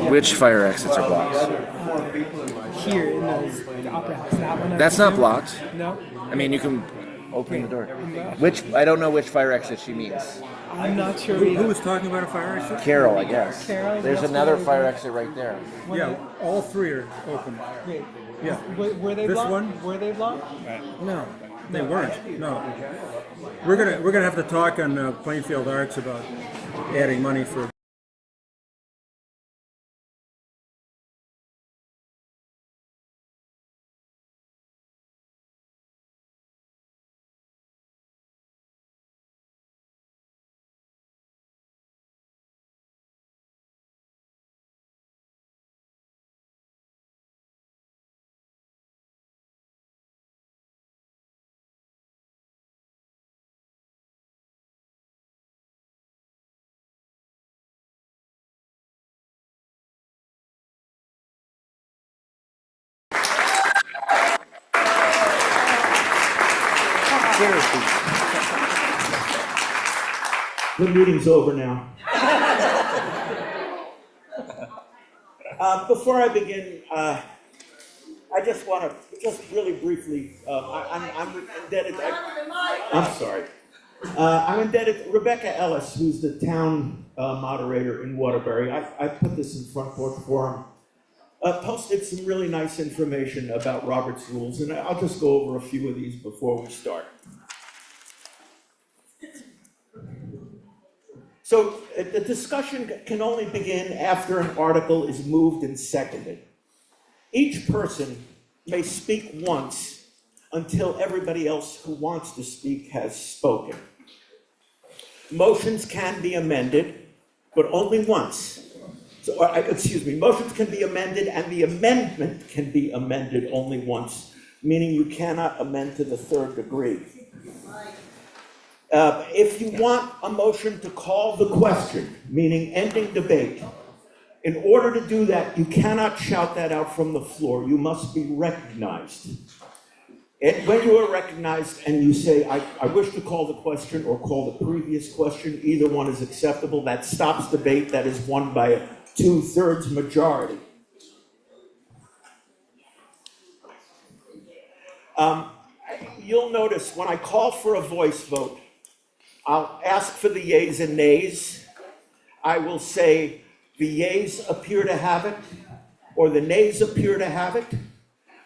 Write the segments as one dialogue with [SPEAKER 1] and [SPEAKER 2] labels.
[SPEAKER 1] Which fire exits are blocked?
[SPEAKER 2] Here in the Opera House. That one.
[SPEAKER 1] That's not blocked.
[SPEAKER 2] No.
[SPEAKER 1] I mean, you can open the door. Which, I don't know which fire exit she means.
[SPEAKER 2] I'm not sure.
[SPEAKER 3] Who was talking about a fire exit?
[SPEAKER 1] Carol, I guess.
[SPEAKER 2] Carol,
[SPEAKER 1] There's
[SPEAKER 2] that's
[SPEAKER 1] another
[SPEAKER 2] what I
[SPEAKER 1] fire
[SPEAKER 2] think.
[SPEAKER 1] exit right there.
[SPEAKER 3] Yeah, all three are open.
[SPEAKER 2] Wait.
[SPEAKER 3] Yeah.
[SPEAKER 2] Were they
[SPEAKER 3] This
[SPEAKER 2] blocked?
[SPEAKER 3] one?
[SPEAKER 2] Were they blocked?
[SPEAKER 1] No.
[SPEAKER 3] They weren't. No. We're gonna have to talk on Plainfield Arts about adding money for.
[SPEAKER 4] The meeting's over now. Before I begin, I just want to really briefly. I'm indebted. I'm sorry. I'm indebted to Rebecca Ellis, who's the town moderator in Waterbury. I put this in Front Porch Forum. Posted some really nice information about Robert's Rules, and I'll just go over a few of these before we start. So the discussion can only begin after an article is moved and seconded. Each person may speak once until everybody else who wants to speak has spoken. Motions can be amended, but only once. Motions can be amended and the amendment can be amended only once, meaning you cannot amend to the third degree. If you want a motion to call the question, meaning ending debate, in order to do that, you cannot shout that out from the floor. You must be recognized. And when you are recognized and you say, I wish to call the question or call the previous question, either one is acceptable. That stops debate. That is won by a 2/3 majority. You'll notice when I call for a voice vote, I'll ask for the yeas and nays. I will say the yeas appear to have it, or the nays appear to have it.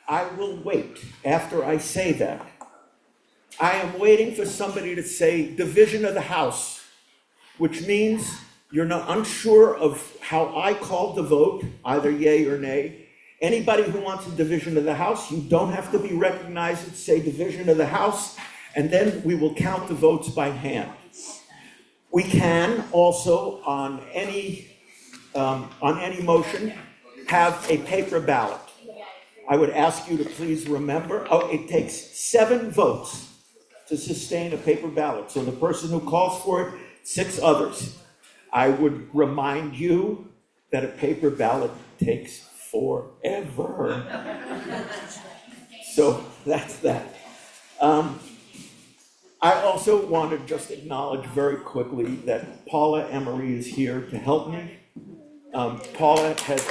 [SPEAKER 4] I will wait after I say that. I am waiting for somebody to say division of the House, which means you're not unsure of how I called the vote, either yay or nay. Anybody who wants a division of the House, you don't have to be recognized. Say division of the House, and then we will count the votes by hand. We can also, on any motion, have a paper ballot. I would ask you to please remember, it takes 7 votes to sustain a paper ballot. So the person who calls for it, 6 others. I would remind you that a paper ballot takes forever. So that's that. I also want to just acknowledge very quickly that Paula Emery is here to help me. Paula has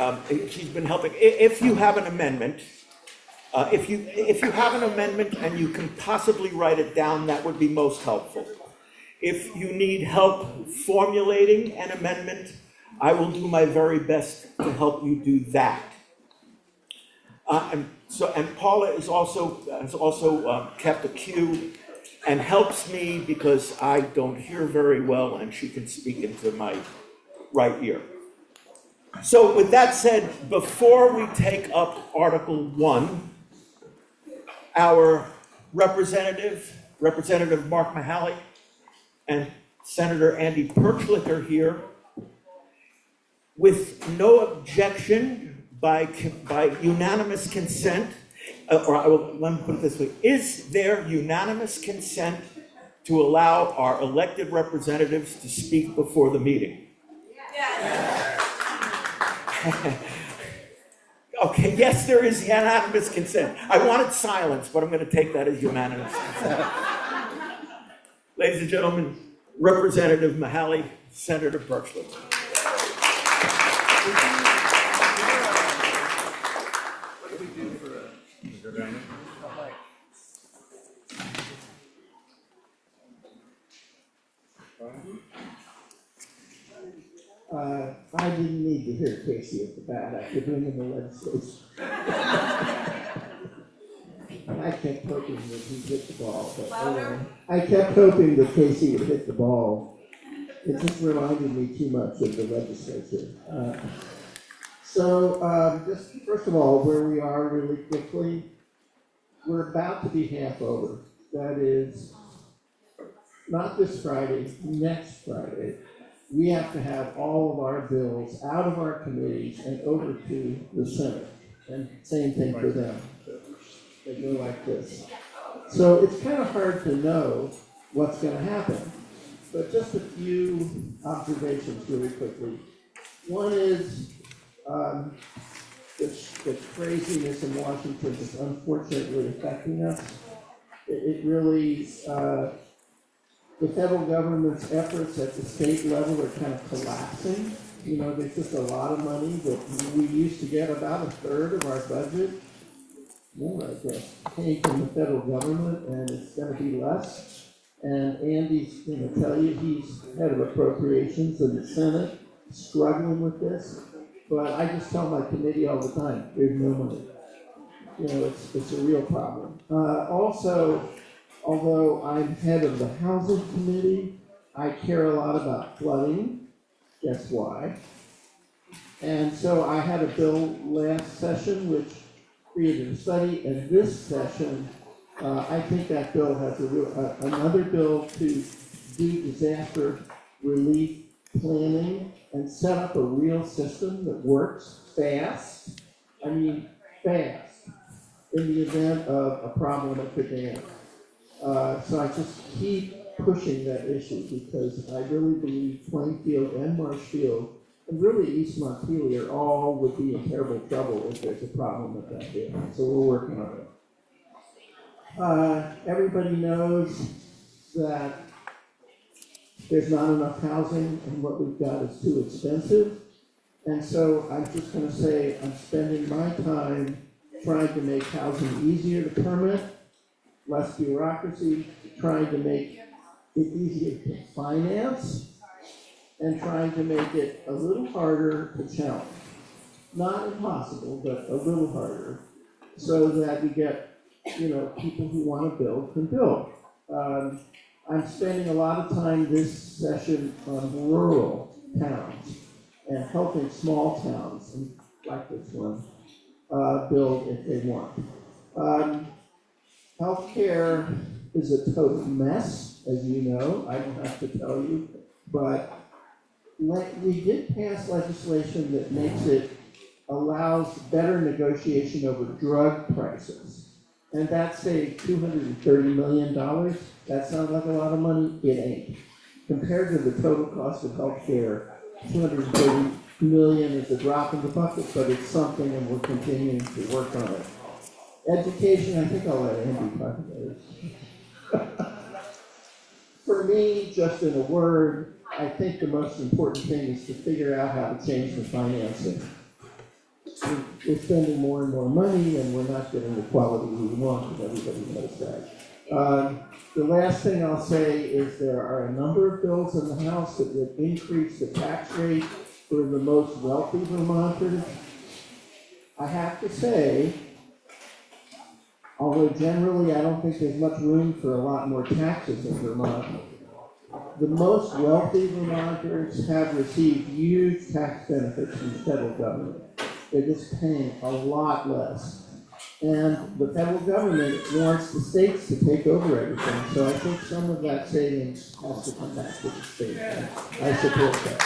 [SPEAKER 4] been, she's been helping. If you have an amendment, if you have an amendment and you can possibly write it down, that would be most helpful. If you need help formulating an amendment, I will do my very best to help you do that. And Paula has also kept a queue and helps me because I don't hear very well, and she can speak into my right ear. So with that said, before we take up Article 1, our Representative Mark Mahaly and Senator Andy Perchlik are here with no objection by unanimous consent, let me put it this way, is there unanimous consent to allow our elected representatives to speak before the meeting? Yes. Okay, yes, there is unanimous consent. I wanted silence, but I'm going to take that as unanimous consent. Ladies and gentlemen, Representative Mahaly, Senator Birchwood.
[SPEAKER 5] I didn't need to hear Casey at the bat. I could ring in the legislature. I kept hoping that he'd hit the ball, but I kept hoping that Casey would hit the ball. It just reminded me too much of the legislature. Just first of all, where we are really quickly, we're about to be half over. That is, not this Friday, next Friday. We have to have all of our bills out of our committees and over to the Senate. And same thing for them. They go like this. So it's kind of hard to know what's going to happen. But just a few observations really quickly. One is the craziness in Washington is unfortunately affecting us. It really, the federal government's efforts at the state level are kind of collapsing. You know, there's just a lot of money that we used to get about a third of our budget, more I guess, came from the federal government, and it's going to be less. And Andy's going to tell you he's head of appropriations in the Senate, struggling with this. But I just tell my committee all the time, there's no money. You know, it's a real problem. Also, although I'm head of the Housing Committee, I care a lot about flooding. Guess why? And so I had a bill last session which created a study, and this session, I think that bill has another bill to do disaster relief planning and set up a real system that works fast. I mean, fast, in the event of a problem at the dam. So I just keep pushing that issue because I really believe Plainfield and Marshfield, and really East Montpelier, all would be in terrible trouble if there's a problem with that dam. So we're working on it. Everybody knows that there's not enough housing, and what we've got is too expensive. And so I'm just going to say I'm spending my time trying to make housing easier to permit, less bureaucracy, trying to make it easier to finance, and trying to make it a little harder to challenge. Not impossible, but a little harder, so that we get, you know, people who want to build can build. I'm spending a lot of time this session on rural towns and helping small towns, and like this one, build if they want. Healthcare is a total mess, as you know. I don't have to tell you, but we did pass legislation that makes it allows better negotiation over drug prices, and that saved $230 million. That sounds like a lot of money. It ain't. Compared to the total cost of healthcare, $230 million is a drop in the bucket, but it's something, and we're continuing to work on it. Education, I think I'll let Andy talk about it. For me, just in a word, I think the most important thing is to figure out how to change the financing. We're spending more and more money, and we're not getting the quality we want, and everybody knows that. The last thing I'll say is there are a number of bills in the House that would increase the tax rate for the most wealthy Vermonters. I have to say, although generally I don't think there's much room for a lot more taxes in Vermont, the most wealthy Vermonters have received huge tax benefits from the federal government. They're just paying a lot less. And the federal government wants the states to take over everything, so I think some of that savings has to come back to the state. I support that.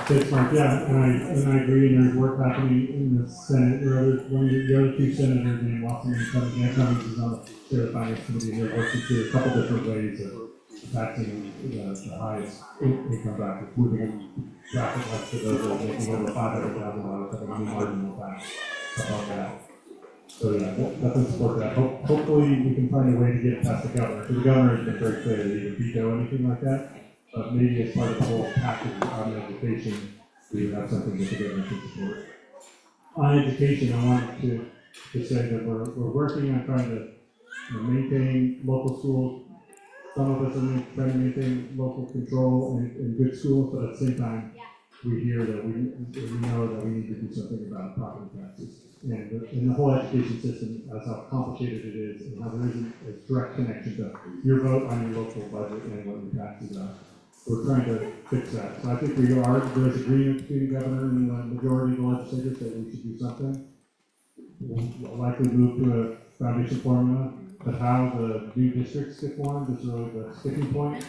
[SPEAKER 6] Thanks, Mark. Yeah, and I agree. And there's work happening in the Senate. The other two senators, named Watson and Cummings, is on the Chair of Finance Committee. They're working through a couple different ways of taxing the highest income brackets, moving bracket less to those that are making over $500,000, having a new marginal tax, stuff like that. So yeah, definitely support that. Hopefully we can find a way to get it past the governor, because the governor has been very clear that he would veto anything like that. But maybe as part of the whole package on education, we would have something that the governor can support. On education, I wanted to say that we're working on trying to maintain local schools. Some of us are trying to maintain local control in good schools, but at the same time, we hear that we know that we need to do something about property taxes. And the whole education system, as how complicated it is, and how there isn't a direct connection to your vote on your local budget and what your taxes are. We're trying to fix that. So I think there's agreement between the governor and the majority of the legislators that we should do something. We'll likely move to a foundation formula, but how the new districts get formed is really the sticking point.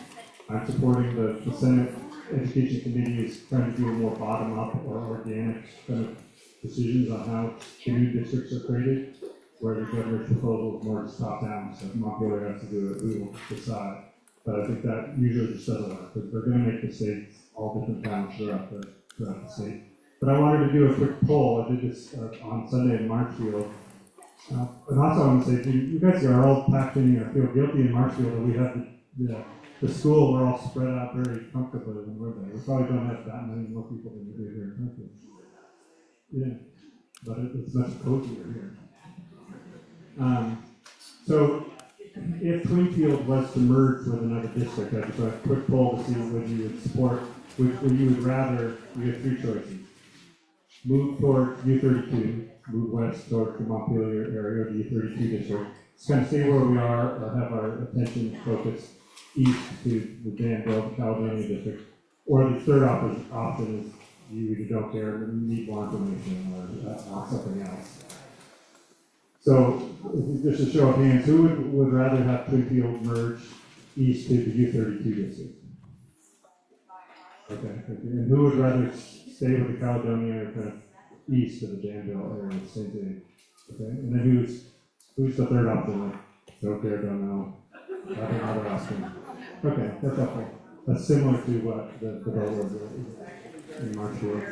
[SPEAKER 6] I'm supporting the Senate Education Committee is trying to do a more bottom-up or organic kind of decisions on how the new districts are created, where the governor's proposal is more just top-down, so Montpelier has to do it, we will decide. But I think that usually just doesn't work, because they're going to make mistakes all different towns throughout the state. But I wanted to do a quick poll. I did this on Sunday in Marshfield. And also I want to say, you guys are all packed in or feel guilty in Marshfield that we have the school, we're all spread out very comfortably when we're there. We probably don't have that many more people than we do here in Plainfield. Yeah, but it's much cozier here. So if Plainfield was to merge with another district, I'd just a quick poll to see whether you would support, would you would rather, you have three choices. Move toward U32, move west toward the Montpelier area, or the U32 district. Just kind of stay where we are, or have our attention focused east to the Danville, Caledonia district. Or the third option is you either don't care, but you need more information, or something else. So, just a show of hands, who would rather have Plainfield merge east to the U32 district? Okay, thank you. And who would rather stay with the Caledonia or kind of east of the Danville area, same thing? Okay, and then who's the third option? Like, don't care, don't know. Other option. Okay, that's helpful. That's similar to what the vote was in Marshfield.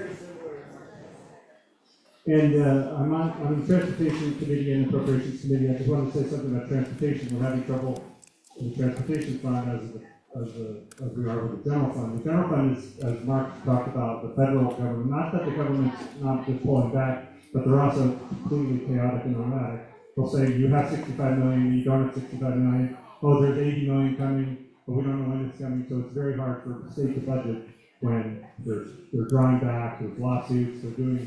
[SPEAKER 6] And I'm on the Transportation Committee and Appropriations Committee. I just wanted to say something about transportation. We're having trouble in the transportation fund as we are with the general fund. The general fund is, as Mark talked about, the federal government. Not that the government's not just pulling back, but they're also completely chaotic and erratic. They'll say you have 65 million, you don't have 65 million. Oh, there's 80 million coming, but we don't know when it's coming. So it's very hard for the state to budget when they're drawing back. There's lawsuits. They're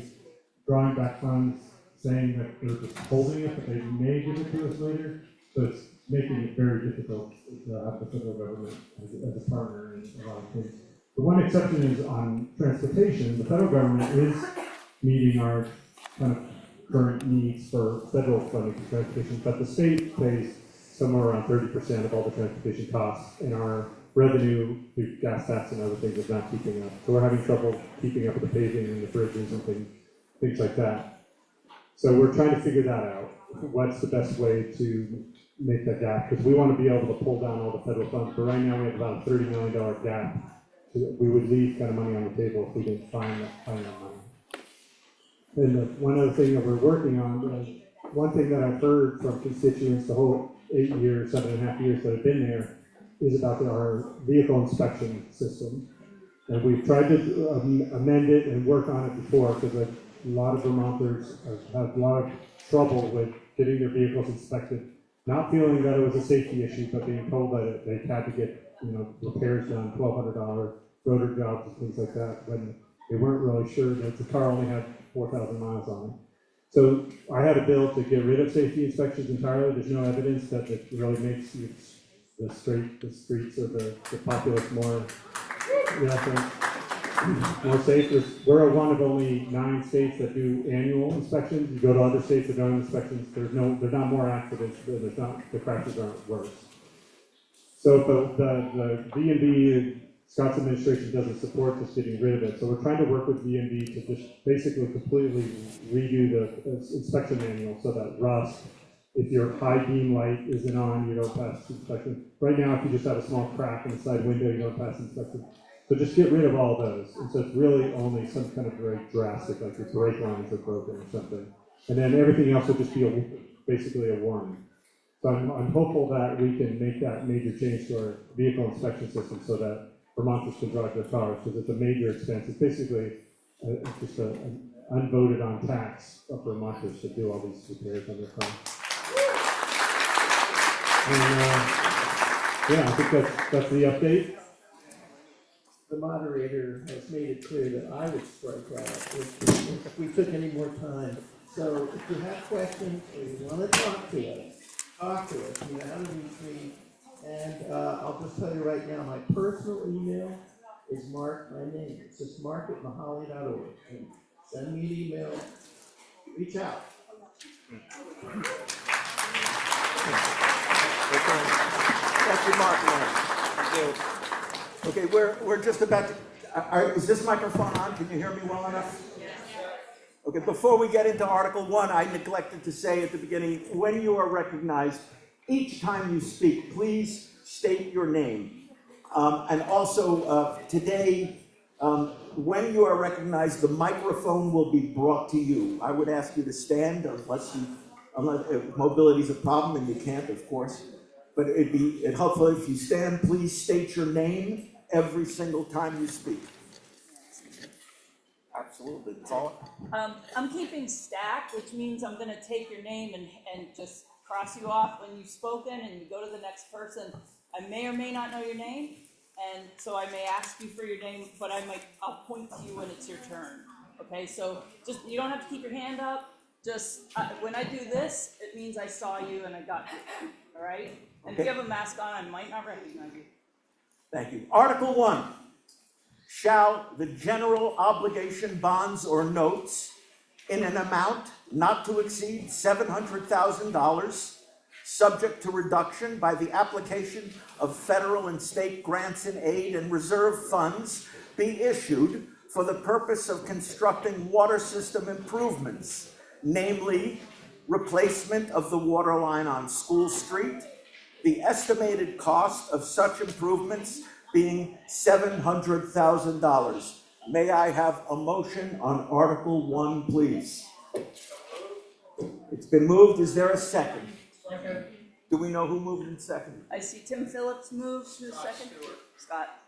[SPEAKER 6] drawing back funds, saying that they're just holding it, but they may give it to us later. So it's making it very difficult to have the federal government as a partner in a lot of things. The one exception is on transportation. The federal government is meeting our kind of current needs for federal funding for transportation, but the state pays somewhere around 30% of all the transportation costs, and our revenue through gas tax and other things is not keeping up. So we're having trouble keeping up with the paving and the bridges and things like that. So we're trying to figure that out. What's the best way to make that gap? Because we want to be able to pull down all the federal funds, but right now we have about a $30 million gap. So we would leave kind of money on the table if we didn't find that money. And one other thing that we're working on, one thing that I've heard from constituents the whole 7.5 years that I've been there, is about our vehicle inspection system. And we've tried to amend it and work on it before, because a lot of Vermonters have a lot of trouble with getting their vehicles inspected, not feeling that it was a safety issue, but being told that they had to get repairs done, $1,200 rotor jobs and things like that, when they weren't really sure that the car only had 4,000 miles on it. So I had a bill to get rid of safety inspections entirely. There's no evidence that it really makes the streets of the populace more safe. We're one of only 9 states that do annual inspections. You go to other states that don't have inspections, there's not more accidents, the crashes aren't worse. So the V&B, Scott's administration doesn't support just getting rid of it. So we're trying to work with V&B to just basically completely redo the inspection manual so that rust, if your high beam light isn't on, you don't pass inspection. Right now, if you just have a small crack in the side window, you don't pass inspection. So just get rid of all those. And so it's really only some kind of very drastic, like your brake lines are broken or something. And then everything else will just be basically a warning. So I'm hopeful that we can make that major change to our vehicle inspection system so that Vermonters can drive their cars, because it's a major expense. It's basically just an unvoted on tax of Vermonters to do all these repairs on their cars. And yeah, I think that's the update.
[SPEAKER 5] The moderator has made it clear that I would strike out if we took any more time. So if you have questions or you want to talk to us. You know how to reach me. And I'll just tell you right now, my personal email is Mark, my name. It's just mark@mahalia.org. And send me an email. Reach out.
[SPEAKER 4] Thank you, Mark. Thank you. Okay, we're just about to, is this microphone on? Can you hear me well enough? Okay, before we get into Article 1, I neglected to say at the beginning, when you are recognized, each time you speak, please state your name. And also, today, when you are recognized, the microphone will be brought to you. I would ask you to stand unless if mobility is a problem, and you can't, of course. But it'd helpful if you stand, please state your name every single time you speak. Absolutely, Paula.
[SPEAKER 7] I'm keeping stack, which means I'm gonna take your name and just cross you off when you've spoken and you go to the next person. I may or may not know your name, and so I may ask you for your name, but I'll point to you when it's your turn. Okay, so just, you don't have to keep your hand up. Just, when I do this, it means I saw you and I got you, all right? And if you have a mask on, I might not recognize you.
[SPEAKER 4] Thank you. Article 1. Shall the general obligation bonds or notes in an amount not to exceed $700,000, subject to reduction by the application of federal and state grants and aid and reserve funds, be issued for the purpose of constructing water system improvements, namely replacement of the water line on School Street, the estimated cost of such improvements being $700,000. May I have a motion on Article 1, please? It's been moved. Is there a second? Second. Do we know who moved in second?
[SPEAKER 7] I see Tim Phillips moves to the second. Scott.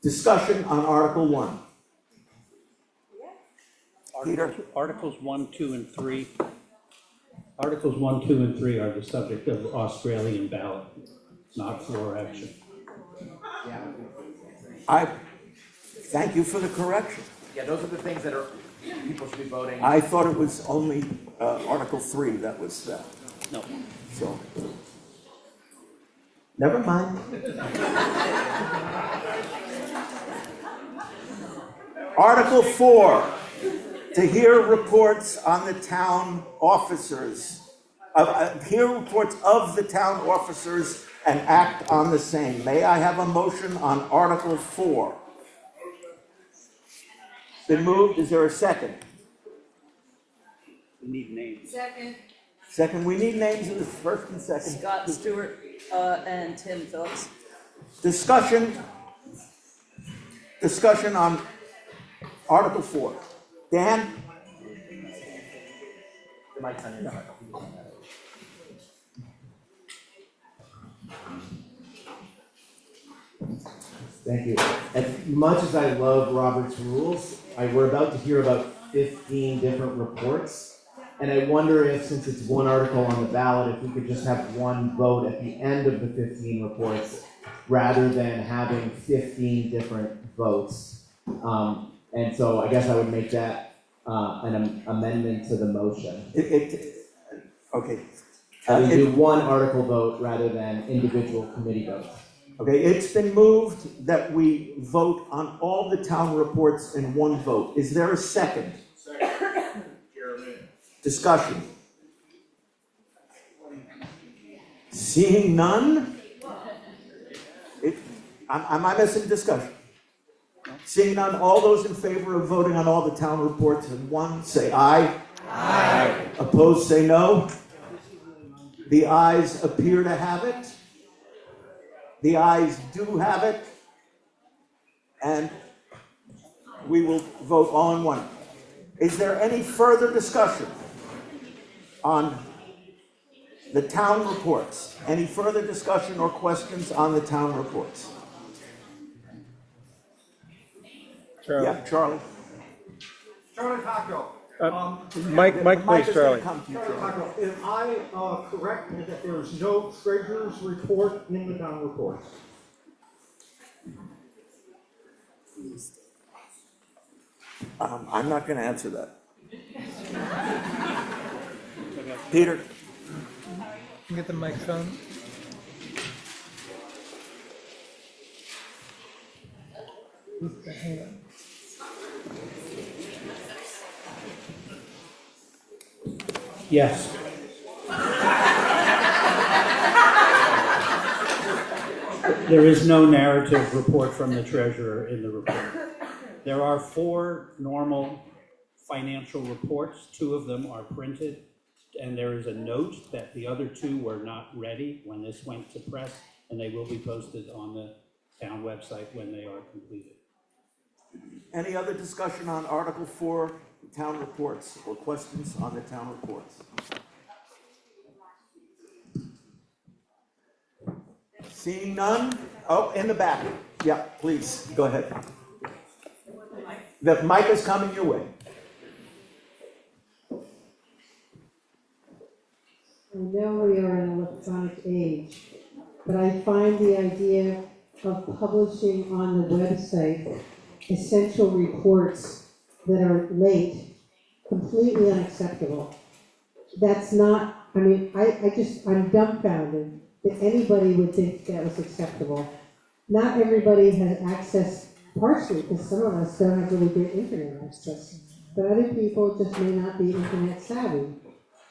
[SPEAKER 4] Discussion on Article 1. Peter?
[SPEAKER 8] Articles 1, 2, and 3. Articles 1, 2, and 3 are the subject of the Australian ballot, not floor action.
[SPEAKER 1] Yeah.
[SPEAKER 4] Thank you for the correction.
[SPEAKER 1] Yeah, those are the things that people should be voting.
[SPEAKER 4] I thought it was only Article 3 that was
[SPEAKER 8] No.
[SPEAKER 4] so. Never mind. Article 4, to hear reports on the town officers, hear reports of the town officers and act on the same. May I have a motion on Article 4? Been moved. Is there a second?
[SPEAKER 8] We need names.
[SPEAKER 7] Second.
[SPEAKER 4] Second. We need names in the first and second.
[SPEAKER 7] Scott Stewart and Tim Phillips.
[SPEAKER 4] Discussion on Article 4. Dan?
[SPEAKER 1] The mic's on your side.
[SPEAKER 9] Thank you. As much as I love Robert's rules, we're about to hear about 15 different reports. And I wonder if, since it's one article on the ballot, if we could just have one vote at the end of the 15 reports, rather than having 15 different votes. And so I guess I would make that an amendment to the motion.
[SPEAKER 4] Okay.
[SPEAKER 9] We do one article vote rather than individual committee votes.
[SPEAKER 4] Okay, it's been moved that we vote on all the town reports in one vote. Is there a second?
[SPEAKER 10] Second. Jeremy.
[SPEAKER 4] Discussion. Seeing none? Am I missing discussion? Seeing none, all those in favor of voting on all the town reports in one, say aye. Aye. Opposed, say no. The ayes appear to have it. The ayes do have it. And we will vote all in one. Is there any further discussion? on the town reports. Any further discussion or questions on the town reports?
[SPEAKER 3] Charlie.
[SPEAKER 4] Yeah, Charlie.
[SPEAKER 11] Charlie Cockrell.
[SPEAKER 3] Mike,
[SPEAKER 4] The mic
[SPEAKER 3] please,
[SPEAKER 4] is
[SPEAKER 3] Charlie.
[SPEAKER 4] gonna come to you,
[SPEAKER 11] Charlie
[SPEAKER 4] Charlie.
[SPEAKER 11] Cockrell, am I correct in that there is no treasurer's report in the town reports?
[SPEAKER 4] I'm not gonna answer that. Peter?
[SPEAKER 2] Get the microphone. Hang on.
[SPEAKER 8] Yes. There is no narrative report from the treasurer in the report. There are 4 normal financial reports. 2 of them are printed, and there is a note that the other 2 were not ready when this went to press, and they will be posted on the town website when they are completed.
[SPEAKER 4] Any other discussion on Article 4, town reports, or questions on the town reports? Seeing none? Oh, in the back. Yeah, please, go ahead. The mic is coming your way.
[SPEAKER 12] I know we are in an electronic age, but I find the idea of publishing on the website essential reports that are late completely unacceptable. That's not, I mean, I'm dumbfounded that anybody would think that was acceptable. Not everybody has access, partially because some of us don't have really good internet access, but other people just may not be internet savvy.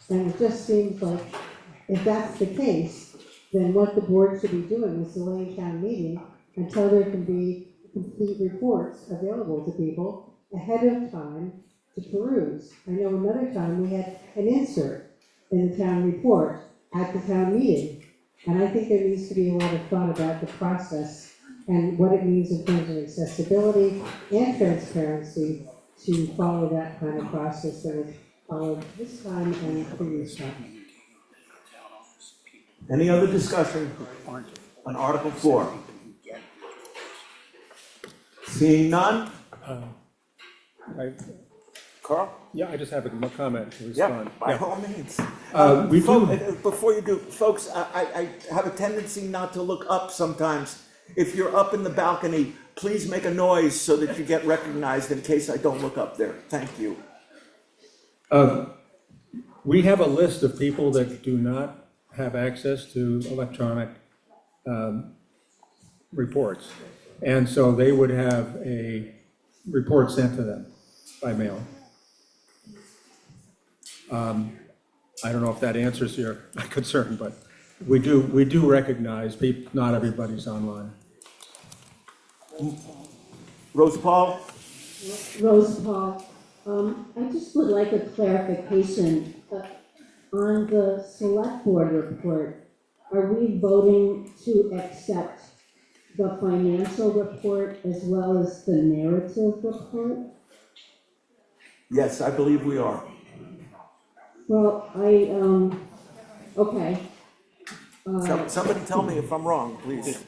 [SPEAKER 12] And it just seems like, if that's the case, then what the board should be doing is delaying town meeting until there can be complete reports available to people ahead of time to peruse. I know another time we had an insert in the town report at the town meeting. And I think there needs to be a lot of thought about the process and what it means in terms of accessibility and transparency to follow that kind of process that was followed this time and previous time.
[SPEAKER 4] Any other discussion on Article 4? Seeing none? Carl?
[SPEAKER 3] Yeah, I just have a comment to
[SPEAKER 4] Yeah,
[SPEAKER 3] respond.
[SPEAKER 4] by all means.
[SPEAKER 3] We do.
[SPEAKER 4] Before you do, folks, I have a tendency not to look up sometimes. If you're up in the balcony, please make a noise so that you get recognized in case I don't look up there. Thank you.
[SPEAKER 3] We have a list of people that do not have access to electronic reports. And so they would have a report sent to them by mail. I don't know if that answers your concern, but we do recognize people, not everybody's online.
[SPEAKER 4] Rose Paul?
[SPEAKER 12] Rose Paul, I just would like a clarification. On the select board report, are we voting to accept the financial report as well as the narrative report?
[SPEAKER 4] Yes, I believe we are.
[SPEAKER 12] Well, okay.
[SPEAKER 4] Somebody tell me if I'm wrong, please.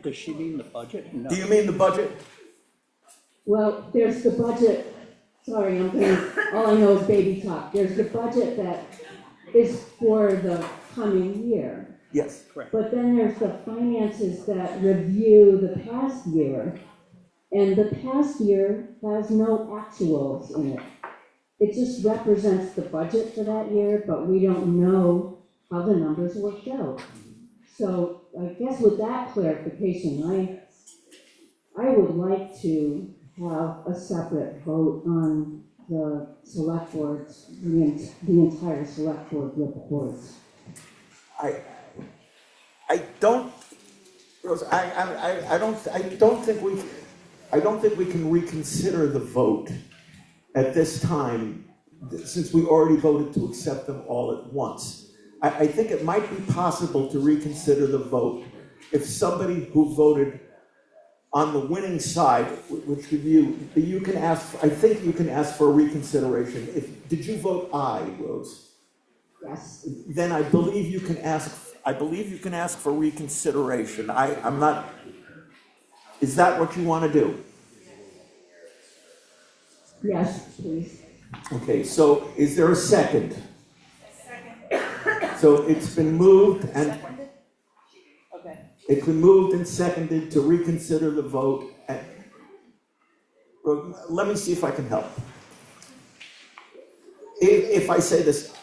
[SPEAKER 8] Does she mean the budget? No.
[SPEAKER 4] Do you mean the budget?
[SPEAKER 12] Well, there's the budget, sorry, all I know is baby talk. There's the budget that is for the coming year.
[SPEAKER 4] Yes.
[SPEAKER 8] Correct.
[SPEAKER 12] But then there's the finances that review the past year. And the past year has no actuals in it. It just represents the budget for that year, but we don't know how the numbers worked out. So I guess with that clarification, I would like to have a separate vote on the select board's, the entire select board reports.
[SPEAKER 4] I don't, Rose, I don't think we can reconsider the vote at this time, since we already voted to accept them all at once. I think it might be possible to reconsider the vote if somebody who voted on the winning side, which you can ask, I think you can ask for a reconsideration. Did you vote aye, Rose?
[SPEAKER 12] Yes.
[SPEAKER 4] then I believe you can ask for reconsideration. I'm not, is that what you want to do?
[SPEAKER 12] Yes, please.
[SPEAKER 4] Okay, so is there a second? So it's been moved and
[SPEAKER 7] Seconded? Okay.
[SPEAKER 4] it's been moved and seconded to reconsider the vote. Well, let me see if I can help. If I say this,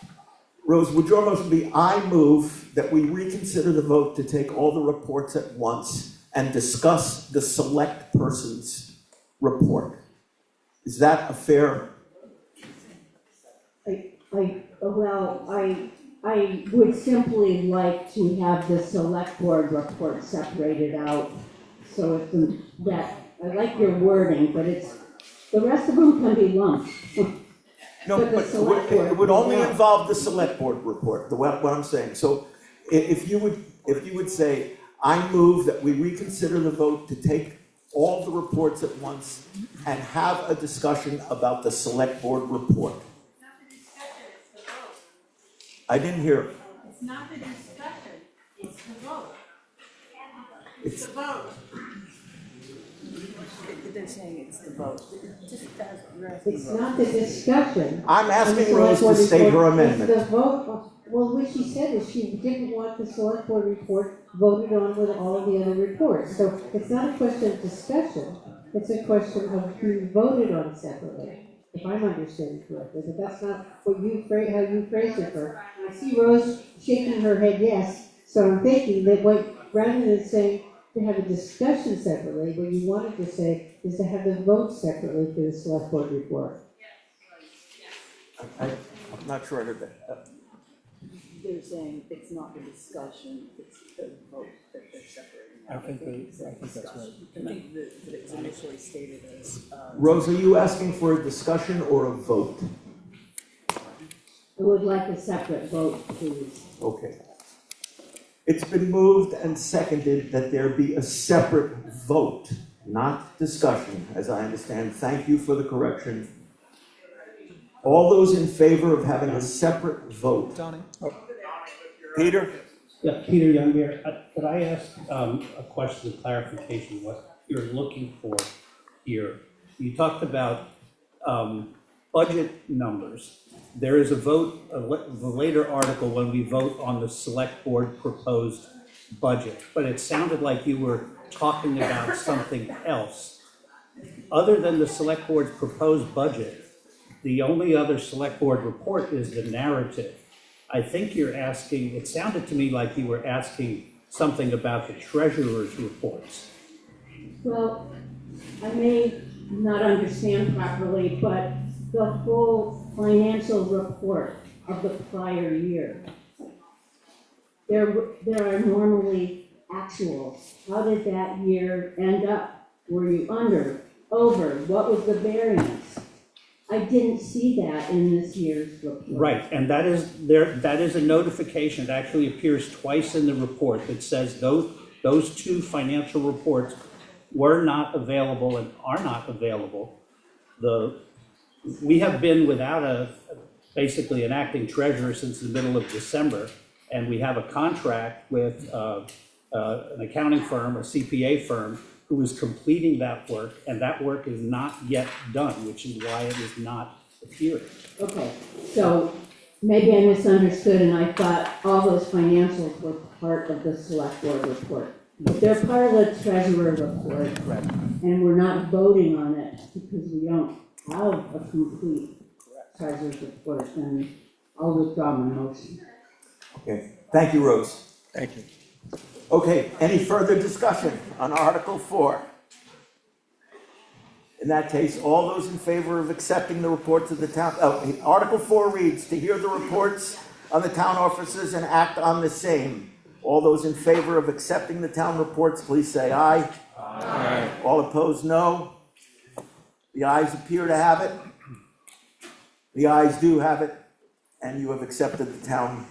[SPEAKER 4] Rose, would your motion be, I move that we reconsider the vote to take all the reports at once and discuss the select person's report? Is that a fair?
[SPEAKER 12] I would simply like to have the select board report separated out. So it's that, I like your wording, but it's, the rest of them can be lumped.
[SPEAKER 4] No,
[SPEAKER 12] But the
[SPEAKER 4] but
[SPEAKER 12] select board
[SPEAKER 4] it would only
[SPEAKER 12] will.
[SPEAKER 4] involve the select board report, what I'm saying. So if you would say, I move that we reconsider the vote to take all the reports at once and have a discussion about the select board report. I didn't hear.
[SPEAKER 13] It's not the discussion, it's the vote.
[SPEAKER 4] It's
[SPEAKER 13] the vote.
[SPEAKER 7] They're saying it's the vote. Just
[SPEAKER 12] It's not the discussion.
[SPEAKER 4] I'm asking
[SPEAKER 12] The
[SPEAKER 4] Rose
[SPEAKER 12] select
[SPEAKER 4] to
[SPEAKER 12] board
[SPEAKER 4] state her
[SPEAKER 12] report.
[SPEAKER 4] amendment.
[SPEAKER 12] It's the vote, well, what she said is she didn't want the select board report voted on with all of the other reports. So it's not a question of discussion, it's a question of being voted on separately, if I'm understanding correctly, but that's not what how you phrased it for. I see Rose shaking her head yes, so I'm thinking that rather than saying to have a discussion separately, what you wanted to say is to have the vote separately for the select board report.
[SPEAKER 4] I'm not sure I heard that.
[SPEAKER 7] They're saying it's not the discussion, it's the vote that they're separating out.
[SPEAKER 2] I think that's right.
[SPEAKER 7] I think that it's initially stated as.
[SPEAKER 4] Rose, are you asking for a discussion or a vote?
[SPEAKER 12] I would like a separate vote, please.
[SPEAKER 4] Okay. It's been moved and seconded that there be a separate vote, not discussion, as I understand. Thank you for the correction. All those in favor of having a separate vote?
[SPEAKER 2] Donnie?
[SPEAKER 4] Peter?
[SPEAKER 8] Yeah, Peter Young here. Could I ask a question of clarification, what you're looking for here? You talked about budget numbers. There is a vote, the later article, when we vote on the select board proposed budget, but it sounded like you were talking about something else. Other than the select board's proposed budget, the only other select board report is the narrative. I think you're asking, it sounded to me like you were asking something about the treasurer's reports.
[SPEAKER 12] Well, I may not understand properly, but the full financial report of the prior year, there are normally actuals. How did that year end up? Were you under, over? What was the variance? I didn't see that in this year's report.
[SPEAKER 8] Right, and that is a notification. It actually appears twice in the report that says those two financial reports were not available and are not available. We have been without basically an acting treasurer since the middle of December, and we have a contract with an accounting firm, a CPA firm, who is completing that work, and that work is not yet done, which is why it is not appearing.
[SPEAKER 12] Okay, so maybe I misunderstood and I thought all those financials were part of the select board report. But they're part of the treasurer report, and we're not voting on it because we don't have a complete treasurer's report, and I'll withdraw my motion.
[SPEAKER 4] Okay, thank you, Rose.
[SPEAKER 2] Thank you.
[SPEAKER 4] Okay, any further discussion on Article 4? In that case, all those in favor of accepting the reports of the town, Article 4 reads, to hear the reports on the town officers and act on the same. All those in favor of accepting the town reports, please say aye. Aye. All opposed, no. The ayes appear to have it. The ayes do have it, and you have accepted the town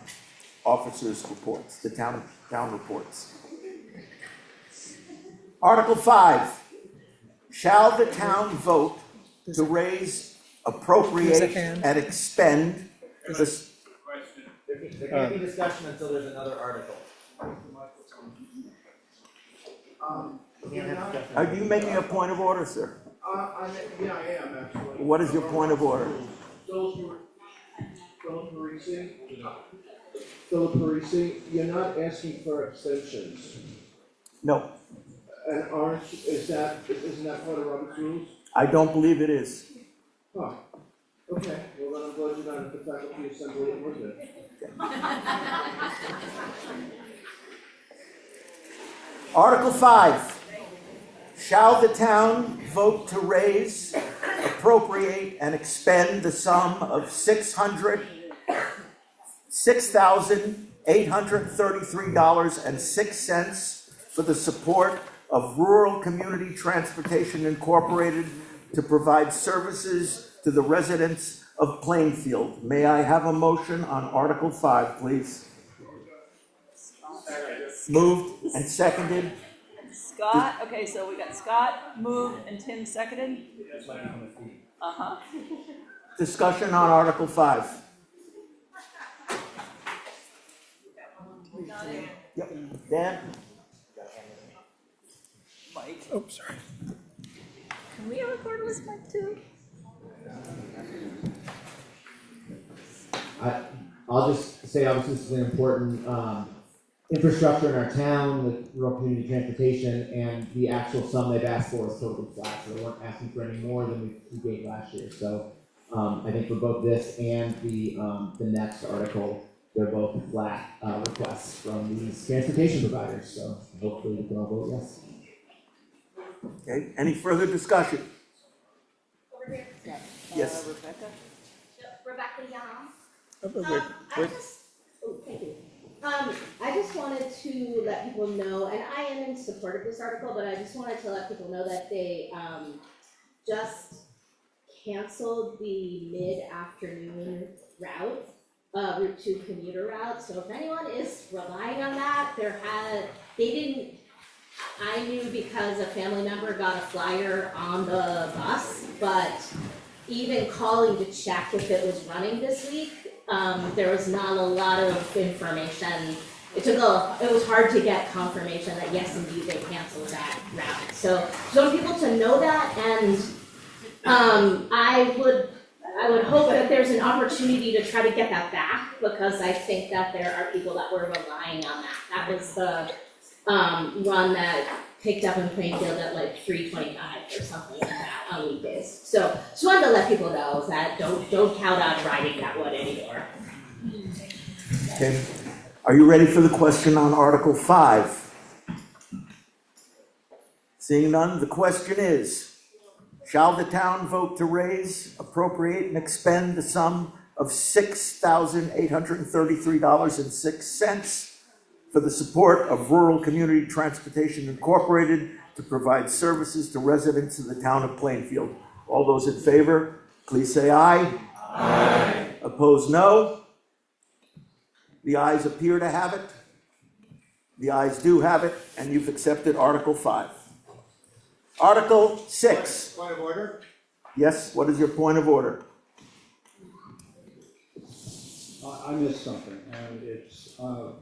[SPEAKER 4] officers' reports, the town reports. Article 5, shall the town vote to raise, appropriate, and expend the...
[SPEAKER 9] There can't be discussion until there's another article.
[SPEAKER 4] Are you making a point of order, sir?
[SPEAKER 11] Yeah, I am, actually.
[SPEAKER 4] What is your point of order?
[SPEAKER 11] Philip Parisi, you're not asking for extensions.
[SPEAKER 4] No,
[SPEAKER 11] And isn't that part of Robert's rules?
[SPEAKER 4] I don't believe it is.
[SPEAKER 11] Oh, okay, well then I'm glad you're not at the faculty assembly in Woodman.
[SPEAKER 4] Article 5. Shall the town vote to raise, appropriate, and expend the sum of $6,833.06 for the support of Rural Community Transportation Incorporated to provide services to the residents of Plainfield? May I have a motion on Article 5, please? Moved and seconded.
[SPEAKER 7] Scott, okay, so we got Scott moved and Tim seconded? Uh-huh.
[SPEAKER 4] Discussion on Article 5. Yep. Dan?
[SPEAKER 7] Mike,
[SPEAKER 3] Oh, sorry.
[SPEAKER 7] can we record this mic too?
[SPEAKER 9] I'll just say, obviously, this is an important infrastructure in our town, the rural community transportation, and the actual sum they've asked for is totally flat, so they weren't asking for any more than we gave last year. So I think for both this and the next article, they're both flat requests from these transportation providers. So hopefully we can all vote yes.
[SPEAKER 4] Okay, any further discussion?
[SPEAKER 13] Over here.
[SPEAKER 4] Yes.
[SPEAKER 7] Rebecca?
[SPEAKER 13] Rebecca Young.
[SPEAKER 3] Wait.
[SPEAKER 13] Thank you. I just wanted to let people know, and I am in support of this article, but I just wanted to let people know that they just canceled the mid-afternoon route, Route 2 commuter route. So if anyone is relying on that, I knew because a family member got a flyer on the bus, but even calling to check if it was running this week, there was not a lot of information. It was hard to get confirmation that yes, indeed, they canceled that route. So I want people to know that, and I would hope that there's an opportunity to try to get that back, because I think that there are people that were relying on that. That was the run that picked up in Plainfield at like 3:25 or something like that on weekdays. So just wanted to let people know that don't count on riding that one anymore.
[SPEAKER 4] Okay. Are you ready for the question on Article 5? Seeing none, the question is, shall the town vote to raise, appropriate, and expend the sum of $6,833.06 for the support of Rural Community Transportation Incorporated to provide services to residents of the town of Plainfield? All those in favor, please say aye. Aye. Opposed, no. The ayes appear to have it. The ayes do have it, and you've accepted Article 5. Article 6.
[SPEAKER 11] Point of order?
[SPEAKER 4] Yes, what is your point of order?
[SPEAKER 3] I missed something, and it's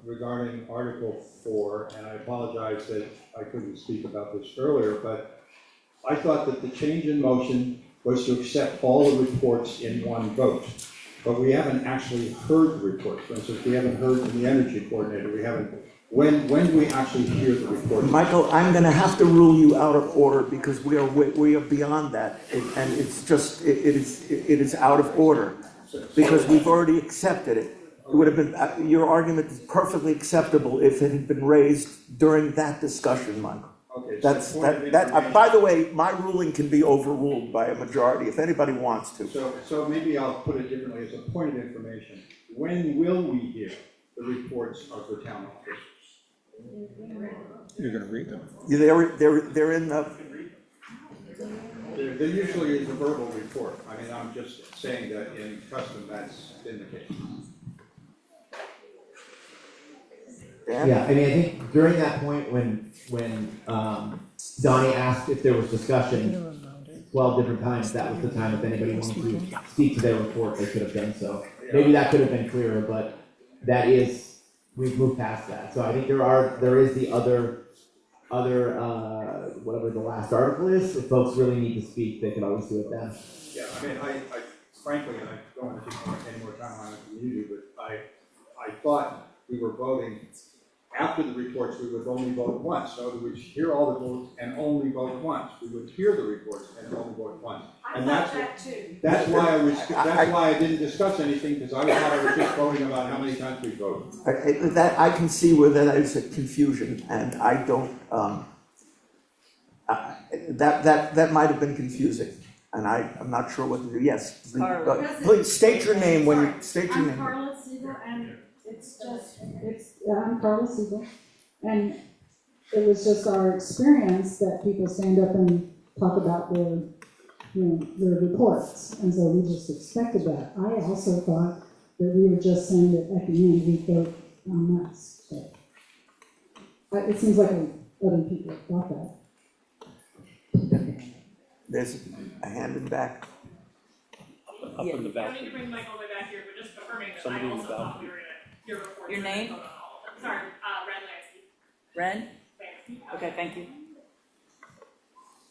[SPEAKER 3] regarding Article 4, and I apologize that I couldn't speak about this earlier, but I thought that the change in motion was to accept all the reports in one vote. But we haven't actually heard the report. For instance, we haven't heard from the energy coordinator. We haven't. When do we actually hear the report?
[SPEAKER 4] Michael, I'm going to have to rule you out of order because we are beyond that, and it's just it is out of order because we've already accepted it. It would have been your argument is perfectly acceptable if it had been raised during that discussion, Michael.
[SPEAKER 3] Okay,
[SPEAKER 4] That's
[SPEAKER 3] so
[SPEAKER 4] that. By the way, my ruling can be overruled by a majority if anybody wants to.
[SPEAKER 3] So maybe I'll put it differently as a point of information. When will we hear the reports of the town officers? You're going to read them.
[SPEAKER 4] They're in the.
[SPEAKER 3] There usually is a verbal report. I mean, I'm just saying that in custom that's been the case.
[SPEAKER 9] Yeah, I mean, I think during that point when Donnie asked if there was discussion 12 different times, that was the time if anybody wanted to speak to their report, they could have done so. Maybe that could have been clearer, but we've moved past that. So I think there is the other, whatever the last article is. If folks really need to speak, they can always do it then.
[SPEAKER 3] Yeah, I mean, I frankly, and I don't want to take any more time on it than you do, but I thought we were voting, after the reports, we would only vote once. So we would hear all the votes and only vote once. We would hear the reports and only vote once. And that's why I didn't discuss anything, because I thought I was just voting about how many times we voted.
[SPEAKER 4] That, I can see where that is a confusion, and I don't, that might have been confusing, and I'm not sure what to do. Yes, please state your name when you, state your name.
[SPEAKER 14] I'm Carla Siegel, and
[SPEAKER 12] I'm Carla Siegel, and it was just our experience that people stand up and talk about their reports, and so we just expected that. I also thought that we were just saying that at the end we vote on us, but it seems like other people thought that.
[SPEAKER 4] There's a hand in the back.
[SPEAKER 8] Up in the
[SPEAKER 14] I
[SPEAKER 8] back.
[SPEAKER 14] don't need to bring the mic all the way back here, but just affirming that
[SPEAKER 8] Somebody
[SPEAKER 14] I
[SPEAKER 8] in the
[SPEAKER 14] also
[SPEAKER 8] back.
[SPEAKER 14] thought we were gonna hear reports.
[SPEAKER 7] Your name?
[SPEAKER 14] Sorry, Ren Lansky.
[SPEAKER 7] Ren?
[SPEAKER 14] Thanks.
[SPEAKER 7] Okay, thank you.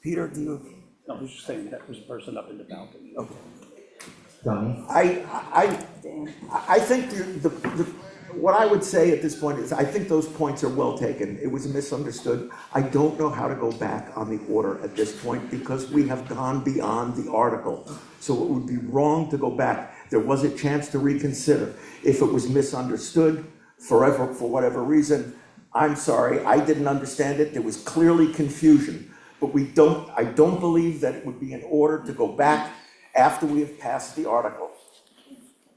[SPEAKER 4] Peter, do you?
[SPEAKER 8] No, I was just saying that there's a person up in the balcony.
[SPEAKER 4] Okay.
[SPEAKER 9] Donnie?
[SPEAKER 4] I think what I would say at this point is, I think those points are well taken. It was misunderstood. I don't know how to go back on the order at this point, because we have gone beyond the article. So it would be wrong to go back. There was a chance to reconsider. If it was misunderstood forever, for whatever reason, I'm sorry, I didn't understand it. There was clearly confusion. But I don't believe that it would be in order to go back after we have passed the article.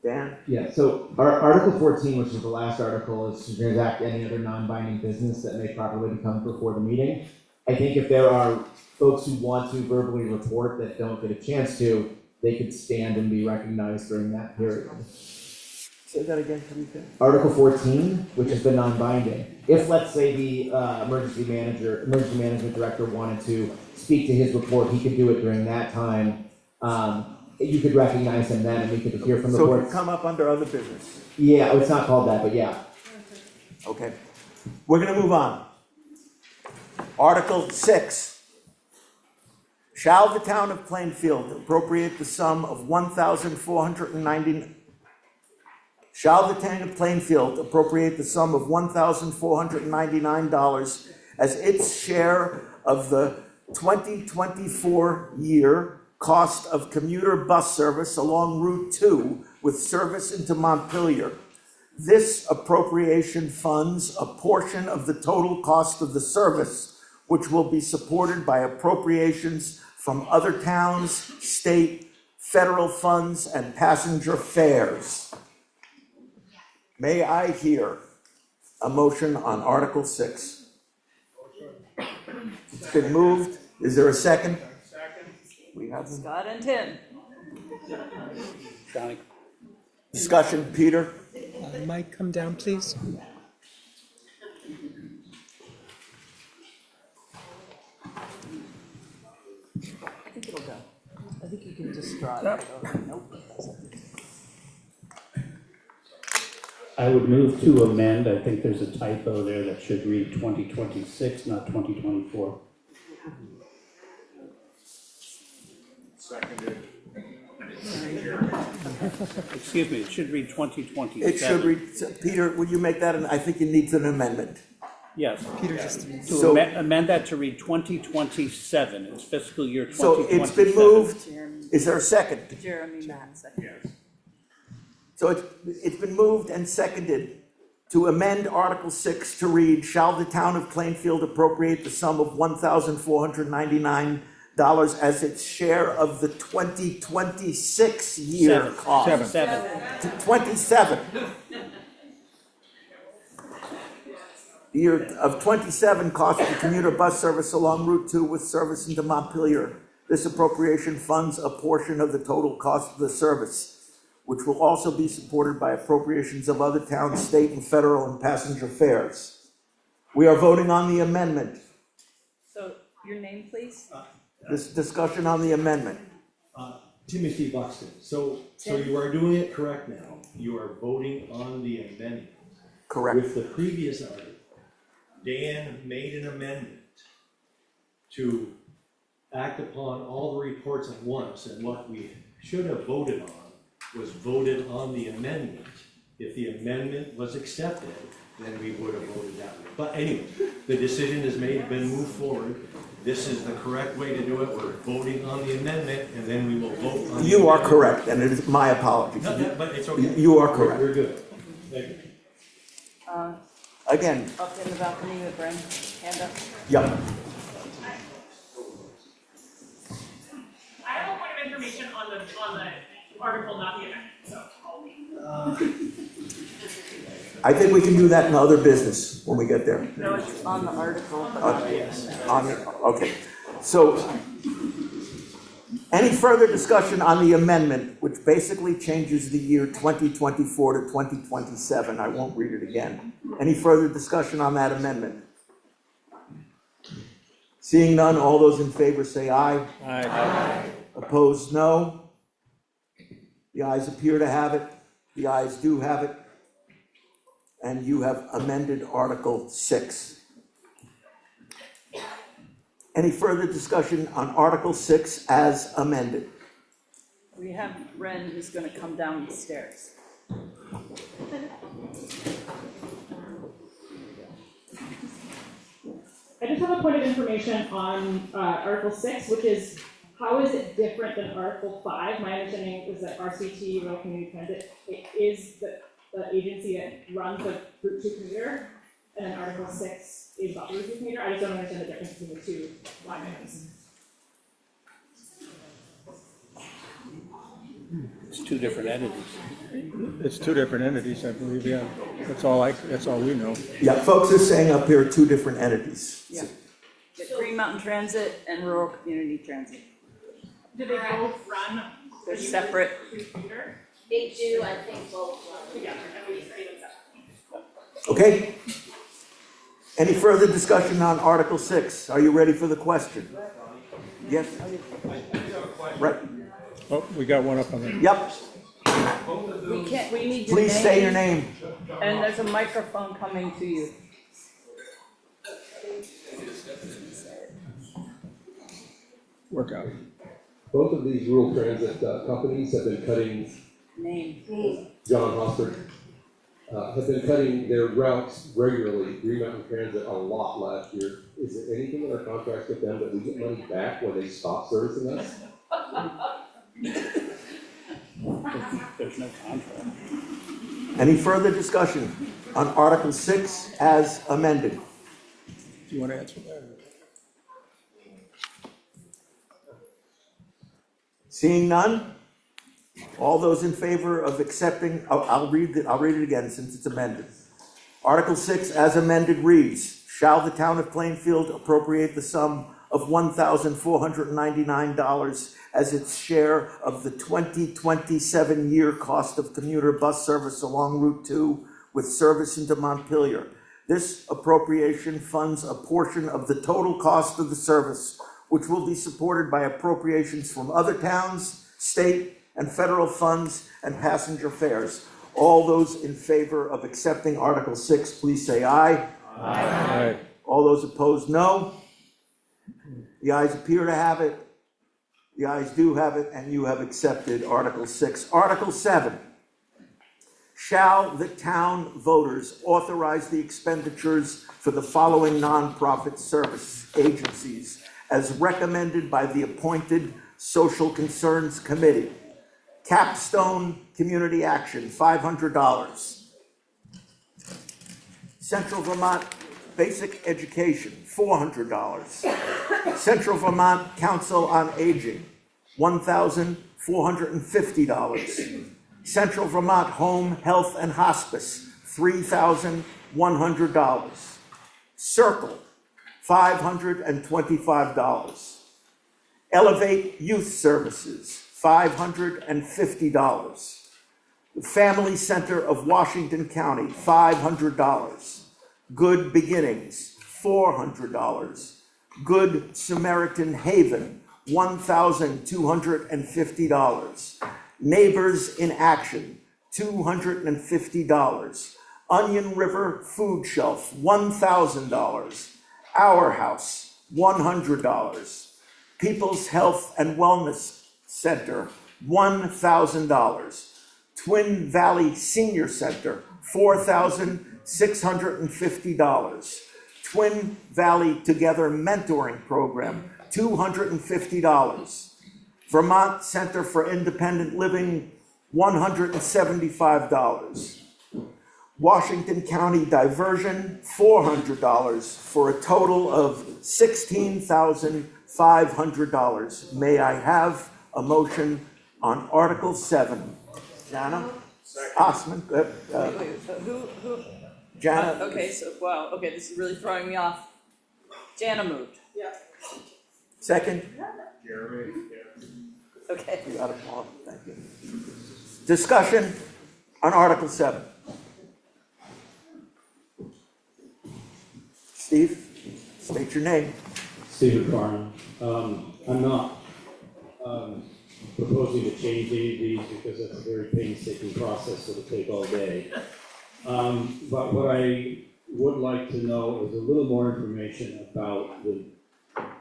[SPEAKER 4] Dan?
[SPEAKER 9] Yeah, so Article 14, which is the last article, is to transact any other non-binding business that may properly come before the meeting. I think if there are folks who want to verbally report that don't get a chance to, they could stand and be recognized during that period.
[SPEAKER 4] Say that again, please.
[SPEAKER 9] Article 14, which is the non-binding. If, let's say, the emergency management director wanted to speak to his report, he could do it during that time. You could recognize him then, and we could hear from the board.
[SPEAKER 4] So it would come up under other business?
[SPEAKER 9] Yeah, it's not called that, but yeah.
[SPEAKER 4] Okay. We're gonna move on. Article 6. Shall the town of Plainfield appropriate the sum of $1,499 as its share of the 2024 year cost of commuter bus service along Route 2 with service into Montpelier. This appropriation funds a portion of the total cost of the service, which will be supported by appropriations from other towns, state, federal funds, and passenger fares. May I hear a motion on Article 6? It's been moved. Is there a second? We have
[SPEAKER 7] Scott and Tim.
[SPEAKER 8] Johnny?
[SPEAKER 4] discussion. Peter?
[SPEAKER 2] Mike, come down, please.
[SPEAKER 7] I think it'll go. I think you can just draw it. Nope.
[SPEAKER 8] I would move to amend. I think there's a typo there that should read 2026, not 2024.
[SPEAKER 10] Seconded.
[SPEAKER 8] Excuse me, it should read 2027.
[SPEAKER 4] It should read, Peter, will you make that, I think it needs an amendment.
[SPEAKER 8] Yes.
[SPEAKER 2] Peter, just
[SPEAKER 8] To
[SPEAKER 4] So-
[SPEAKER 8] amend that to read 2027, it's fiscal year
[SPEAKER 4] So
[SPEAKER 8] 2027.
[SPEAKER 4] it's been moved. Is there a second?
[SPEAKER 7] Jeremy Matt, second.
[SPEAKER 4] So it's been moved and seconded to amend Article 6 to read, shall the town of Plainfield appropriate the sum of $1,499 as its share of the 2026 year cost?
[SPEAKER 8] Seven.
[SPEAKER 4] 27. The year of 27 cost of commuter bus service along Route 2 with service into Montpelier. This appropriation funds a portion of the total cost of the service, which will also be supported by appropriations of other towns, state and federal, and passenger fares. We are voting on the amendment.
[SPEAKER 7] So your name, please?
[SPEAKER 4] This discussion on the amendment.
[SPEAKER 15] Timothy Buxton. So you are doing it correct now. You are voting on the amendment.
[SPEAKER 4] Correct.
[SPEAKER 15] With the previous article, Dan made an amendment to act upon all the reports at once, and what we should have voted on was voted on the amendment. If the amendment was accepted, then we would have voted that way. But anyway, the decision is made, been moved forward. This is the correct way to do it. We're voting on the amendment, and then we will vote on the
[SPEAKER 4] You are
[SPEAKER 15] amendment.
[SPEAKER 4] correct, and it is my apologies.
[SPEAKER 15] But it's okay.
[SPEAKER 4] You are correct.
[SPEAKER 15] We're good. Thank you.
[SPEAKER 4] Again,
[SPEAKER 7] Up in the balcony with Bren, hand up.
[SPEAKER 4] yep.
[SPEAKER 14] I have a point of information on the article, not the amendment, so I'll.
[SPEAKER 4] I think we can do that in other business when we get there.
[SPEAKER 7] No, it's on the article, but not the
[SPEAKER 4] Okay, so any further discussion on the amendment, which basically changes the year 2024 to 2027? I won't read it again. Any further discussion on that amendment? Seeing none, all those in favor say aye.
[SPEAKER 2] Aye.
[SPEAKER 4] Opposed, no. The ayes appear to have it. The ayes do have it. And you have amended Article 6. Any further discussion on Article 6 as amended?
[SPEAKER 7] We have Ren who's gonna come down the stairs.
[SPEAKER 14] I just have a point of information on Article 6, which is how is it different than Article 5? My understanding is that RCT, Rural Community Transit, it is the agency that runs the Route 2 commuter, and then Article 6 is about the Route 2 commuter. I just don't understand the difference between the two line items.
[SPEAKER 2] It's two different entities. It's two different entities, I believe, yeah. That's all we know.
[SPEAKER 4] Yeah, folks are saying up here two different entities.
[SPEAKER 7] Yeah. Get Green Mountain Transit and Rural Community Transit.
[SPEAKER 14] Do they both run?
[SPEAKER 7] They're separate.
[SPEAKER 14] Commuter?
[SPEAKER 13] They do, I think, both
[SPEAKER 14] Together, and we create them separately.
[SPEAKER 4] Okay? Any further discussion on Article 6? Are you ready for the question? Yes? Right.
[SPEAKER 2] Oh, we got one up on there.
[SPEAKER 4] Yep.
[SPEAKER 7] We need your name.
[SPEAKER 4] Please say your name.
[SPEAKER 7] And there's a microphone coming to you.
[SPEAKER 2] Work out.
[SPEAKER 16] Both of these rural transit companies have been cutting,
[SPEAKER 7] Name.
[SPEAKER 16] John Hosford, have been cutting their routes regularly, Green Mountain Transit a lot last year. Is there anything in our contracts with them that we get money back when they stop servicing us?
[SPEAKER 8] There's no contract.
[SPEAKER 4] Any further discussion on Article 6 as amended?
[SPEAKER 2] Do you want to answer that?
[SPEAKER 4] Seeing none? All those in favor of accepting, I'll read it again since it's amended. Article 6 as amended reads, shall the town of Plainfield appropriate the sum of $1,499 as its share of the 2027 year cost of commuter bus service along Route 2 with service into Montpelier. This appropriation funds a portion of the total cost of the service, which will be supported by appropriations from other towns, state, and federal funds and passenger fares. All those in favor of accepting Article 6, please say aye.
[SPEAKER 2] Aye.
[SPEAKER 4] All those opposed, no. The ayes appear to have it. The ayes do have it, and you have accepted Article 6. Article 7. Shall the town voters authorize the expenditures for the following nonprofit service agencies as recommended by the appointed Social Concerns Committee? Capstone Community Action, $500. Central Vermont Basic Education, $400. Central Vermont Council on Aging, $1,450. Central Vermont Home Health and Hospice, $3,100. Circle, $525. Elevate Youth Services, $550. The Family Center of Washington County, $500. Good Beginnings, $400. Good Samaritan Haven, $1,250. Neighbors in Action, $250. Onion River Food Shelf, $1,000. Our House, $100. People's Health and Wellness Center, $1,000. Twin Valley Senior Center, $4,650. Twin Valley Together Mentoring Program, $250. Vermont Center for Independent Living, $175. Washington County Diversion, $400, for a total of $16,500. May I have a motion on Article 7? Jana? Osman,
[SPEAKER 7] Wait, who?
[SPEAKER 4] Jana?
[SPEAKER 7] Okay, so, wow, okay, this is really throwing me off. Jana moved. Yeah.
[SPEAKER 4] Second?
[SPEAKER 10] Jeremy.
[SPEAKER 7] Okay.
[SPEAKER 4] You got it, Paul, thank you. Discussion on Article 7. Steve, state your name.
[SPEAKER 17] Stephen Carmen. I'm not proposing to change any of these because that's a very painstaking process that will take all day. But what I would like to know is a little more information about the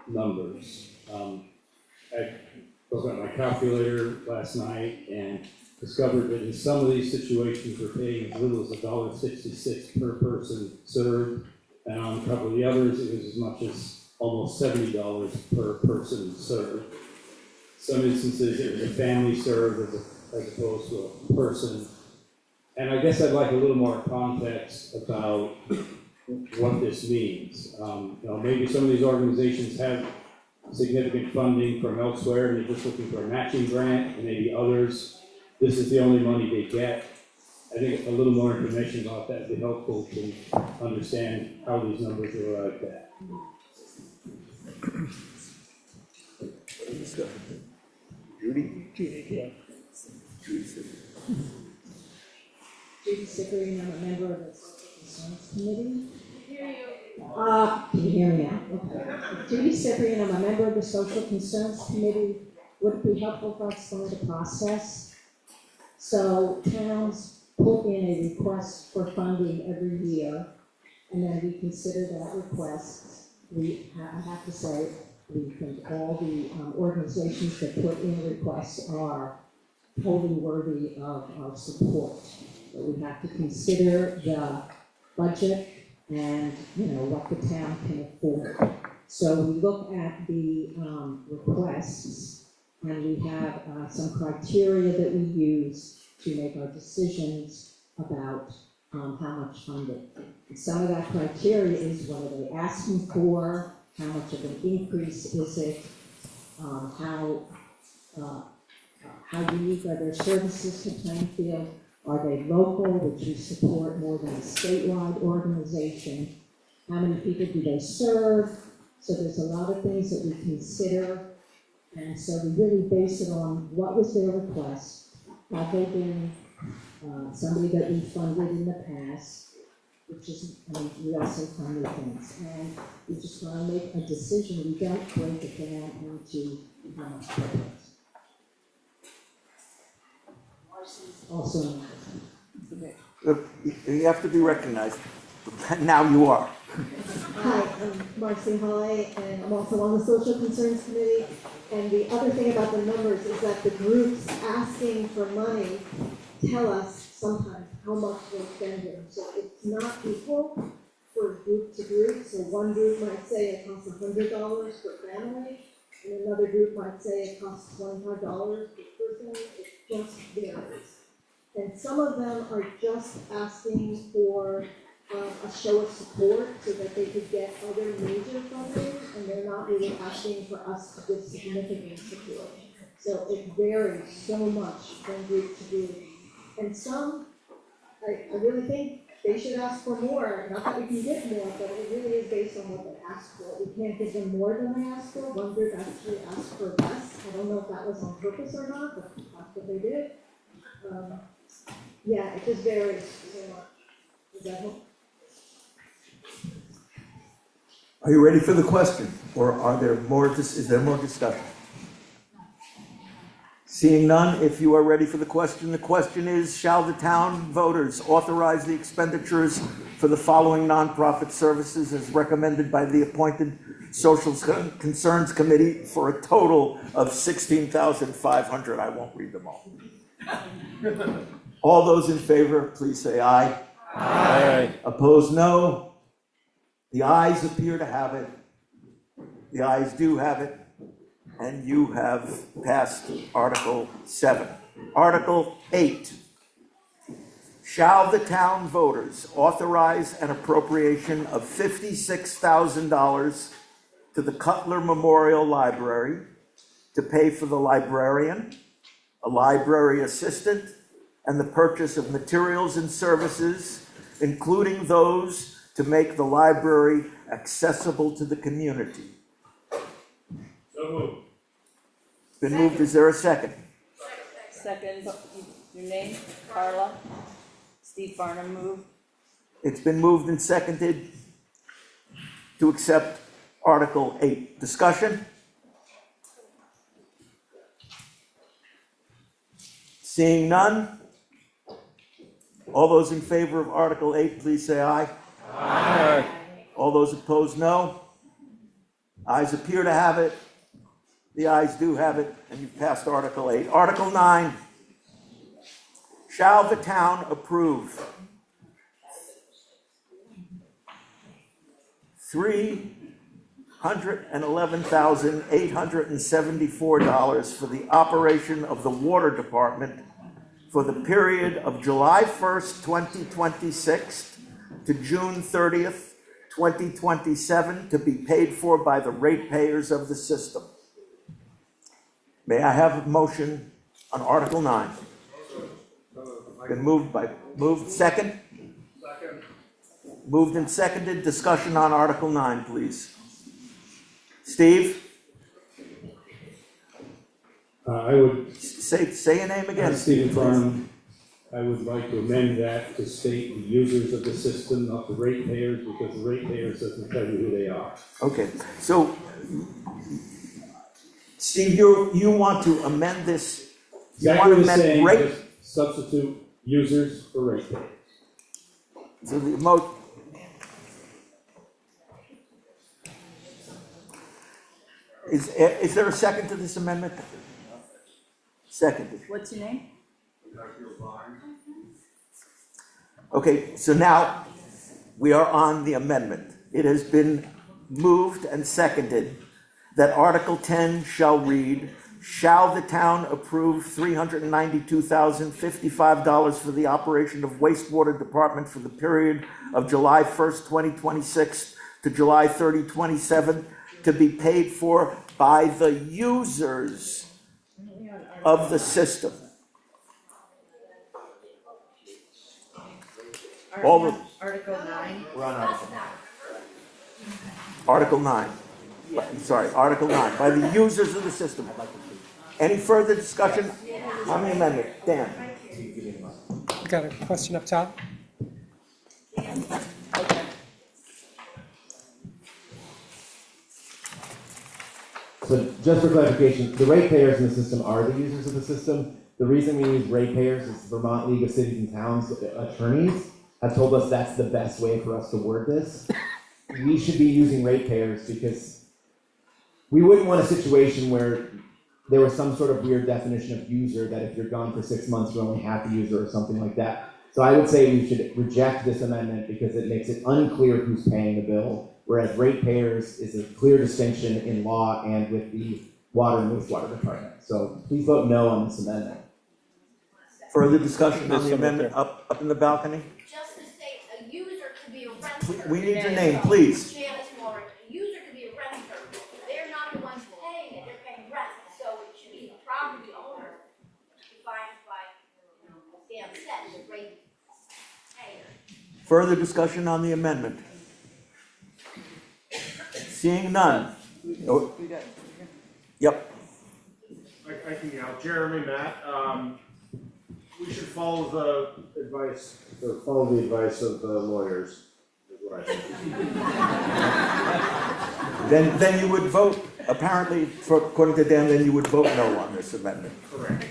[SPEAKER 17] numbers. I looked at my calculator last night and discovered that in some of these situations we're paying as little as $1.66 per person served, and on a couple of the others it was as much as almost $70 per person served. Some instances it was a family served as opposed to a person. And I guess I'd like a little more context about what this means. Maybe some of these organizations have significant funding from elsewhere and they're just looking for a matching grant, and maybe others, this is the only money they get. I think a little more information about that would be helpful to understand how these numbers are arrived at.
[SPEAKER 4] Judy?
[SPEAKER 5] Judy Sickering, I'm a member of the Social Concerns Committee. Can you hear me now? Okay. Judy Sickering, I'm a member of the Social Concerns Committee. Would it be helpful if I explain the process? So towns put in a request for funding every year, and then we consider that request. I have to say, we think all the organizations that put in requests are totally worthy of our support. But we have to consider the budget and, what the town can afford. So we look at the requests, and we have some criteria that we use to make our decisions about how much funding. Some of that criteria is what are they asking for, how much of an increase is it, how unique are their services to Plainfield, are they local, which we support more than a statewide organization, how many people do they serve, so there's a lot of things that we consider, and so we really base it on what was their request, have they been somebody that we funded in the past, which is, we also fund things, and we just want to make a decision. We don't break it down into how much it also.
[SPEAKER 4] You have to be recognized. Now you are.
[SPEAKER 18] Hi, I'm Marcy Holly, and I'm also on the Social Concerns Committee. And the other thing about the numbers is that the groups asking for money tell us sometimes how much they're spending. So it's not equal for group to group. So one group might say it costs $100 per family, and another group might say it costs $25 per person. It just varies. And some of them are just asking for a show of support so that they could get other major funding, and they're not really asking for us to give significant support. So it varies so much from group to group. And some, I really think they should ask for more. Not that we can get more, but it really is based on what they ask for. We can't give them more than they asked for. One group actually asked for less. I don't know if that was on purpose or not, but that's what they did. Yeah, it just varies so much. Does that help?
[SPEAKER 4] Are you ready for the question, or are there more? Is there more discussion? Seeing none, if you are ready for the question is, shall the town voters authorize the expenditures for the following nonprofit services as recommended by the appointed Social Concerns Committee for a total of $16,500? I won't read them all. All those in favor, please say aye.
[SPEAKER 2] Aye.
[SPEAKER 4] Opposed, no. The ayes appear to have it. The ayes do have it. And you have passed Article 7. Article 8. Shall the town voters authorize an appropriation of $56,000 to the Cutler Memorial Library to pay for the librarian, a library assistant, and the purchase of materials and services, including those to make the library accessible to the community?
[SPEAKER 10] So moved.
[SPEAKER 4] Been moved, is there a second?
[SPEAKER 7] Second, your name, Carla? Steve Farnham moved.
[SPEAKER 4] It's been moved and seconded to accept Article 8. Discussion? Seeing none? All those in favor of Article 8, please say aye.
[SPEAKER 2] Aye.
[SPEAKER 4] All those opposed, no. Ayes appear to have it. The ayes do have it, and you've passed Article 8. Article 9. Shall the town approve $311,874 for the operation of the water department for the period of July 1st, 2026 to June 30th, 2027, to be paid for by the ratepayers of the system? May I have a motion on Article 9? Been moved, second?
[SPEAKER 10] Second.
[SPEAKER 4] Moved and seconded. Discussion on Article 9, please. Steve?
[SPEAKER 17] I would.
[SPEAKER 4] Say your name again.
[SPEAKER 17] Stephen Farnham. I would like to amend that to state the users of the system, not the ratepayers, because the ratepayers doesn't tell you who they are.
[SPEAKER 4] Okay, so Steve, you want to amend this? You want to amend
[SPEAKER 17] Saying,
[SPEAKER 4] rate?
[SPEAKER 17] just substitute users for ratepayers.
[SPEAKER 4] So the is there a second to this amendment? Seconded.
[SPEAKER 7] What's your name?
[SPEAKER 4] Okay, so now we are on the amendment. It has been moved and seconded that Article 10 shall read, shall the town approve $392,055 for the operation of wastewater department for the period of July 1st, 2026 to July 30, 2027, to be paid for by the users of the system?
[SPEAKER 19] Article 9.
[SPEAKER 1] We're on Article 9.
[SPEAKER 4] Article 9. Sorry, Article 9, by the users of the system. Any further discussion on the amendment? Dan?
[SPEAKER 20] Got a question up top?
[SPEAKER 9] So just for clarification, the ratepayers in the system are the users of the system. The reason we use ratepayers is the Vermont League of Cities and Towns attorneys have told us that's the best way for us to word this. We should be using ratepayers because we wouldn't want a situation where there was some sort of weird definition of user that if you're gone for 6 months, you're only half a user or something like that. So I would say we should reject this amendment because it makes it unclear who's paying the bill, whereas ratepayers is a clear distinction in law and with the water and wastewater department. So please vote no on this amendment.
[SPEAKER 4] Further discussion on the amendment up in the balcony?
[SPEAKER 19] Just to state, a user could be a renter.
[SPEAKER 4] We need your name, please.
[SPEAKER 19] Janice Moore, a user could be a renter. They're not the ones paying it, they're paying rent. So it should be the property owner defined by, as Dan said, the rate payer.
[SPEAKER 4] Further discussion on the amendment? Seeing none. Oh, yep.
[SPEAKER 10] I can yell. Jeremy, Matt, we should follow the advice of the lawyers, is what I think.
[SPEAKER 4] Then you would vote apparently, according to Dan, then you would vote no on this amendment.
[SPEAKER 10] Correct.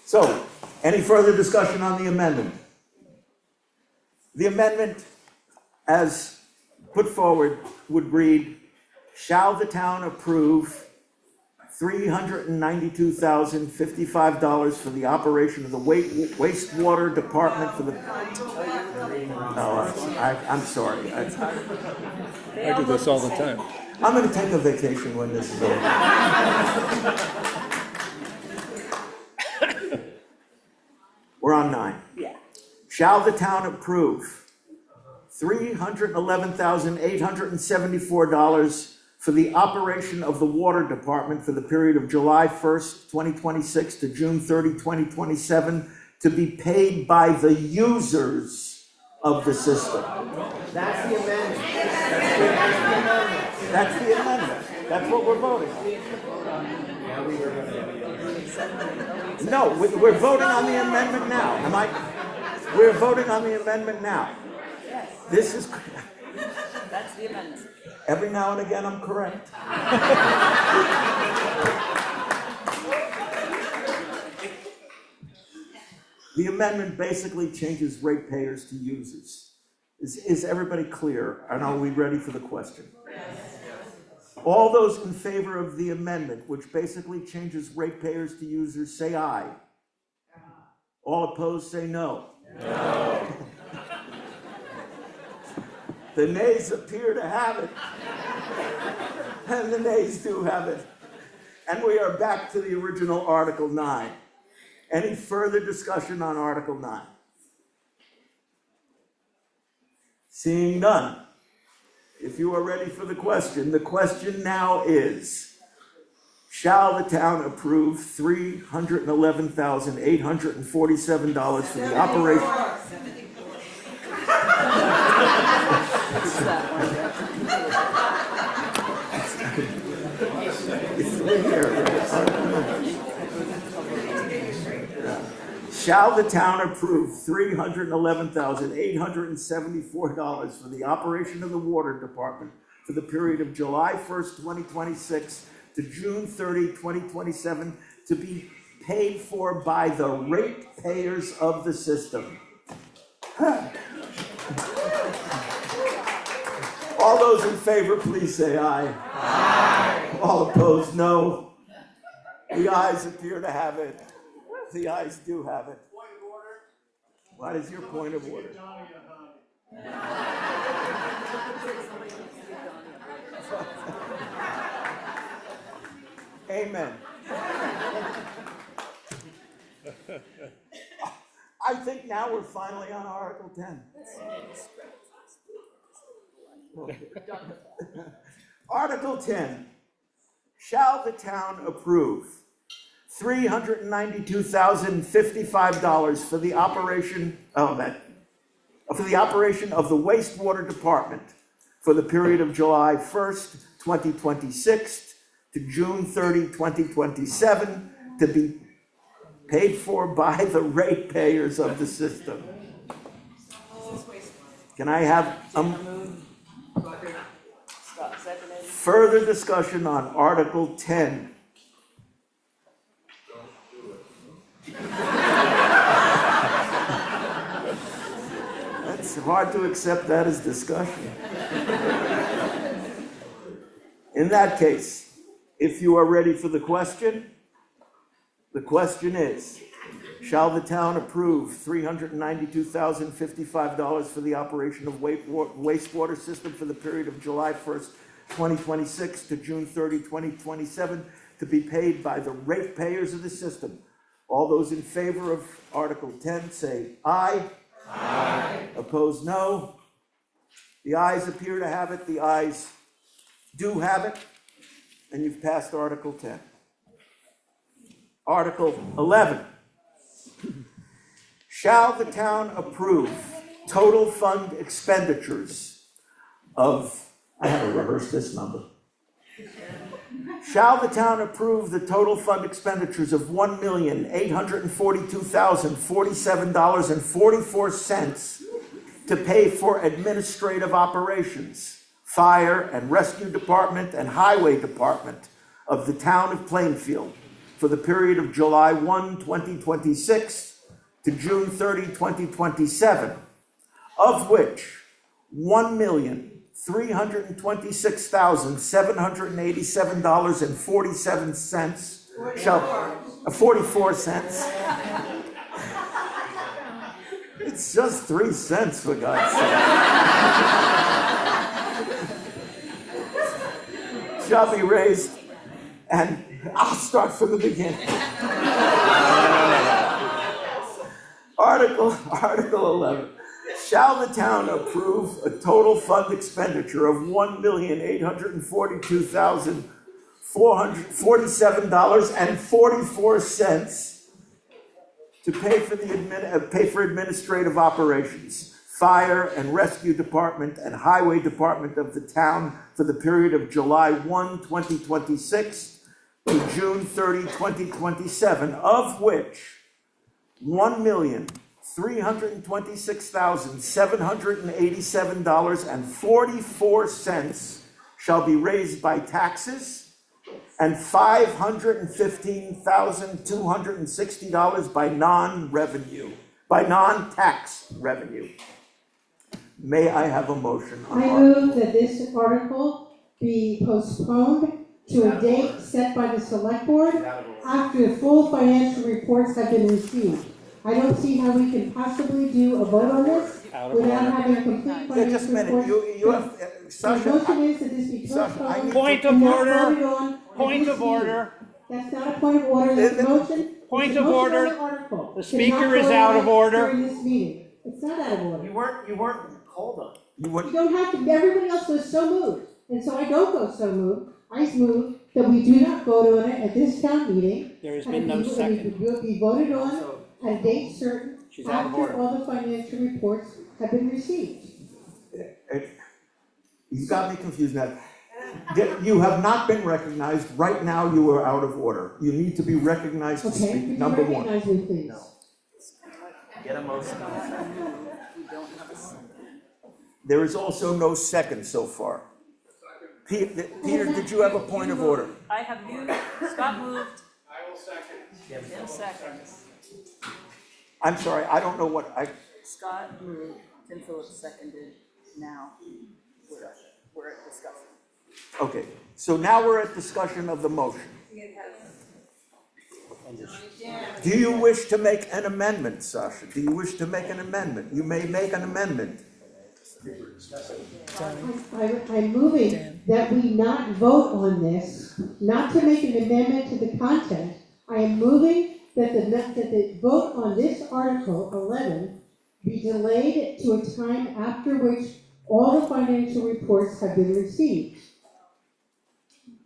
[SPEAKER 4] So, any further discussion on the amendment? The amendment, as put forward, would read, shall the town approve $392,055 for the operation of the wastewater department for the... I'm sorry.
[SPEAKER 2] I do this all the time.
[SPEAKER 4] I'm gonna take a vacation when this is over. We're on 9.
[SPEAKER 7] Yeah.
[SPEAKER 4] Shall the town approve $311,874 for the operation of the water department for the period of July 1st, 2026 to June 30, 2027, to be paid by the users of the system?
[SPEAKER 9] That's the amendment.
[SPEAKER 4] That's the amendment. That's what we're voting on. No, we're voting on the amendment now. We're voting on the amendment now.
[SPEAKER 7] Yes,
[SPEAKER 4] This is,
[SPEAKER 7] that's the amendment.
[SPEAKER 4] every now and again I'm correct. The amendment basically changes ratepayers to users. Is everybody clear? And are we ready for the question? All those in favor of the amendment, which basically changes ratepayers to users, say aye. All opposed, say no. No. The nays appear to have it. And the nays do have it. And we are back to the original Article 9. Any further discussion on Article 9? Seeing none. If you are ready for the question now is, shall the town approve $311,847 for the operation? It's right here. Shall the town approve $311,874 for the operation of the water department for the period of July 1st, 2026 to June 30, 2027, to be paid for by the ratepayers of the system? All those in favor, please say aye. Aye. All opposed, no. The ayes appear to have it. The ayes do have it.
[SPEAKER 10] Point of order.
[SPEAKER 4] What is your point of order? Amen. I think now we're finally on Article 10. Article 10. Shall the town approve $392,055 for the operation of the wastewater department for the period of July 1st, 2026 to June 30, 2027, to be paid for by the ratepayers of the system? Can I have further discussion on Article 10? It's hard to accept that as discussion. In that case, if you are ready for the question is, shall the town approve $392,055 for the operation of wastewater system for the period of July 1st, 2026 to June 30, 2027, to be paid by the ratepayers of the system? All those in favor of Article 10 say aye. Aye. Opposed, no. The ayes appear to have it. The ayes do have it. And you've passed Article 10. Article 11. Shall the town approve total fund expenditures of, I have to rehearse this number. Shall the town approve the total fund expenditures of $1,842,047.44 to pay for administrative operations, Fire and Rescue Department and Highway Department of the town of Plainfield for the period of July 1, 2026 to June 30, 2027, of which $1,326,787.47 shall, 44 cents. It's just 3 cents, for God's sake. Shall be raised, and I'll start from the beginning. Article 11. Shall the town approve a total fund expenditure of $1,842,447.44 to pay for administrative operations, Fire and Rescue Department and Highway Department of the town for the period of July 1, 2026 to June 30, 2027, of which $1,326,787.44 shall be raised by taxes, and $515,260 by non-tax revenue. May I have a motion on
[SPEAKER 12] I move that this article be postponed to a date set by the select board after the full financial reports have been received. I don't see how we can possibly do a vote on this without having a complete financial report.
[SPEAKER 4] Just a minute, you have, Sasha.
[SPEAKER 12] The motion is that this be postponed.
[SPEAKER 8] Point of
[SPEAKER 12] and not
[SPEAKER 8] order.
[SPEAKER 12] voted on at
[SPEAKER 8] Point
[SPEAKER 12] this
[SPEAKER 8] of order.
[SPEAKER 12] meeting. That's not a point of order, that's a motion.
[SPEAKER 8] Point
[SPEAKER 12] It's a
[SPEAKER 8] of
[SPEAKER 12] motion
[SPEAKER 8] order.
[SPEAKER 12] on the article.
[SPEAKER 8] The
[SPEAKER 12] It's
[SPEAKER 8] speaker
[SPEAKER 12] not
[SPEAKER 8] is
[SPEAKER 12] voted
[SPEAKER 8] out
[SPEAKER 12] on
[SPEAKER 8] of order.
[SPEAKER 12] During this meeting. It's not out of order.
[SPEAKER 10] You weren't called on.
[SPEAKER 12] You don't have to, everybody else goes so moved, and so I don't go so moved. I move that we do not vote on it at this town meeting.
[SPEAKER 8] There has
[SPEAKER 12] and
[SPEAKER 8] been no
[SPEAKER 12] it
[SPEAKER 8] second.
[SPEAKER 12] will be voted on at a date certain
[SPEAKER 8] She's out of
[SPEAKER 12] after
[SPEAKER 8] order.
[SPEAKER 12] all the financial reports have been received.
[SPEAKER 4] You've got me confused now. You have not been recognized. Right now, you are out of order. You need to be recognized to
[SPEAKER 12] Okay,
[SPEAKER 4] speak,
[SPEAKER 12] could you
[SPEAKER 4] number one.
[SPEAKER 12] recognize me, please?
[SPEAKER 4] Get a motion. There is also no second so far. Peter, did you have a point of order?
[SPEAKER 7] I have moved, Scott moved,
[SPEAKER 10] I will second.
[SPEAKER 7] Tim seconds.
[SPEAKER 4] I'm sorry, I don't know what I,
[SPEAKER 7] Scott moved, Tim Phillips seconded, now we're at discussion.
[SPEAKER 4] okay. So now we're at discussion of the motion. Do you wish to make an amendment, Sasha? Do you wish to make an amendment? You may make an amendment.
[SPEAKER 12] I'm moving that we not vote on this, not to make an amendment to the content. I am moving that the vote on this Article 11 be delayed to a time after which all the financial reports have been received.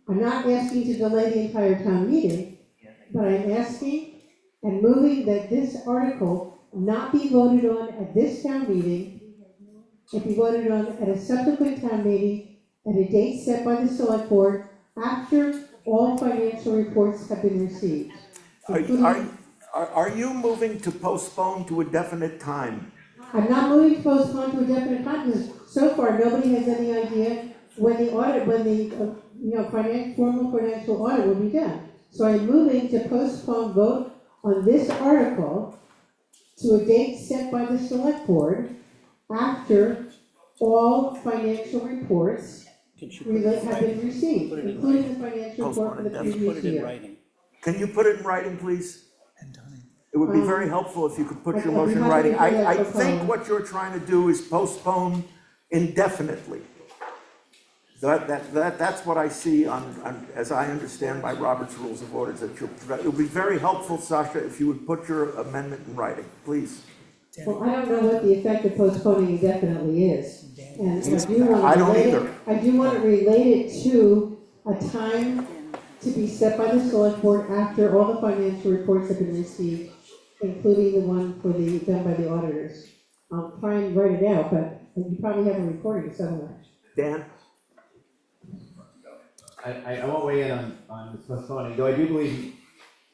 [SPEAKER 12] I'm not asking to delay the entire town meeting, but I'm asking and moving that this article not be voted on at this town meeting. It be voted on at a subsequent town meeting at a date set by the select board after all financial reports have been received.
[SPEAKER 4] Are you moving to postpone to a definite time?
[SPEAKER 12] I'm not moving to postpone to a definite time because so far nobody has any idea when the formal financial audit will be done. So I'm moving to postpone vote on this article to a date set by the select board after all financial reports have been received, including the financial report for the previous year.
[SPEAKER 4] Can you put it in writing, please? It would be very helpful if you could put your motion in
[SPEAKER 12] happy
[SPEAKER 4] writing.
[SPEAKER 12] to do that,
[SPEAKER 4] I
[SPEAKER 12] no
[SPEAKER 4] think
[SPEAKER 12] problem.
[SPEAKER 4] what you're trying to do is postpone indefinitely. That's what I see as I understand by Robert's Rules of Orders. It would be very helpful, Sasha, if you would put your amendment in writing, please.
[SPEAKER 12] Well, I don't know what the effect of postponing indefinitely is. And
[SPEAKER 4] I don't either.
[SPEAKER 12] I do want to relate it to a time to be set by the select board after all the financial reports have been received, including the one done by the auditors. I'll try and write it out, but you probably have a recording somewhere.
[SPEAKER 4] Dan?
[SPEAKER 9] I won't weigh in on this postponing, though I do believe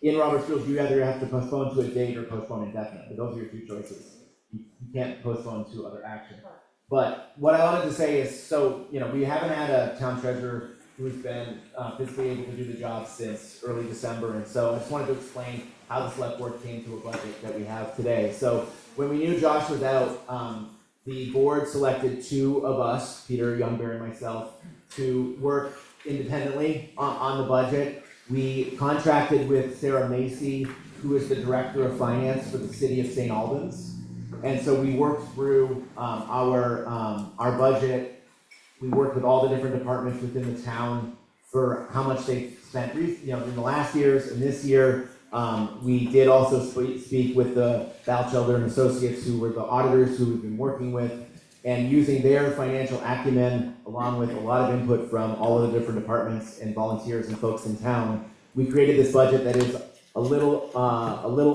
[SPEAKER 9] in Robert's rules, you either have to postpone to a date or postpone indefinitely. Those are your two choices. You can't postpone to other action. But what I wanted to say is, so, we haven't had a town treasurer who's been physically able to do the job since early December, and so I just wanted to explain how the select board came to a budget that we have today. So when we knew Josh was out, the board selected two of us, Peter Youngberry and myself, to work independently on the budget. We contracted with Sarah Macy, who is the director of finance for the city of St. Albans. And so we worked through our budget. We worked with all the different departments within the town for how much they've spent, in the last years and this year. We did also speak with the Batchelder and Associates, who were the auditors who we've been working with, and using their financial acumen, along with a lot of input from all of the different departments and volunteers and folks in town, we created this budget that is a little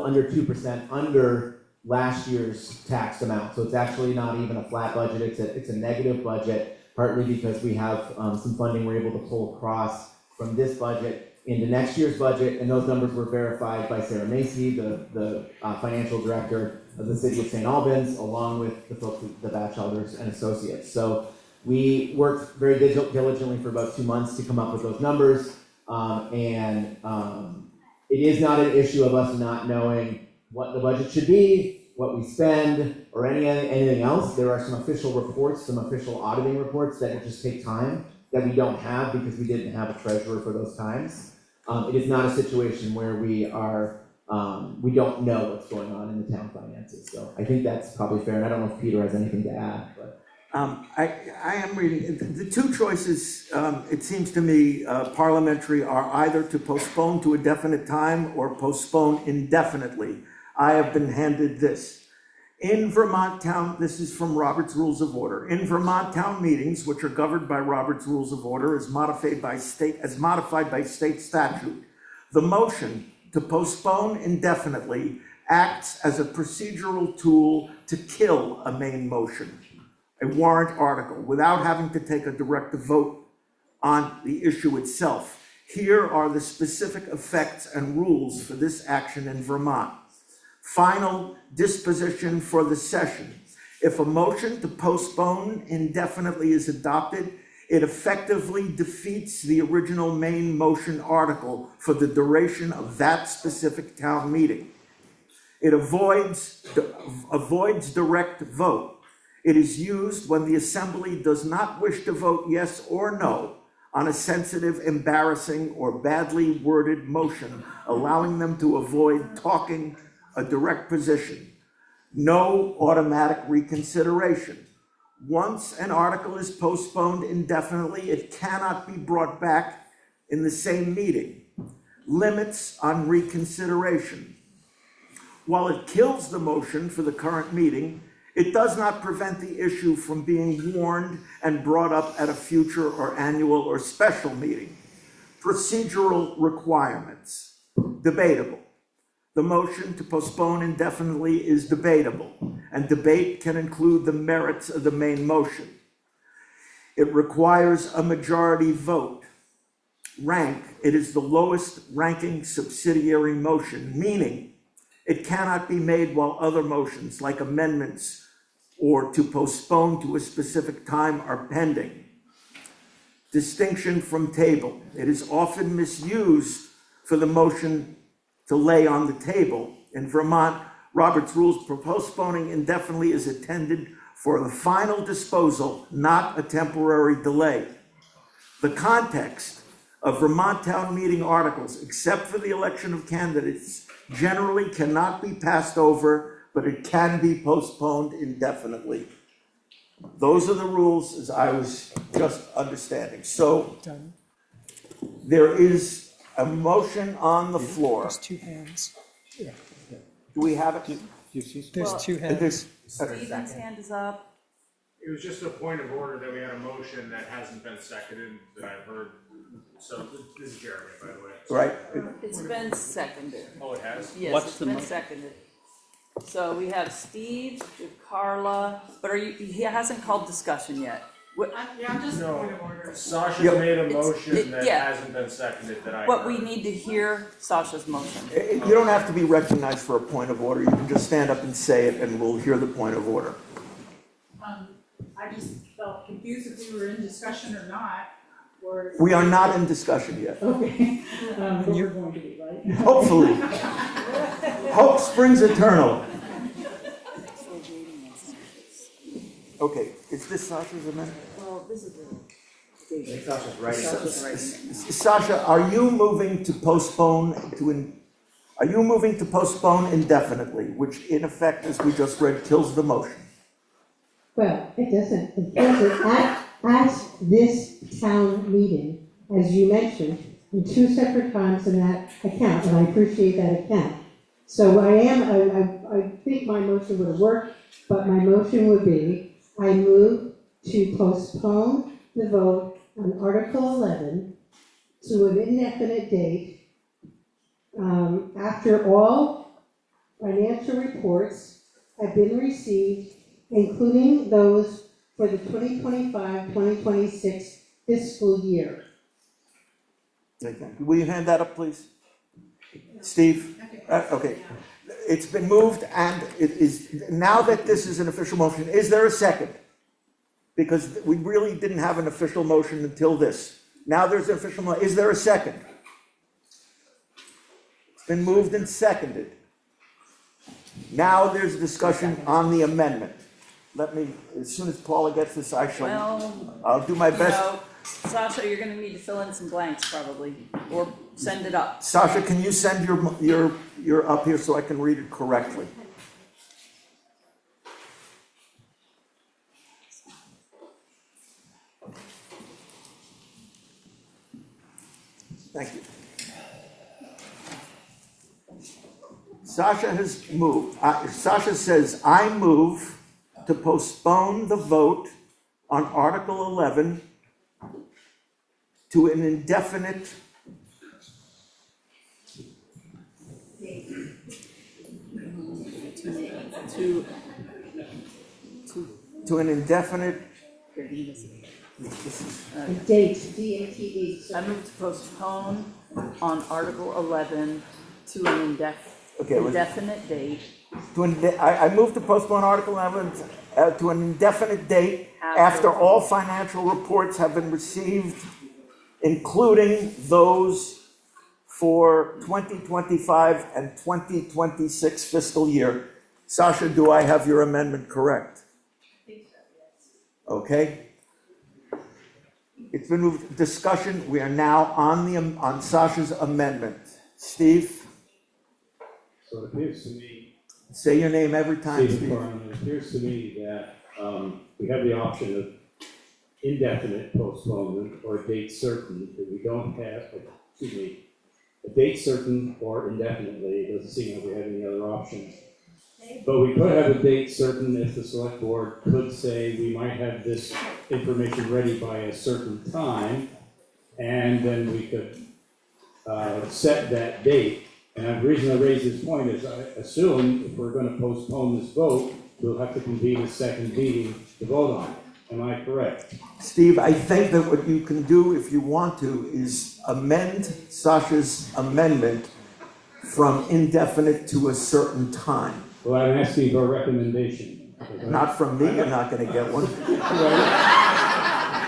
[SPEAKER 9] under 2% under last year's taxed amount. So it's actually not even a flat budget, it's a negative budget, partly because we have some funding we're able to pull across from this budget into next year's budget, and those numbers were verified by Sarah Macy, the financial director of the city of St. Albans, along with the folks at the Batchelders and Associates. So we worked very diligently for about 2 months to come up with those numbers, and it is not an issue of us not knowing what the budget should be, what we spend, or anything else. There are some official reports, some official auditing reports that will just take time that we don't have because we didn't have a treasurer for those times. It is not a situation where we don't know what's going on in the town finances. So I think that's probably fair, and I don't know if Peter has anything to add, but.
[SPEAKER 4] I am reading, the two choices, it seems to me, parliamentary are either to postpone to a definite time or postpone indefinitely. I have been handed this. In Vermont town, this is from Robert's Rules of Order. In Vermont town meetings, which are governed by Robert's Rules of Order, as modified by state statute, the motion to postpone indefinitely acts as a procedural tool to kill a main motion, a warrant article, without having to take a direct vote on the issue itself. Here are the specific effects and rules for this action in Vermont. Final disposition for the session. If a motion to postpone indefinitely is adopted, it effectively defeats the original main motion article for the duration of that specific town meeting. It avoids direct vote. It is used when the assembly does not wish to vote yes or no on a sensitive, embarrassing, or badly worded motion, allowing them to avoid talking a direct position. No automatic reconsideration. Once an article is postponed indefinitely, it cannot be brought back in the same meeting. Limits on reconsideration. While it kills the motion for the current meeting, it does not prevent the issue from being warned and brought up at a future or annual or special meeting. Procedural requirements. Debatable. The motion to postpone indefinitely is debatable, and debate can include the merits of the main motion. It requires a majority vote. Rank, it is the lowest ranking subsidiary motion, meaning it cannot be made while other motions, like amendments or to postpone to a specific time, are pending. Distinction from table. It is often misused for the motion to lay on the table. In Vermont, Robert's rules for postponing indefinitely is intended for the final disposal, not a temporary delay. The context of Vermont town meeting articles, except for the election of candidates, generally cannot be passed over, but it can be postponed indefinitely. Those are the rules as I was just understanding. So there is a motion on the floor.
[SPEAKER 20] There's two hands.
[SPEAKER 4] Do we have it?
[SPEAKER 20] There's two hands.
[SPEAKER 7] Stephen's hand is up.
[SPEAKER 10] It was just a point of order that we had a motion that hasn't been seconded that I've heard. So this is Jeremy, by the way.
[SPEAKER 4] Right.
[SPEAKER 7] It's been seconded.
[SPEAKER 10] Oh, it has?
[SPEAKER 7] Yes, it's been seconded. So we have Steve, Carla, but he hasn't called discussion yet.
[SPEAKER 10] Yeah, I'm just a point of order. Sasha's made a motion that hasn't been seconded that I
[SPEAKER 7] But
[SPEAKER 10] heard.
[SPEAKER 7] we need to hear Sasha's motion.
[SPEAKER 4] You don't have to be recognized for a point of order. You can just stand up and say it and we'll hear the point of order.
[SPEAKER 21] I just felt confused if we were in discussion or not, or.
[SPEAKER 4] We are not in discussion yet.
[SPEAKER 21] Okay, but we're going to be, right?
[SPEAKER 4] Hopefully. Hope springs eternal. Okay, is this Sasha's amendment?
[SPEAKER 7] Well, this is
[SPEAKER 9] I think Sasha's writing.
[SPEAKER 4] Sasha, are you moving to postpone are you moving to postpone indefinitely, which in effect, as we just read, kills the motion?
[SPEAKER 12] Well, it doesn't. It doesn't. At this town meeting, as you mentioned, in 2 separate times in that account, and I appreciate that account. So I think my motion would have worked, but my motion would be, I move to postpone the vote on Article 11 to an indefinite date after all financial reports have been received, including those for the 2025-2026 fiscal year.
[SPEAKER 4] Thank you. Will you hand that up, please? Steve? Okay. It's been moved, and it is, now that this is an official motion, is there a second? Because we really didn't have an official motion until this. Now there's an official motion. Is there a second? It's been moved and seconded. Now there's discussion on the amendment. Let me, as soon as Paula gets this, I'll do my best.
[SPEAKER 7] No, Sasha, you're gonna need to fill in some blanks probably, or send it up.
[SPEAKER 4] Sasha, can you send your up here so I can read it correctly? Thank you. Sasha has moved. Sasha says, I move to postpone the vote on Article 11 to an indefinite to an indefinite
[SPEAKER 12] Date, D-A-T-E.
[SPEAKER 7] I move to postpone on Article 11 to an indefinite date.
[SPEAKER 4] I move to postpone Article 11 to an indefinite date after all financial reports have been received, including those for 2025 and 2026 fiscal year. Sasha, do I have your amendment correct?
[SPEAKER 21] I think so, yes.
[SPEAKER 4] Okay. It's been moved. Discussion. We are now on Sasha's amendment. Steve?
[SPEAKER 17] So it appears to me.
[SPEAKER 4] Say your name every time, Steve.
[SPEAKER 17] It appears to me that we have the option of indefinite postponement or a date certain, but we don't have, a date certain or indefinitely. It doesn't seem like we have any other options. But we could have a date certain if the select board could say we might have this information ready by a certain time, and then we could set that date. And the reason I raise this point is I assume if we're going to postpone this vote, we'll have to convene a second meeting to vote on it. Am I correct?
[SPEAKER 4] Steve, I think that what you can do if you want to is amend Sasha's amendment from indefinite to a certain time.
[SPEAKER 17] Well, I'm asking for a recommendation.
[SPEAKER 4] Not from me, you're not going to get one.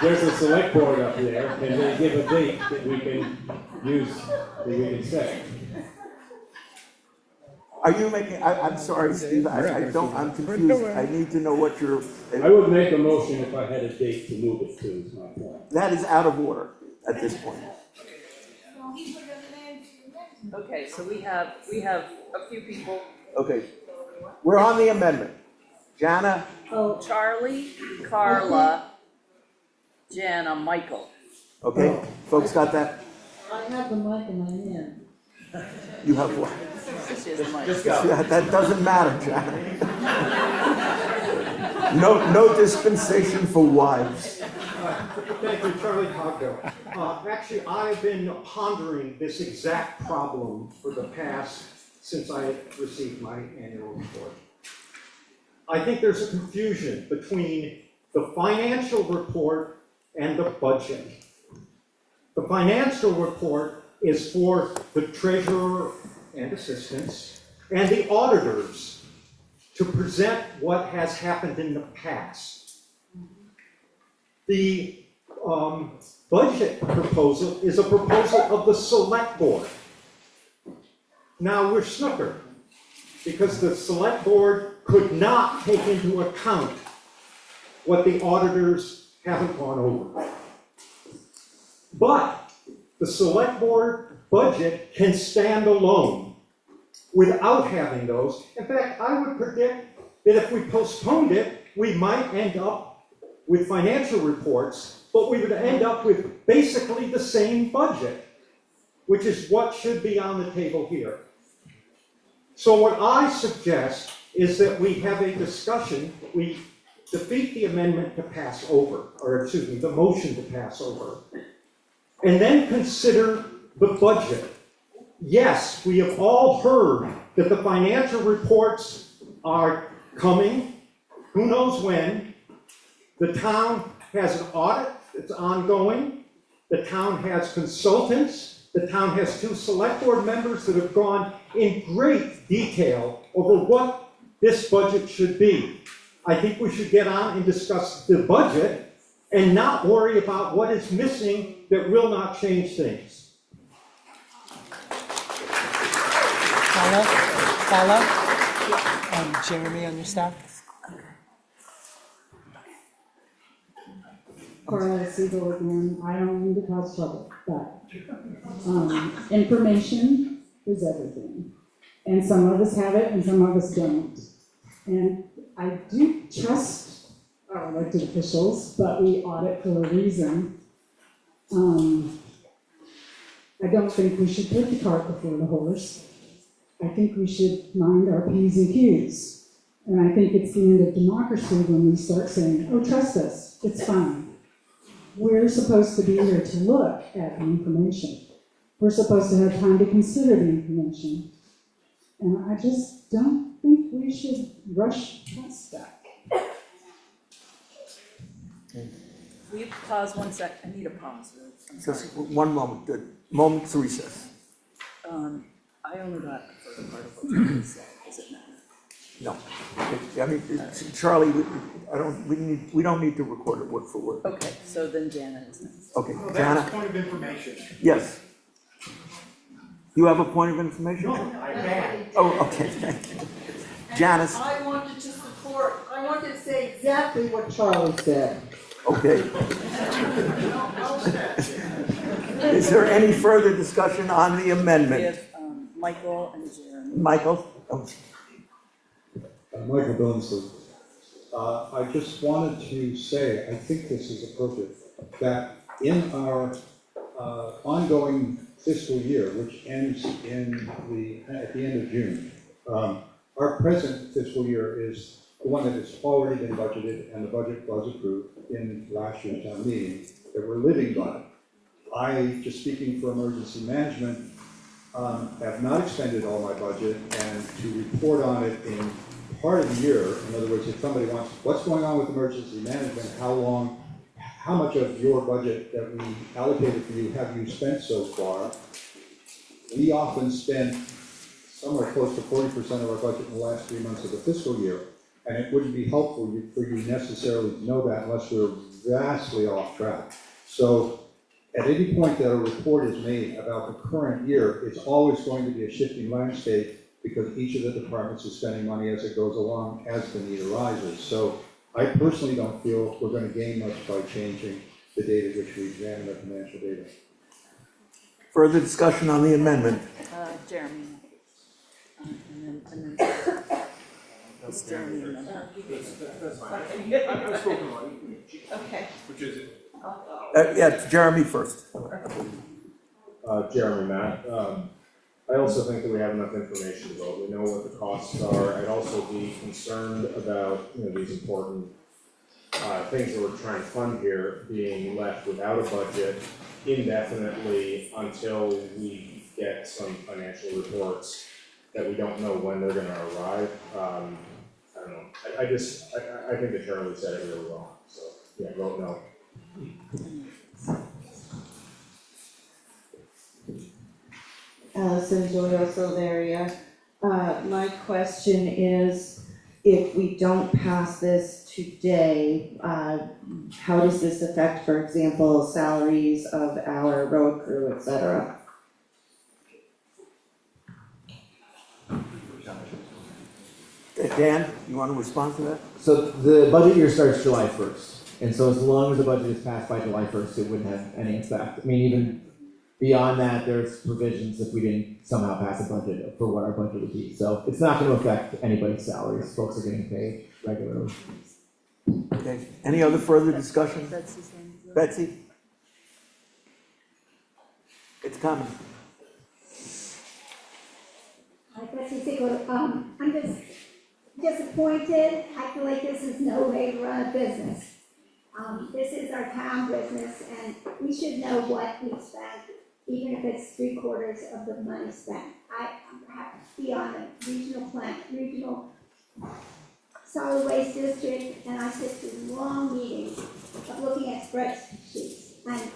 [SPEAKER 17] There's a select board up there, and they give a date that we can use, that we can set.
[SPEAKER 4] Are you making, I'm sorry, Steve, I'm confused. I need to know what you're.
[SPEAKER 17] I would make a motion if I had a date to move it to, is my point.
[SPEAKER 4] That is out of order at this point.
[SPEAKER 7] Okay, so we have a few people.
[SPEAKER 4] Okay, we're on the amendment. Jana?
[SPEAKER 7] Oh, Charlie, Carla, Jana, Michael.
[SPEAKER 4] Okay, folks got that?
[SPEAKER 12] I have the mic in my hand.
[SPEAKER 4] You have what?
[SPEAKER 7] Just
[SPEAKER 4] go. That doesn't matter, Jana. No dispensation for wives.
[SPEAKER 11] Thank you, Charlie Cogdell. Actually, I've been pondering this exact problem for the past, since I received my annual report. I think there's a confusion between the financial report and the budget. The financial report is for the treasurer and assistants and the auditors to present what has happened in the past. The budget proposal is a proposal of the select board. Now, we're snookered, because the select board could not take into account what the auditors haven't gone over. But the select board budget can stand alone without having those. In fact, I would predict that if we postponed it, we might end up with financial reports, but we would end up with basically the same budget, which is what should be on the table here. So what I suggest is that we have a discussion, we defeat the amendment to pass over, or excuse me, the motion to pass over, and then consider the budget. Yes, we have all heard that the financial reports are coming, who knows when. The town has an audit that's ongoing. The town has consultants. The town has 2 select board members that have gone in great detail over what this budget should be. I think we should get on and discuss the budget and not worry about what is missing that will not change things.
[SPEAKER 20] Follow? Jeremy on your staff?
[SPEAKER 6] Carla Siegel again. I don't mean to cause trouble, but information is everything. And some of us have it and some of us don't. And I do trust our elected officials, but we audit for a reason. I don't think we should put the cart before the horse. I think we should mind our P's and Q's. And I think it's the end of democracy when we start saying, oh, trust us, it's fine. We're supposed to be here to look at the information. We're supposed to have time to consider the information. And I just don't think we should rush past that.
[SPEAKER 7] Will you pause 1 sec? I need a pause. I'm sorry.
[SPEAKER 4] Just one moment, good. Moment to recess.
[SPEAKER 7] I only got the first part of what you said. Does it matter?
[SPEAKER 4] No. I mean, Charlie, we don't need to record it word for word.
[SPEAKER 7] Okay, so then Janet is next.
[SPEAKER 4] Okay,
[SPEAKER 10] Well,
[SPEAKER 4] Jana?
[SPEAKER 10] that's point of information.
[SPEAKER 4] Yes. You have a point of information?
[SPEAKER 10] No, I can't.
[SPEAKER 4] Oh, okay, thank you. Janice?
[SPEAKER 22] I wanted to support, I wanted to say exactly what Charlie said.
[SPEAKER 4] Okay. Is there any further discussion on the
[SPEAKER 7] We
[SPEAKER 4] amendment?
[SPEAKER 7] have Michael and Jeremy.
[SPEAKER 4] Michael? Oh.
[SPEAKER 3] Michael Billingsley. I just wanted to say, I think this is appropriate, that in our ongoing fiscal year, which ends at the end of June, our present fiscal year is the one that has already been budgeted, and the budget was approved in last year's town meeting, that we're living by. I, just speaking for emergency management, have not expended all my budget, and to report on it in part of the year, in other words, if somebody wants, what's going on with emergency management, how much of your budget that we allocated for you have you spent so far? We often spend somewhere close to 40% of our budget in the last 3 months of the fiscal year, and it wouldn't be helpful for you necessarily to know that unless we're vastly off track. So at any point that a report is made about the current year, it's always going to be a shifting landscape because each of the departments is spending money as it goes along as the need arises. So I personally don't feel we're going to gain much by changing the date at which we examine the financial data.
[SPEAKER 4] Further discussion on the amendment?
[SPEAKER 7] Jeremy. And then it's Jeremy and then her.
[SPEAKER 10] That's fine. I'm spoken on.
[SPEAKER 22] Okay.
[SPEAKER 10] Which is it?
[SPEAKER 4] Yeah, it's Jeremy first.
[SPEAKER 23] Jeremy, Matt. I also think that we have enough information to vote. We know what the costs are. I'd also be concerned about, these important things that we're trying to fund here being left without a budget indefinitely until we get some financial reports that we don't know when they're gonna arrive. I don't know. I think that Charlie said it really well. So, yeah, vote no.
[SPEAKER 22] Allison Joyoso Valeria. My question is,
[SPEAKER 13] if we don't pass this today, how does this affect, for example, salaries of our road crew, et cetera?
[SPEAKER 4] Dan, you want to respond to that?
[SPEAKER 9] So the budget year starts July 1st, and so as long as the budget is passed by July 1st, it wouldn't have any effect. I mean, even beyond that, there's provisions if we didn't somehow pass a budget for what our budget would be. So it's not going to affect anybody's salaries. Folks are getting paid regularly.
[SPEAKER 4] Okay, any other further discussion? Betsy? It's coming.
[SPEAKER 14] Hi, Betsy Ziegler. I'm just disappointed. I feel like this is no way to run a business. This is our town business, and we should know what we spend, even if it's 3/4 of the money spent. I have to be on a regional solid waste district, and I sit through long meetings of looking at spreadsheets and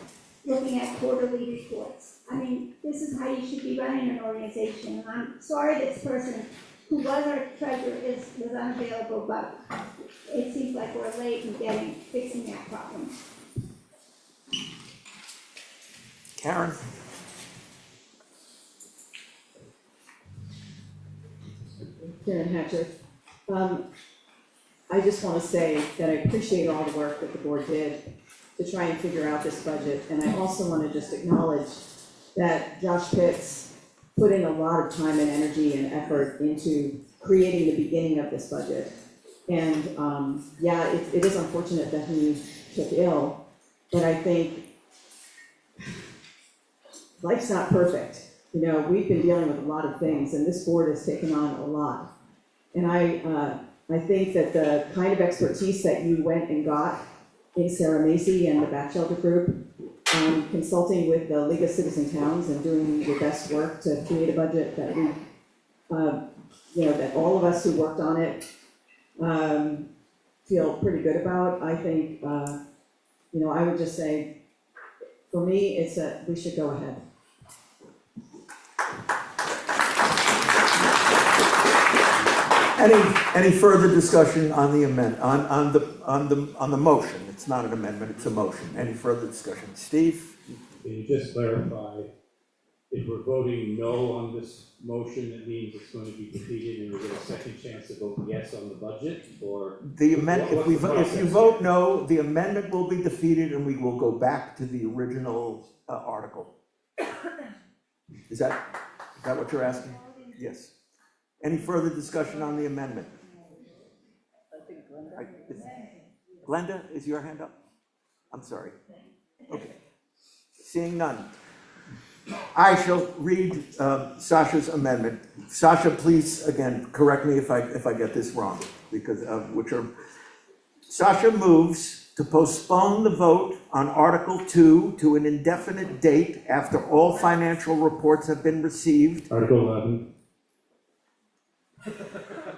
[SPEAKER 14] looking at quarterly reports. I mean, this is how you should be running an organization, and I'm sorry this person who was our treasurer was unavailable, but it seems like we're late in fixing that problem.
[SPEAKER 4] Karen?
[SPEAKER 15] Karen Hatcher. I just want to say that I appreciate all the work that the board did to try and figure out this budget. And I also want to just acknowledge that Josh Pitts put in a lot of time and energy and effort into creating the beginning of this budget. And yeah, it is unfortunate that he took ill, but I think life's not perfect. You know, we've been dealing with a lot of things, and this board has taken on a lot. And I think that the kind of expertise that you went and got in Sarah Macy and the Back Shelter Group, consulting with the League of Citizen Towns and doing your best work to create a budget that we, that all of us who worked on it feel pretty good about. I think, I would just say, for me, it's that we should go ahead.
[SPEAKER 4] Any further discussion on the on the motion? It's not an amendment, it's a motion. Any further discussion? Steve?
[SPEAKER 17] Can you just clarify, if we're voting no on this motion, it means it's going to be defeated and we get a second chance to vote yes on the budget, or?
[SPEAKER 4] If you vote no, the amendment will be defeated and we will go back to the original article. Is that what you're asking? Yes. Any further discussion on the amendment? Glenda, is your hand up? I'm sorry. Okay. Seeing none. I shall read Sasha's amendment. Sasha, please, again, correct me if I get this wrong, because Sasha moves to postpone the vote on Article 2 to an indefinite date after all financial reports have been received.
[SPEAKER 17] Article 11.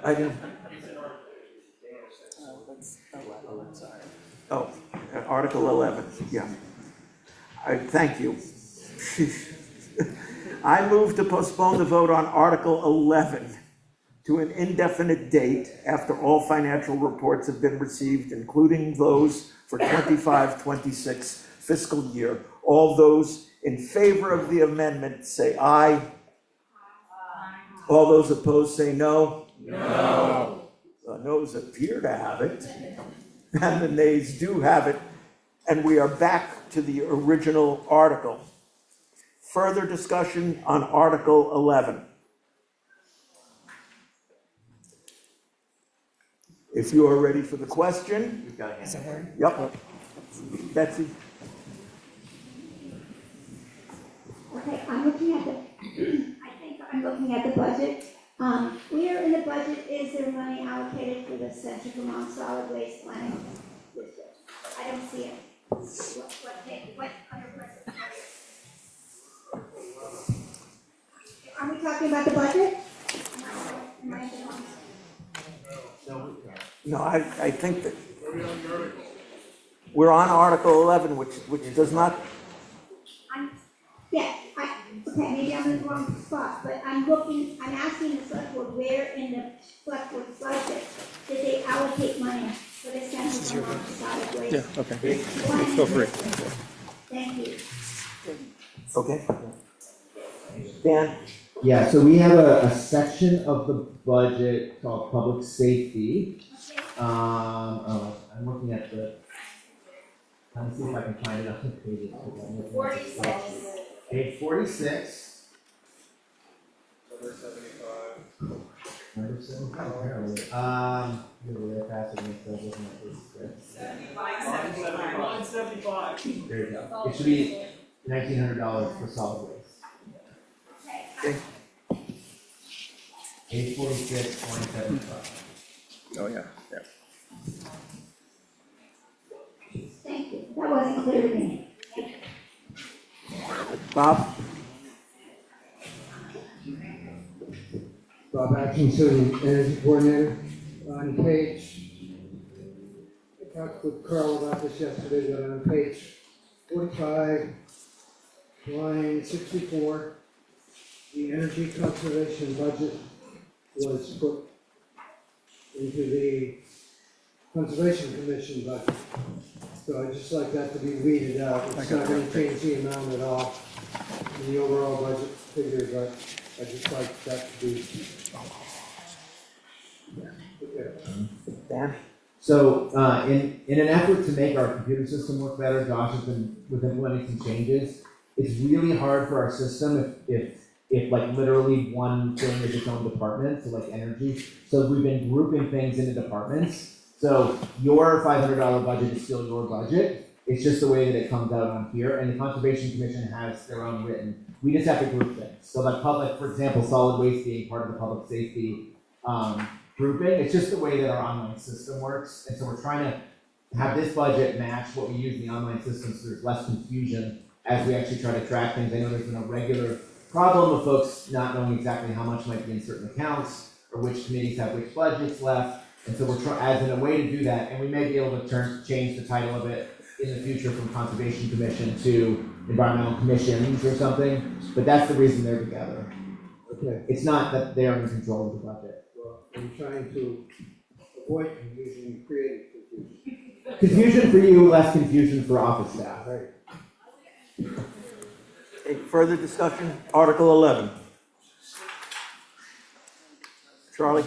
[SPEAKER 4] I didn't. Oh, Article 11, yeah. Thank you. I move to postpone the vote on Article 11 to an indefinite date after all financial reports have been received, including those for 25-26 fiscal year. All those in favor of the amendment say aye. All those opposed say no. No. The noes appear to have it, and the nays do have it, and we are back to the original article. Further discussion on Article 11. If you are ready for the question.
[SPEAKER 1] We've got a hand.
[SPEAKER 4] Yep. Betsy.
[SPEAKER 14] Okay, I'm looking at the budget. Where in the budget is there money allocated for the Central Vermont Solid Waste Planning District? I don't see it. What are we talking about the budget? Am I
[SPEAKER 4] No, I think that we're on Article 11, which does not.
[SPEAKER 14] Okay, maybe I'm in the wrong spot, but I'm asking the select board where in the select board's budget allocate money for the central Vermont solid waste.
[SPEAKER 2] Yeah, okay.
[SPEAKER 14] Planning
[SPEAKER 2] Feel free.
[SPEAKER 14] district. Thank you.
[SPEAKER 4] Okay. Dan?
[SPEAKER 9] Yeah, so we have a section of the budget called public safety. I'm looking at let me see if I can find it on the pages.
[SPEAKER 19] 46.
[SPEAKER 9] Page 46.
[SPEAKER 23] Number 75.
[SPEAKER 9] Number 75. Really fast against those looking at this.
[SPEAKER 21] 175.
[SPEAKER 9] There you go. It should be $1,900 for solid waste. Page 46, 175.
[SPEAKER 2] Oh, yeah, yeah.
[SPEAKER 14] Thank you. That wasn't clear to me.
[SPEAKER 4] Bob?
[SPEAKER 5] Bob Atkinson, Energy Coordinator. On page, I talked with Carl about this yesterday, but on page 45, line 64, the energy conservation budget was put into the Conservation Commission budget. So I'd just like that to be weeded out. It's not going to change the amount at all in the overall budget figure, but I'd just like that to be.
[SPEAKER 4] Dan?
[SPEAKER 9] So, in an effort to make our computer system work better, Josh has been implementing some changes. It's really hard for our system if like literally one thing is its own department, so like energy. So we've been grouping things into departments. So your $500 budget is still your budget. It's just the way that it comes out on here, and the Conservation Commission has their own written. We just have to group things. So like public, for example, solid waste being part of the public safety grouping, it's just the way that our online system works. And so we're trying to have this budget match what we use in the online system so there's less confusion as we actually try to track things. I know there's been a regular problem of folks not knowing exactly how much might be in certain accounts or which committees have which budgets left. And so we're as in a way to do that, and we may be able to change the title of it in the future from Conservation Commission to Environmental Commissions or something, but that's the reason they're together.
[SPEAKER 5] Okay.
[SPEAKER 9] It's not that they're in control of the budget.
[SPEAKER 5] Well, I'm trying to avoid confusion and create confusion.
[SPEAKER 9] Confusion for you, less confusion for office staff.
[SPEAKER 5] Right.
[SPEAKER 4] Okay, further discussion? Article 11. Charlie?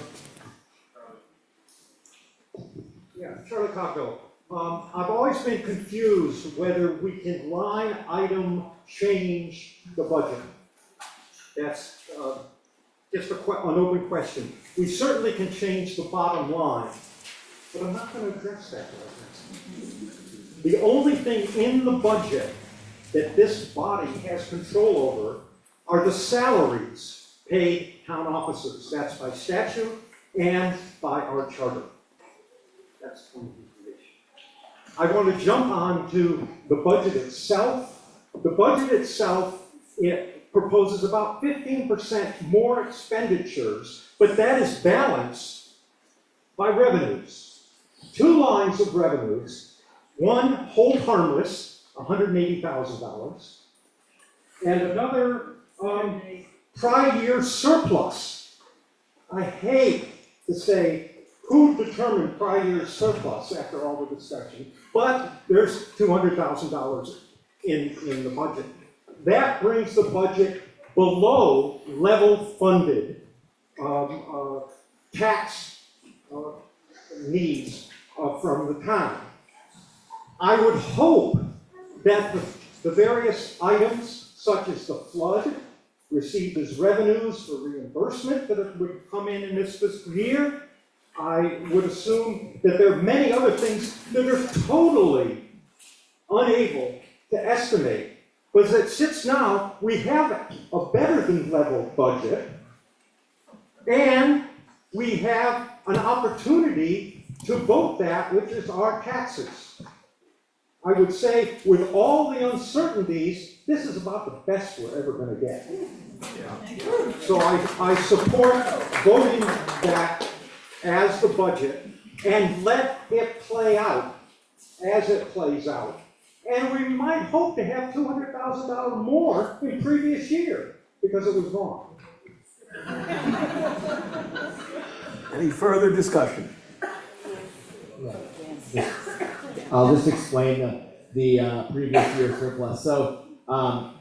[SPEAKER 11] Yeah, Charlie Cockville. I've always been confused whether we can line item change the budget. That's just an open question. We certainly can change the bottom line, but I'm not going to address that right now. The only thing in the budget that this body has control over are the salaries paid town officers. That's by statute and by our charter. That's one information. I want to jump on to the budget itself. The budget itself, it proposes about 15% more expenditures, but that is balanced by revenues. Two lines of revenues. One, hold harmless, $180,000, and another prior year surplus. I hate to say who determined prior year surplus after all the discussion, but there's $200,000 in the budget. That brings the budget below level funded tax needs from the town. I would hope that the various items, such as the flood, received as revenues for reimbursement that would come in this fiscal year. I would assume that there are many other things that are totally unable to estimate. But as it sits now, we have a better than level budget, and we have an opportunity to vote that, which is our taxes. I would say, with all the uncertainties, this is about the best we're ever going to get. Yeah. So I support voting that as the budget and let it play out as it plays out. And we might hope to have $200,000 more in previous year because it was wrong.
[SPEAKER 4] Any further discussion?
[SPEAKER 9] I'll just explain the previous year surplus. So, a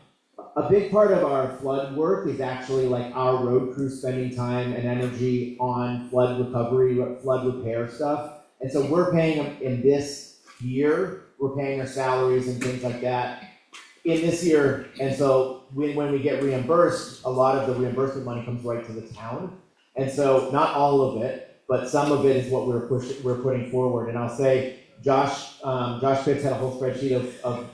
[SPEAKER 9] big part of our flood work is actually like our road crew spending time and energy on flood recovery, flood repair stuff. And so we're paying them in this year, we're paying their salaries and things like that in this year. And so when we get reimbursed, a lot of the reimbursement money comes right to the town. And so not all of it, but some of it is what we're putting forward. And I'll say, Josh Pitts had a whole spreadsheet of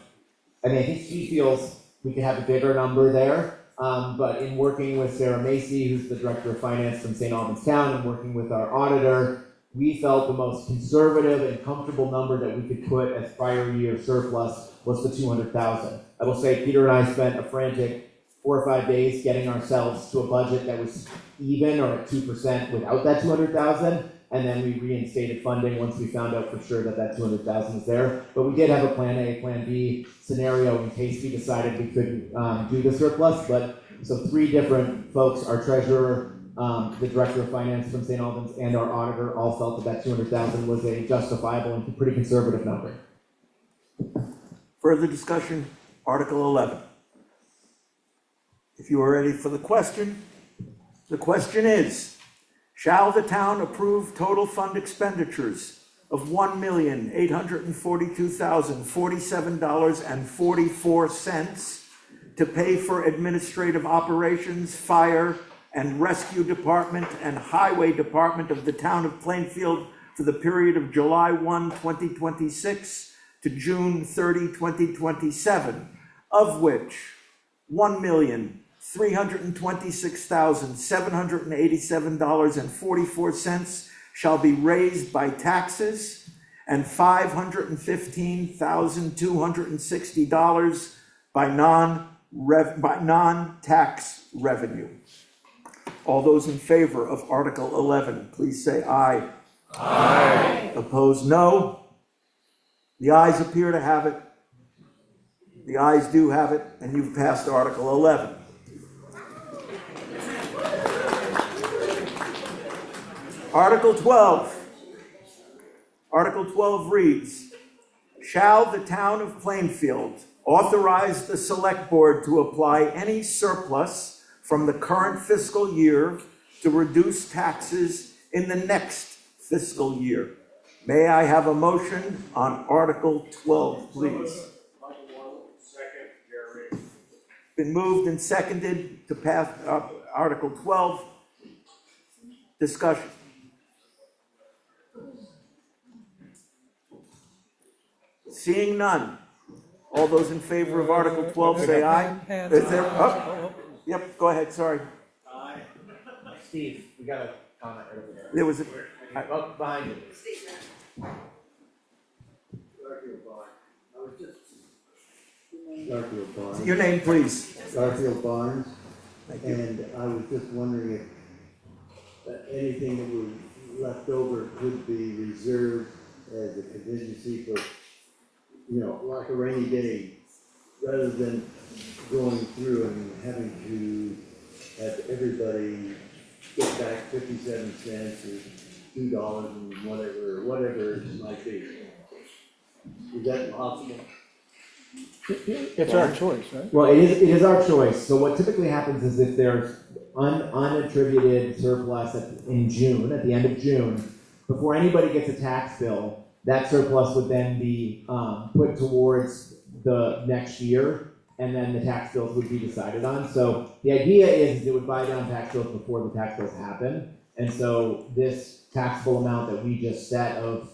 [SPEAKER 9] I think he feels we could have a bigger number there, but in working with Sarah Macy, who's the Director of Finance from St. Albans Town, and working with our auditor, we felt the most conservative and comfortable number that we could put as prior year surplus was the 200,000. I will say Peter and I spent a frantic 4 or 5 days getting ourselves to a budget that was even or at 2% without that 200,000. And then we reinstated funding once we found out for sure that that 200,000 is there. But we did have a plan A, plan B scenario in case we decided we couldn't do the surplus. But so 3 different folks, our treasurer, the director of finance from St. Albans, and our auditor all felt that that 200,000 was a justifiable and pretty conservative number.
[SPEAKER 4] Further discussion, Article 11. If you are ready for the question is, shall the town approve total fund expenditures of $1,842,047.44 to pay for administrative operations, fire and rescue department and highway department of the town of Plainfield for the period of July 1, 2026 to June 30, 2027, of which $1,326,787.44 shall be raised by taxes and $515,260 by non-tax revenue. All those in favor of Article 11, please say aye. Aye. Opposed, no. The ayes appear to have it. The ayes do have it, and you've passed Article 11. Article 12. Article 12 reads, shall the town of Plainfield authorize the select board to apply any surplus from the current fiscal year to reduce taxes in the next fiscal year? May I have a motion on Article 12, please?
[SPEAKER 10] Second, Jeremy.
[SPEAKER 4] Been moved and seconded to pass Article 12. Discussion. Seeing none. All those in favor of Article 12 say aye. Is there, yep, go ahead, sorry.
[SPEAKER 9] Aye. Steve, we got a comment right over there.
[SPEAKER 4] There was a,
[SPEAKER 9] behind you.
[SPEAKER 8] Garfield Barnes.
[SPEAKER 4] Your name, please.
[SPEAKER 8] Garfield Barnes.
[SPEAKER 4] Thank you.
[SPEAKER 8] And I was just wondering if anything that was left over could be reserved as a contingency for, like a rainy day, rather than going through and having to have everybody get back 57 cents or $2 and whatever it might be. Is that possible?
[SPEAKER 2] It's our choice, right?
[SPEAKER 9] Well, it is our choice. So what typically happens is if there's unattributed surplus in June, at the end of June, before anybody gets a tax bill, that surplus would then be put towards the next year, and then the tax bills would be decided on. So the idea is it would buy down tax bills before the tax bills happen. And so this taxable amount that we just set of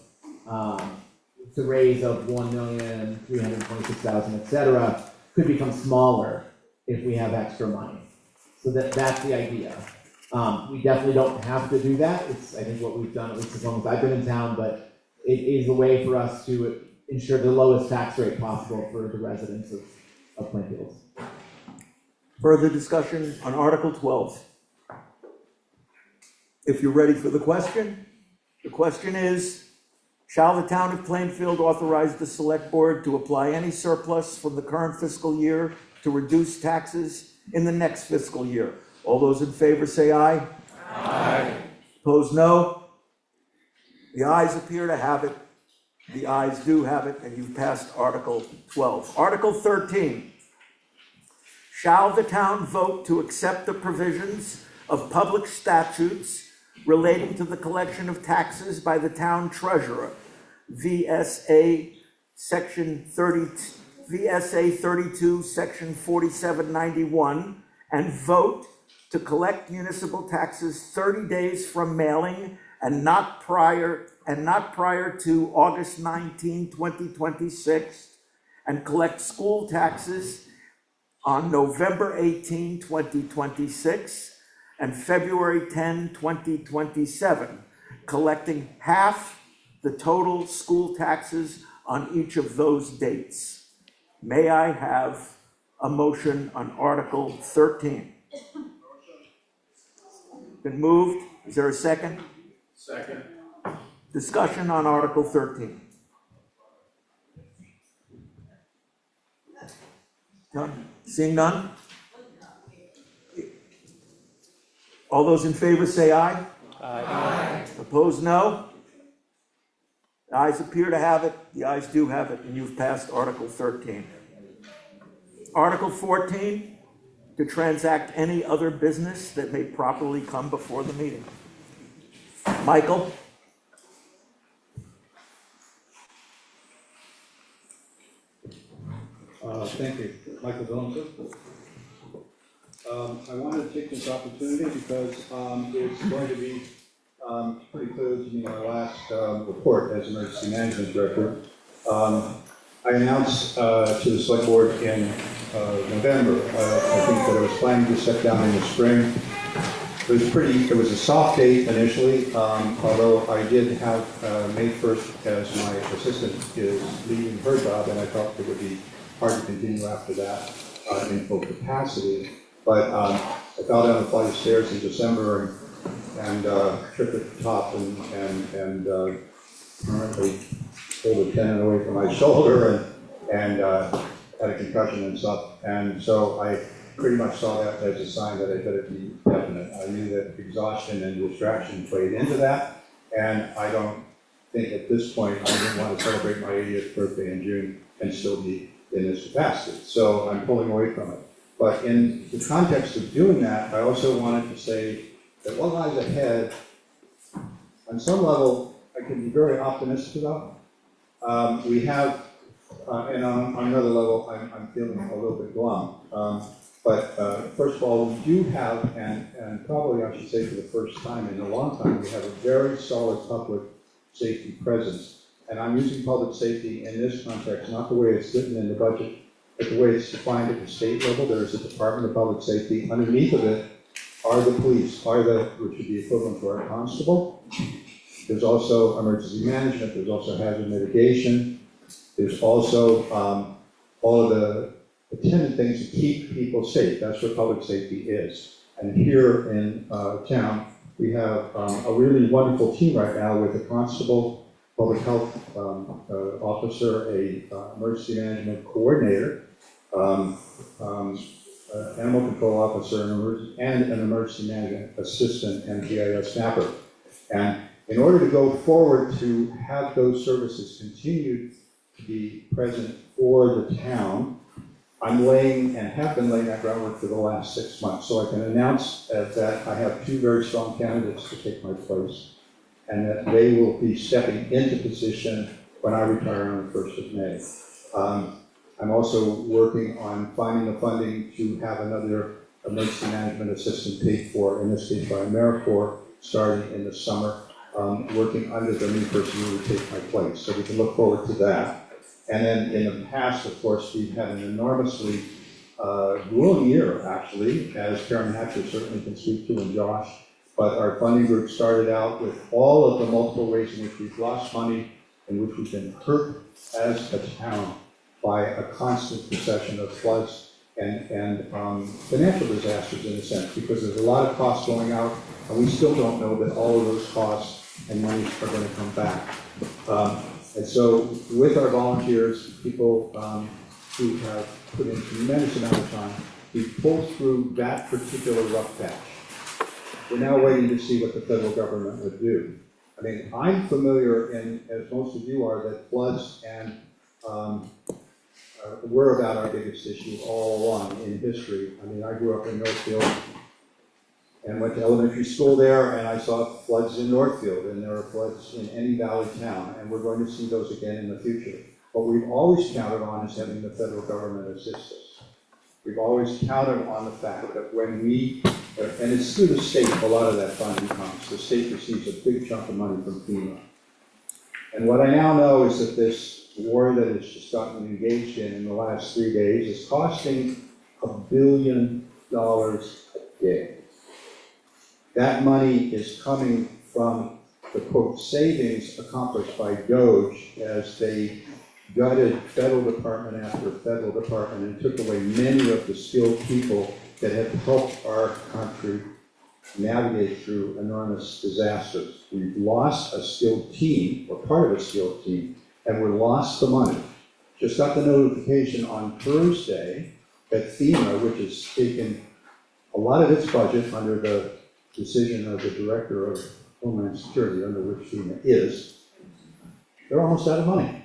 [SPEAKER 9] to raise of 1,326,000, et cetera, could become smaller if we have extra money. So that's the idea. We definitely don't have to do that. It's, I think, what we've done, at least as long as I've been in town, but it is a way for us to ensure the lowest tax rate possible for the residents of Plainfield.
[SPEAKER 4] Further discussion on Article 12. If you're ready for the question is, shall the town of Plainfield authorize the select board to apply any surplus from the current fiscal year to reduce taxes in the next fiscal year? All those in favor say aye. Aye. Opposed, no. The ayes appear to have it. The ayes do have it, and you've passed Article 12. Article 13. Shall the town vote to accept the provisions of public statutes relating to the collection of taxes by the town treasurer, VSA Section 32, Section 4791, and vote to collect municipal taxes 30 days from mailing and not prior to August 19, 2026, and collect school taxes on November 18, 2026, and February 10, 2027, collecting half the total school taxes on each of those dates. May I have a motion on Article 13? Been moved. Is there a second?
[SPEAKER 10] Second.
[SPEAKER 4] Discussion on Article 13. None? Seeing none? All those in favor say aye. Aye. Opposed, no? The ayes appear to have it. The ayes do have it, and you've passed Article 13. Article 14, to transact any other business that may properly come before the meeting. Michael?
[SPEAKER 3] Thank you. Michael Dillon. I wanted to take this opportunity because it's going to be pretty clear to me my last report as emergency management director. I announced to the select board in November, I think that I was planning to step down in the spring. It was a soft date initially, although I did have May 1st as my assistant is leaving her job, and I thought it would be hard to continue after that in full capacity. But I fell down the flight of stairs in December and tripped at the top and permanently pulled a tendon away from my shoulder and had a concussion and stuff. And so I pretty much saw that as a sign that I better be definite. I knew that exhaustion and distraction played into that, and I don't think at this point I didn't want to celebrate my 80th birthday in June and still be in this capacity. So I'm pulling away from it. But in the context of doing that, I also wanted to say that what lies ahead, on some level, I can be very optimistic about. We have, and on another level, I'm feeling a little bit glum. But first of all, we do have, and probably I should say for the first time in a long time, we have a very solid public safety presence. And I'm using public safety in this context, not the way it's written in the budget, but the way it's defined at the state level. There is a Department of Public Safety. Underneath of it are the police, which would be equivalent to our constable. There's also emergency management. There's also hazard mitigation. There's also all of the attendant things to keep people safe. That's what public safety is. And here in town, we have a really wonderful team right now with a constable, public health officer, a emergency management coordinator, animal control officer, and an emergency management assistant and GIS snapper. And in order to go forward to have those services continue to be present for the town, I'm laying and have been laying that groundwork for the last 6 months. So I can announce that I have 2 very strong candidates to take my place, and that they will be stepping into position when I retire on the 1st of May. I'm also working on finding the funding to have another emergency management assistant paid for, in this case by AmeriCorps, starting in the summer, working under the new person who will take my place. So we can look forward to that. And then in the past, of course, we've had an enormously grueling year, actually, as Karen Hatcher certainly can speak to, and Josh. But our funding group started out with all of the multiple ways in which we've lost money, in which we've been hurt as a town by a constant procession of floods and financial disasters, in a sense, because there's a lot of costs going out, and we still don't know that all of those costs and money are going to come back. And so with our volunteers, people who have put in a tremendous amount of time, we've pulled through that particular rough patch. We're now waiting to see what the federal government would do. I mean, I'm familiar, as most of you are, that floods and were about our biggest issue all along in history. I mean, I grew up in Northfield and went to elementary school there, and I saw floods in Northfield, and there are floods in any valley town, and we're going to see those again in the future. What we've always counted on is having the federal government assist us. We've always counted on the fact that when we, and it's through the state, a lot of that funding comes. The state receives a big chunk of money from FEMA. And what I now know is that this war that has just gotten engaged in the last 3 days is costing $1 billion a day. That money is coming from the, quote, savings accomplished by DOGE as they gutted federal department after federal department and took away many of the skilled people that have helped our country navigate through enormous disasters. We've lost a skilled team, or part of a skilled team, and we lost the money. Just got the notification on Thursday that FEMA, which has taken a lot of its budget under the decision of the Director of Homeland Security, under which FEMA is, they're almost out of money.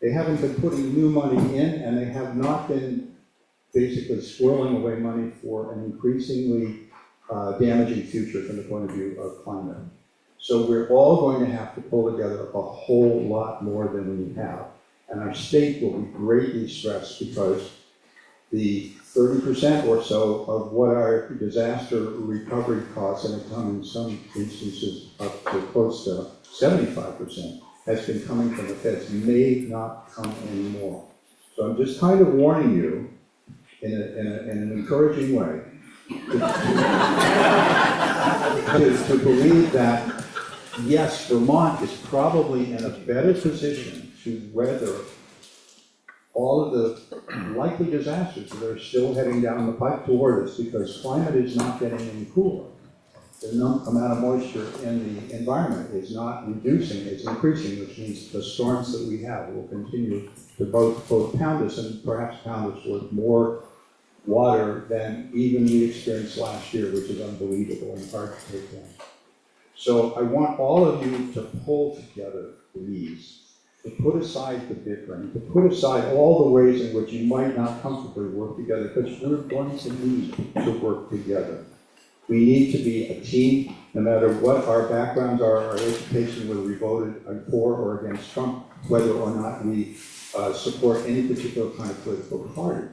[SPEAKER 3] They haven't been putting new money in, and they have not been basically squirreling away money for an increasingly damaging future from the point of view of climate. So we're all going to have to pull together a whole lot more than we have. And our state will be greatly stressed because the 30% or so of what our disaster recovery costs, and it come in some instances up to close to 75%, has been coming from the feds, may not come anymore. So I'm just kind of warning you in an encouraging way to believe that, yes, Vermont is probably in a better position to weather all of the likely disasters that are still heading down the pipe toward us, because climate is not getting any cooler. The amount of moisture in the environment is not reducing, it's increasing, which means the storms that we have will continue to both pound us and perhaps pound us with more water than even we experienced last year, which is unbelievable and hard to take in. So I want all of you to pull together, please, to put aside the bickering, to put aside all the ways in which you might not comfortably work together, because we're going to need to work together. We need to be a team, no matter what our backgrounds are, our education, whether we voted for or against Trump, whether or not we support any particular kind of political party.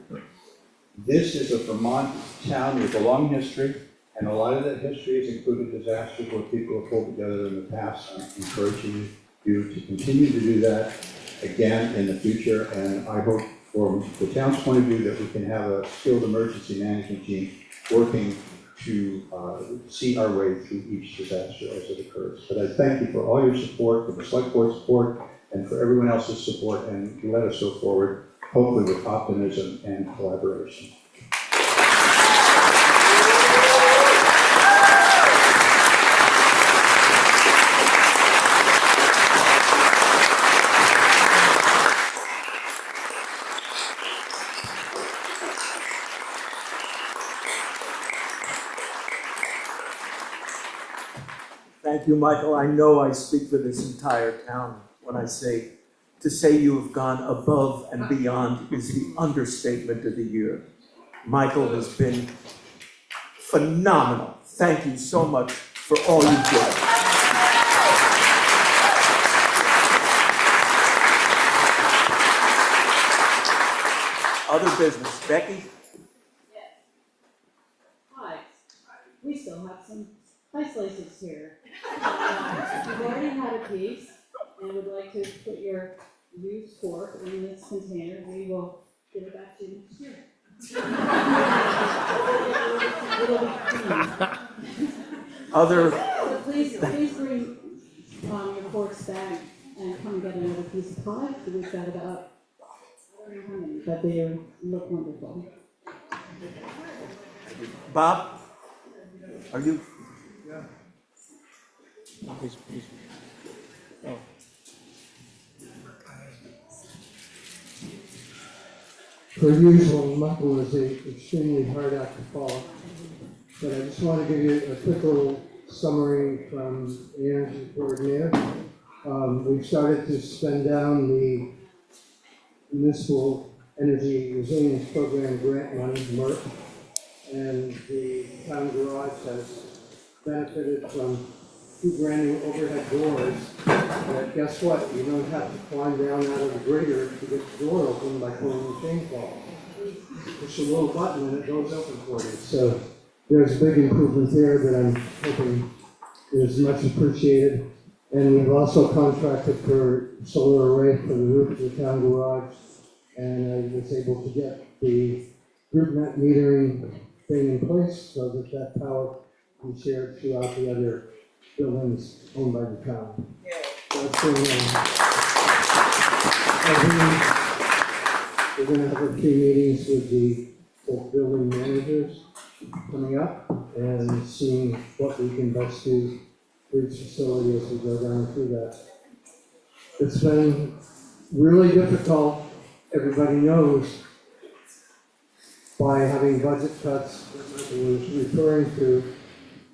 [SPEAKER 3] This is a Vermont town with a long history, and a lot of that history has included disasters where people have pulled together in the past. I'm encouraging you to continue to do that again in the future, and I hope from the town's point of view that we can have a skilled emergency management team working to see our way through each disaster as it occurs. But I thank you for all your support, for the select board support, and for everyone else's support, and let us go forward, hopefully with optimism and collaboration.
[SPEAKER 4] Thank you, Michael. I know I speak for this entire town when I say, to say you have gone above and beyond is the understatement of the year. Michael has been phenomenal. Thank you so much for all you've done. Other business. Becky?
[SPEAKER 15] Hi. We still have some ice laces here. You've already had a piece, and would like to put your used cork in this container. We will give it back to you next year. It'll be clean.
[SPEAKER 4] Other.
[SPEAKER 15] So please bring your corks back and come get another piece of pie. We've got about, I don't know how many, but they look wonderful.
[SPEAKER 4] Bob? Are you?
[SPEAKER 2] Yeah. Oh.
[SPEAKER 5] Per usual, Michael was an extremely hard act to follow, but I just want to give you a quick little summary from the energy coordinator. We've started to spend down the municipal energy resilience program grant money, MERP, and the town garage has benefited from 2 brand new overhead doors that, guess what, you don't have to climb down out of the grader to get the door open by pulling the chainsaw. Push a little button and it goes open for you. So there's a big improvement there that I'm hoping is much appreciated. And we've also contracted for solar array for the roof of the town garage. And I was able to get the group net metering thing in place so that that power can be shared throughout the other buildings owned by the town. That's going we're going to have a few meetings with the both building managers coming up and seeing what we can best do for each facility as we go down through that. It's been really difficult, everybody knows, by having budget cuts that I was referring to.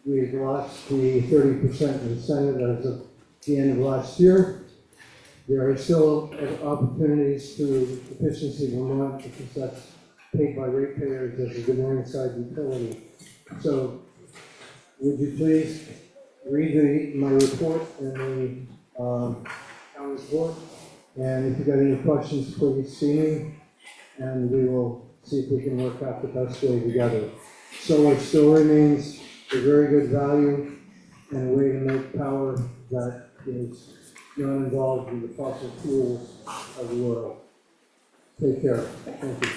[SPEAKER 5] We've lost the 30% incentive as of the end of last year. There are still opportunities through efficiency Vermont because that's paid by ratepayers as a demand side utility. So would you please read my report in the town report? And if you've got any questions, please see me, and we will see if we can work out the best way together. Solar still remains a very good value and a way to make power that is not involved in the fossil fuels of the world. Take care. Thank you.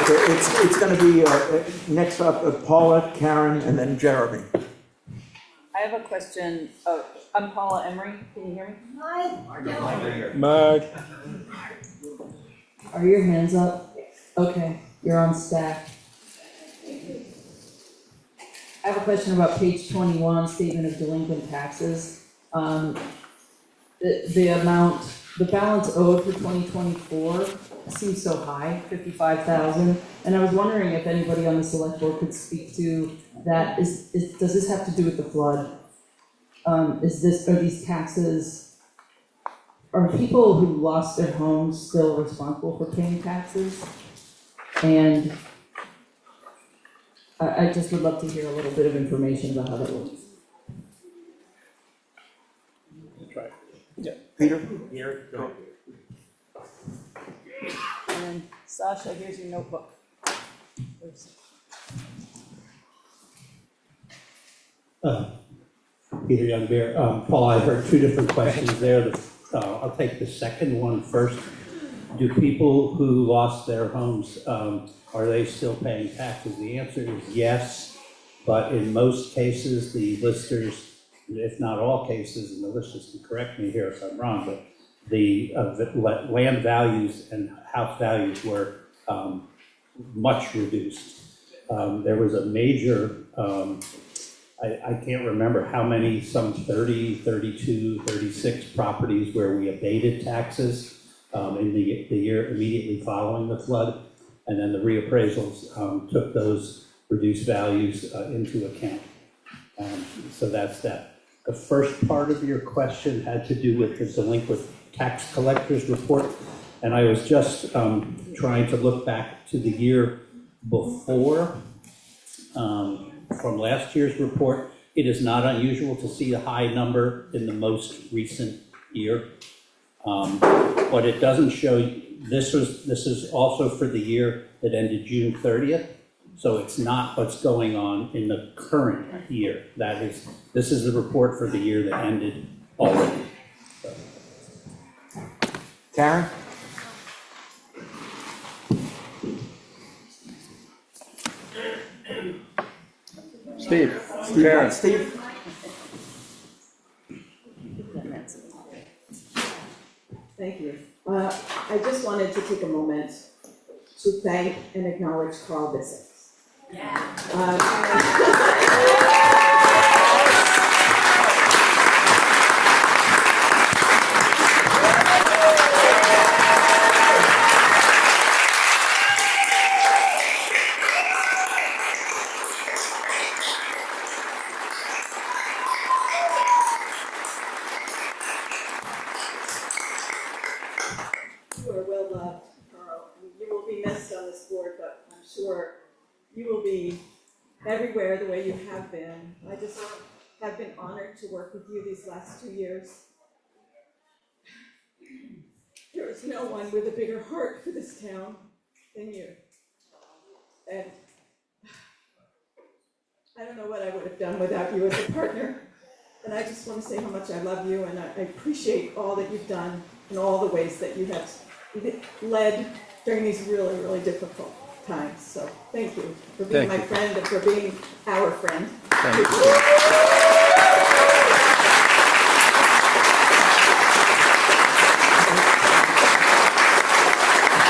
[SPEAKER 4] Okay, it's going to be next up Paula, Karen, and then Jeremy.
[SPEAKER 7] I have a question. Oh, I'm Paula Emery. Can you hear me?
[SPEAKER 14] Hi.
[SPEAKER 2] Mark.
[SPEAKER 12] Are your hands up? Okay, you're on stack. I have a question about page 21, statement of delinquent taxes. The amount, the balance owed for 2024 seems so high, 55,000. And I was wondering if anybody on the select board could speak to that. Does this have to do with the flood? Are these taxes, are people who lost their homes still responsible for paying taxes? And I just would love to hear a little bit of information about how that works.
[SPEAKER 2] That's right. Yeah.
[SPEAKER 4] Peter?
[SPEAKER 2] Here, go.
[SPEAKER 7] And Sasha, here's your notebook.
[SPEAKER 17] Peter Youngbear. Paul, I heard 2 different questions there. I'll take the second one first. Do people who lost their homes, are they still paying taxes? The answer is yes, but in most cases, the listers, if not all cases, and the listers can correct me here if I'm wrong, but the land values and house values were much reduced. There was a major, I can't remember how many, some 30, 32, 36 properties where we abated taxes in the year immediately following the flood. And then the reappraisals took those reduced values into account. So that's that. The first part of your question had to do with the delinquent tax collectors report. And I was just trying to look back to the year before from last year's report. It is not unusual to see a high number in the most recent year. But it doesn't show, this is also for the year that ended June 30th. So it's not what's going on in the current year. This is the report for the year that ended already. So.
[SPEAKER 4] Karen?
[SPEAKER 2] Steve. Karen.
[SPEAKER 4] Steve?
[SPEAKER 15] Thank you. I just wanted to take a moment to thank and acknowledge Carl Bissett. you have been. I just have been honored to work with you these last 2 years. There is no one with a bigger heart for this town than you. And I don't know what I would have done without you as a partner. And I just want to say how much I love you, and I appreciate all that you've done and all the ways that you have led during these really, really difficult times. So thank you for being my friend and for being our friend.
[SPEAKER 2] Thank you.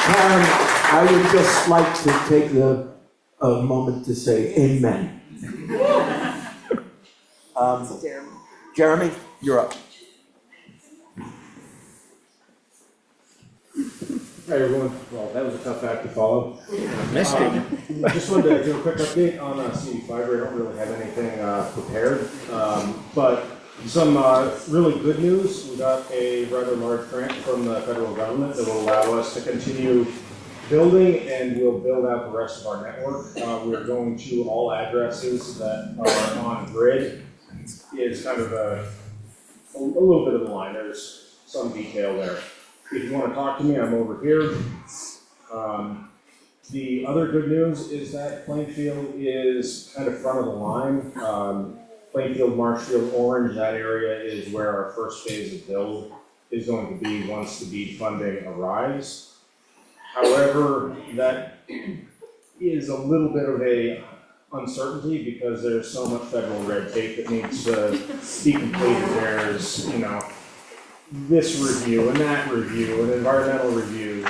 [SPEAKER 8] Karen, I would just like to take a moment to say amen.
[SPEAKER 1] Jeremy, you're up.
[SPEAKER 23] Hi everyone, well, that was a tough act to follow.
[SPEAKER 2] Missed it.
[SPEAKER 23] I just wanted to do a quick update on CD Fiber. I don't really have anything prepared, but some really good news. We got a rather large grant from the federal government that will allow us to continue building, and we'll build out the rest of our network. We're going to all addresses that are on grid. It's kind of a little bit of a line. There's some detail there. If you want to talk to me, I'm over here. The other good news is that Plainfield is kind of front of the line. Plainfield, Marshfield, Orange, that area is where our first phase of build is going to be once the BEAD funding arrives. However, that is a little bit of a uncertainty because there's so much federal red tape that needs to be completed. There's, this review and that review and environmental review.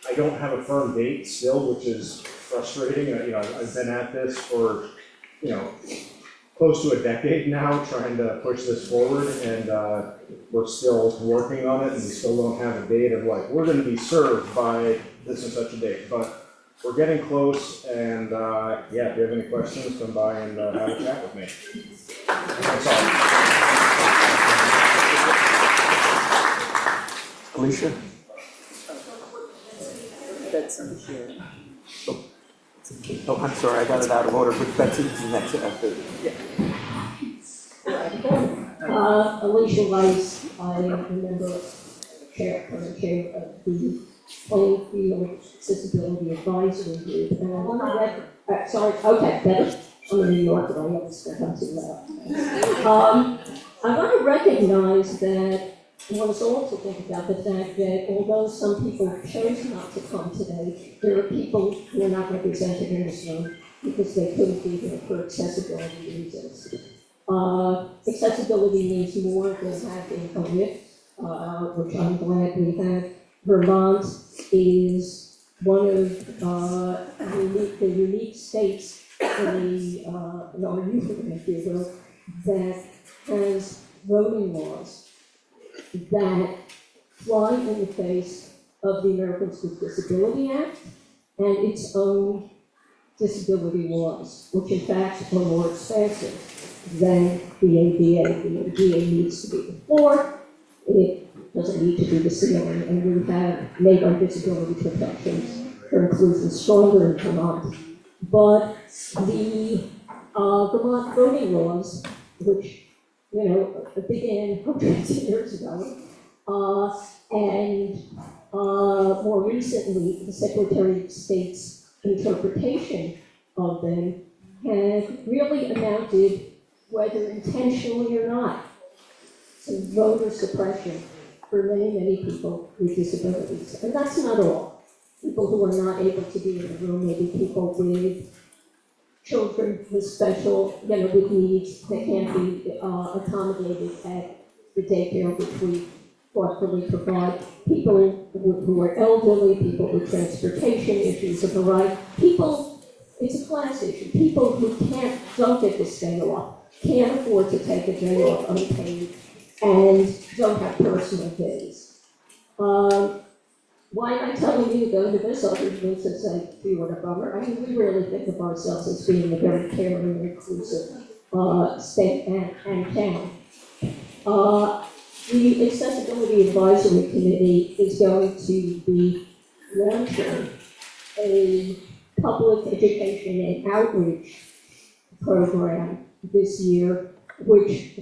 [SPEAKER 23] I don't have a firm date still, which is frustrating. I've been at this for, close to a decade now, trying to push this forward, and we're still working on it, and we still don't have a date of like, we're going to be served by this and such a date. But we're getting close, and yeah, if you have any questions, come by and have a chat with me. That's all.
[SPEAKER 1] Alicia?
[SPEAKER 12] Betson's here.
[SPEAKER 1] Oh, I'm sorry, I got it out of order, but Betsy's next after.
[SPEAKER 16] Alicia Rice, I remember chair of the Plainfield Accessibility Advisory Group, and I want to sorry, okay, better. I'm in New York, but I understand I'm too loud. I want to recognize that one is also think about the fact that although some people chose not to come today, there are people who are not represented in this room because they couldn't be here for accessibility reasons. Accessibility means more than having a lift, which I'm glad we have. Vermont is one of the unique states in our union, if you will, that has voting laws that fly in the face of the Americans with Disability Act and its own disability laws, which in fact are more expansive than the ADA. The ADA needs to be the floor, it doesn't need to be the ceiling, and we have made our disability protections for inclusion stronger in Vermont. But the Vermont voting laws, which began hundreds of years ago, and more recently, the Secretary of State's interpretation of them have really amounted, whether intentionally or not, to voter suppression for many, many people with disabilities. And that's not all. People who are not able to be in the room, maybe people with children with special, with needs that can't be accommodated at the daycare, which we thoughtfully provide. People who are elderly, people with transportation issues, a variety. People, it's a class issue. People who don't get this day off, can't afford to take a day off unpaid, and don't have personal days. Why am I telling you to go to this other than to say, gee, what a bummer? I mean, we really think of ourselves as being a very caring and inclusive state and town. The Accessibility Advisory Committee is going to be launching a public education and outreach program this year, which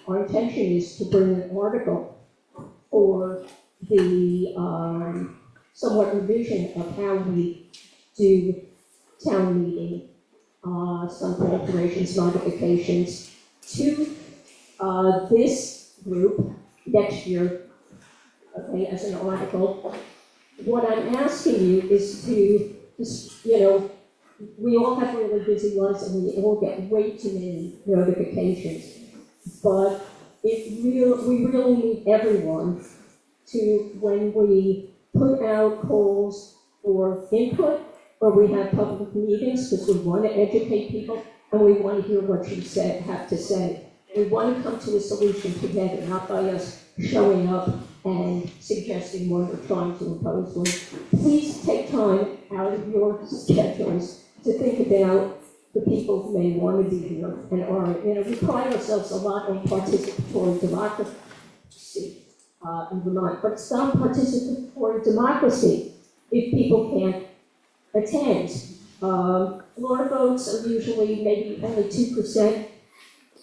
[SPEAKER 16] our intention is to bring an article for the somewhat revision of how we do town meeting, some alterations, modifications to this group next year, okay, as an article. What I'm asking you is to, we all have really busy lives and we all get way too many notifications. But we really need everyone to, when we put out calls for input, or we have public meetings, because we want to educate people, and we want to hear what you have to say. We want to come to a solution together, not by us showing up and suggesting one or trying to impose one. Please take time out of your schedules to think about the people who may want to be here and are, we pride ourselves a lot on participatory democracy in Vermont, but it's not participatory democracy if people can't attend. Floor votes are usually maybe only 2%,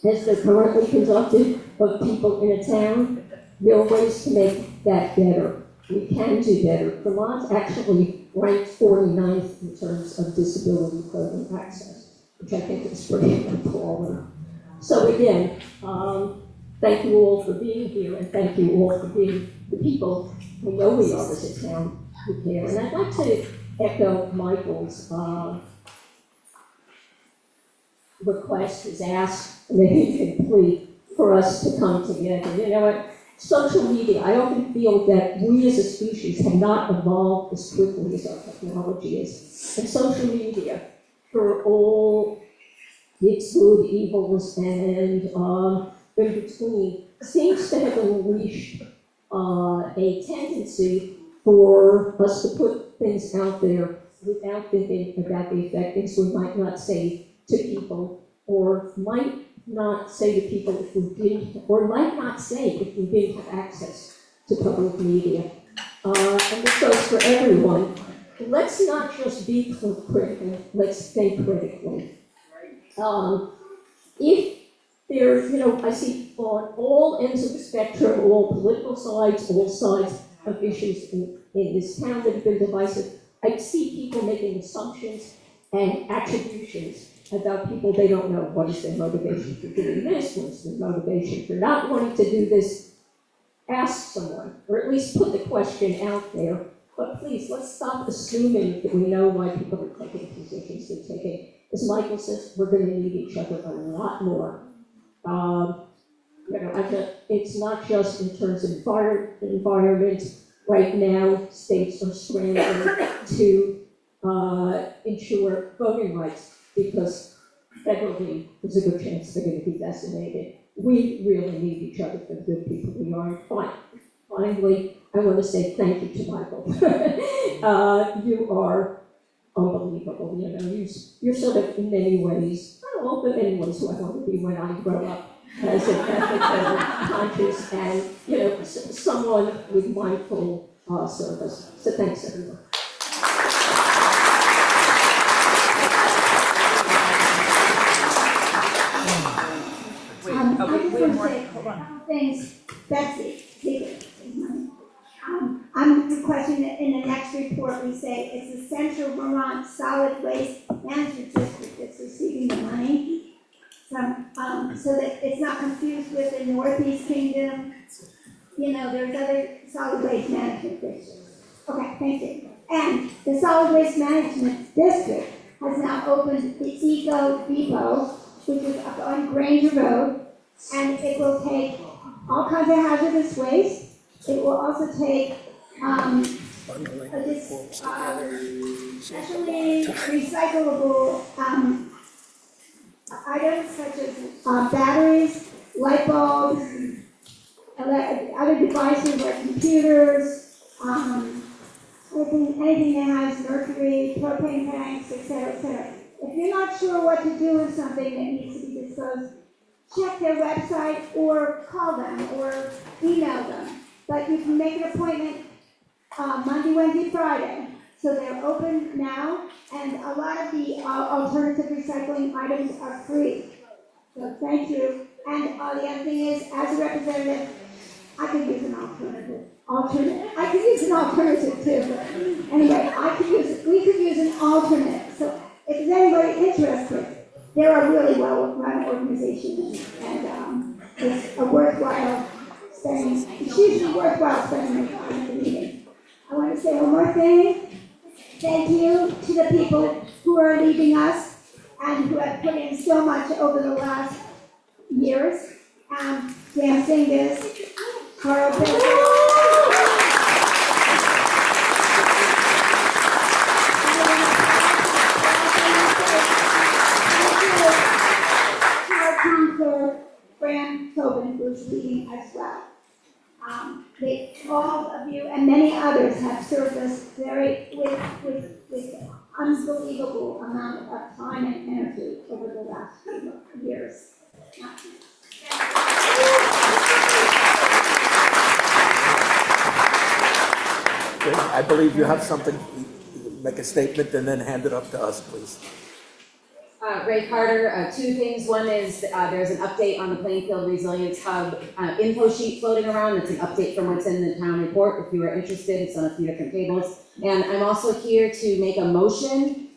[SPEAKER 16] as they're currently conducted, of people in a town. There are ways to make that better. We can do better. Vermont actually ranked 49th in terms of disability program access, which I think is pretty appalling. So again, thank you all for being here, and thank you all for being the people who know we are as a town who care. And I'd like to echo Michael's request, his ask, maybe plea for us to come together. You know what? Social media, I often feel that we as a species have not evolved as quickly as our technology is. And social media, for all its good, evils, and in between, seems to have unleashed a tendency for us to put things out there without thinking about the effect things we might not say to people, or might not say to people if we didn't, or might not say if we didn't have access to public media. And this goes for everyone. Let's not just be critical, let's think critically. If there, I see on all ends of the spectrum, all political sides, all sides of issues in this town that have been divisive, I see people making assumptions and attributions about people they don't know. What is their motivation for doing this? What is their motivation for not wanting to do this? Ask someone, or at least put the question out there. But please, let's stop assuming that we know why people are taking positions they're taking. As Michael says, we're going to need each other a lot more. It's not just in terms of environment. Right now, states are scrambling to ensure voting rights, because federally there's a good chance they're going to be decimated. We really need each other for the good people we are. Finally, I want to say thank you to Michael. You are unbelievable. You're sort of in many ways, but in many ways who I want to be when I grow up, as an ethical, conscious, and someone with mindful service. So thanks, everyone.
[SPEAKER 14] I just want to say a couple things. Betsy, I'm requesting that in the next report we say it's the Central Vermont Solid Waste Management District that's receiving the money from, so that it's not confused with the Northeast Kingdom. There's other solid waste management districts. Okay, thank you. And the Solid Waste Management District has now opened the Eco Depot, which is up on Granger Road, and it will take all kinds of hazardous waste. It will also take especially recyclable items such as batteries, light bulbs, other devices like computers, anything that has mercury, propane tanks, etc., etc. If you're not sure what to do with something that needs to be disposed, check their website or call them or email them. But you can make an appointment Monday, Wednesday, Friday. So they're open now, and a lot of the alternative recycling items are free. So thank you. And the other thing is, as a representative, I could use an alternative. I could use an alternative too. But anyway, we could use an alternate. So if there's anybody interested, they're a really well-run organization, and it's a worthwhile spending. It's usually worthwhile spending the time at the meeting. I want to say one more thing. Thank you to the people who are leaving us and who have put in so much over the last years. Sam Singas, Carl Fran Tobin, who's leading as well. All of you and many others have served us with unbelievable amount of time and energy over the last few years.
[SPEAKER 4] I believe you have something, make a statement and then hand it up to us, please.
[SPEAKER 6] Ray Carter, two things. One is there's an update on the Plainfield Resilience Hub info sheet floating around. It's an update from what's in the town report. If you are interested, it's on a few different tables. And I'm also here to make a motion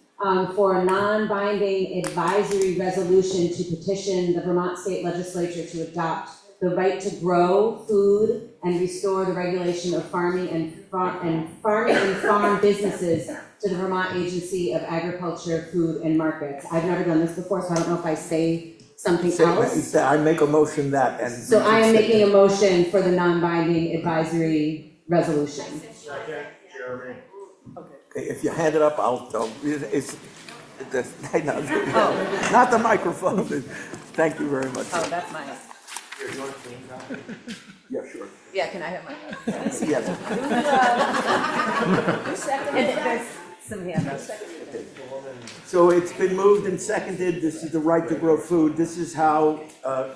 [SPEAKER 6] for a non-binding advisory resolution to petition the Vermont State Legislature to adopt the right to grow food and restore the regulation of farming and farm businesses to the Vermont Agency of Agriculture, Food, and Markets. I've never done this before, so I don't know if I say something else.
[SPEAKER 4] I make a motion that, and
[SPEAKER 6] so I am making a motion for the non-binding advisory resolution.
[SPEAKER 10] Second, Jeremy.
[SPEAKER 4] Okay, if you hand it up, I'll not the microphone. Thank you very much.
[SPEAKER 6] Oh, that's mine.
[SPEAKER 4] Here, you want a clean copy? Yeah, sure.
[SPEAKER 6] Yeah, can I have mine?
[SPEAKER 4] Yes. So it's been moved and seconded. This is the right to grow food. This is how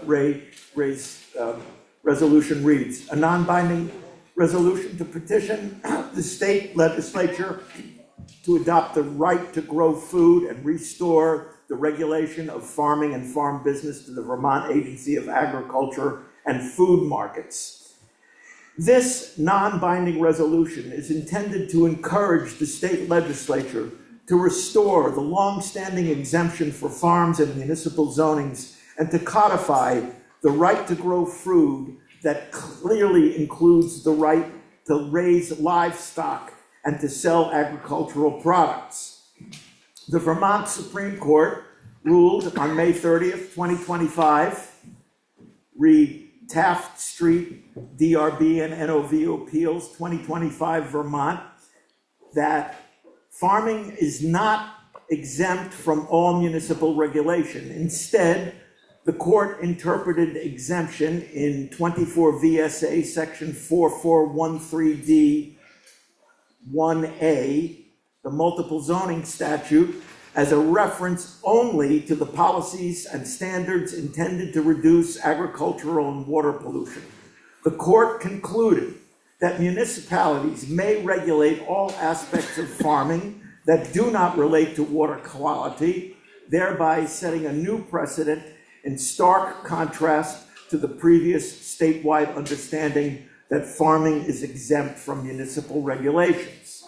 [SPEAKER 4] Ray's resolution reads. A non-binding resolution to petition the state legislature to adopt the right to grow food and restore the regulation of farming and farm business to the Vermont Agency of Agriculture and Food Markets. This non-binding resolution is intended to encourage the state legislature to restore the long-standing exemption for farms and municipal zonings and to codify the right to grow food that clearly includes the right to raise livestock and to sell agricultural products. The Vermont Supreme Court ruled on May 30th, 2025, read Taft Street, DRB and NOV Appeals, 2025, Vermont, that farming is not exempt from all municipal regulation. Instead, the court interpreted exemption in 24 VSA section 4413D 1A, the multiple zoning statute, as a reference only to the policies and standards intended to reduce agricultural and water pollution. The court concluded that municipalities may regulate all aspects of farming that do not relate to water quality, thereby setting a new precedent in stark contrast to the previous statewide understanding that farming is exempt from municipal regulations.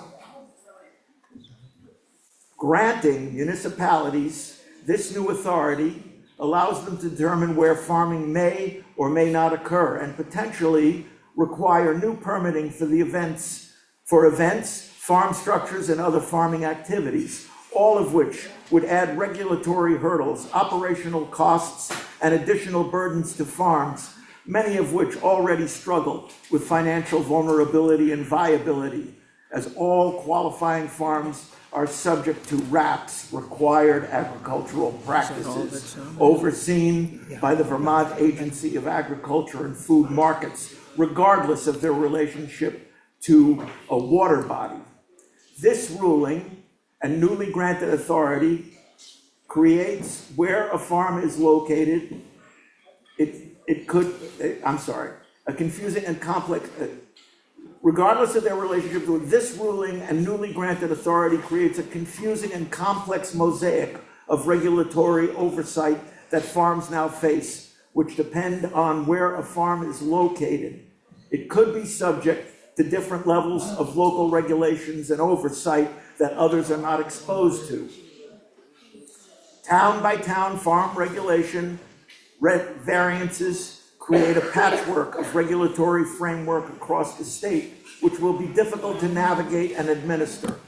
[SPEAKER 4] Granting municipalities this new authority allows them to determine where farming may or may not occur and potentially require new permitting for events, farm structures, and other farming activities, all of which would add regulatory hurdles, operational costs, and additional burdens to farms, many of which already struggle with financial vulnerability and viability, as all qualifying farms are subject to RAPS, Required Agricultural Practices, overseen by the Vermont Agency of Agriculture and Food Markets, regardless of their relationship to a water body. This ruling and newly granted authority creates where a farm is located. A confusing and complex, Regardless of their relationship to it, this ruling and newly granted authority creates a confusing and complex mosaic of regulatory oversight that farms now face, which depend on where a farm is located. It could be subject to different levels of local regulations and oversight that others are not exposed to. Town by town farm regulation variances create a patchwork of regulatory framework across the state, which will be difficult to navigate and administer.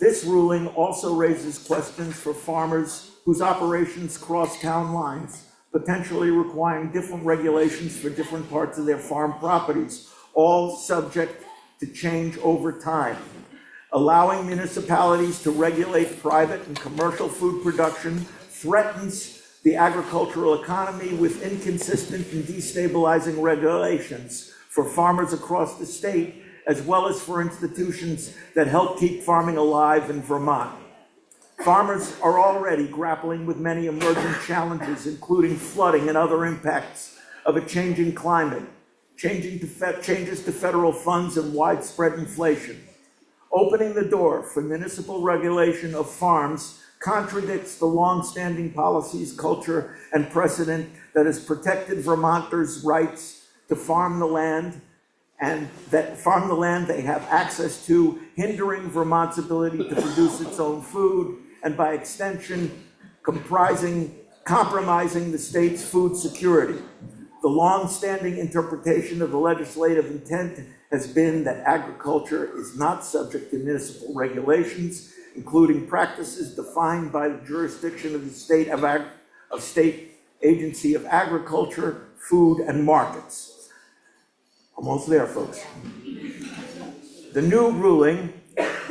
[SPEAKER 4] This ruling also raises questions for farmers whose operations cross town lines, potentially requiring different regulations for different parts of their farm properties, all subject to change over time. Allowing municipalities to regulate private and commercial food production threatens the agricultural economy with inconsistent and destabilizing regulations for farmers across the state, as well as for institutions that help keep farming alive in Vermont. Farmers are already grappling with many emerging challenges, including flooding and other impacts of a changing climate, changes to federal funds, and widespread inflation. Opening the door for municipal regulation of farms contradicts the long-standing policies, culture, and precedent that has protected Vermonters' rights to farm the land and that farm the land they have access to, hindering Vermont's ability to produce its own food, and by extension, compromising the state's food security. The long-standing interpretation of the legislative intent has been that agriculture is not subject to municipal regulations, including practices defined by the jurisdiction of the state agency of agriculture, food, and markets. Almost there, folks. The new ruling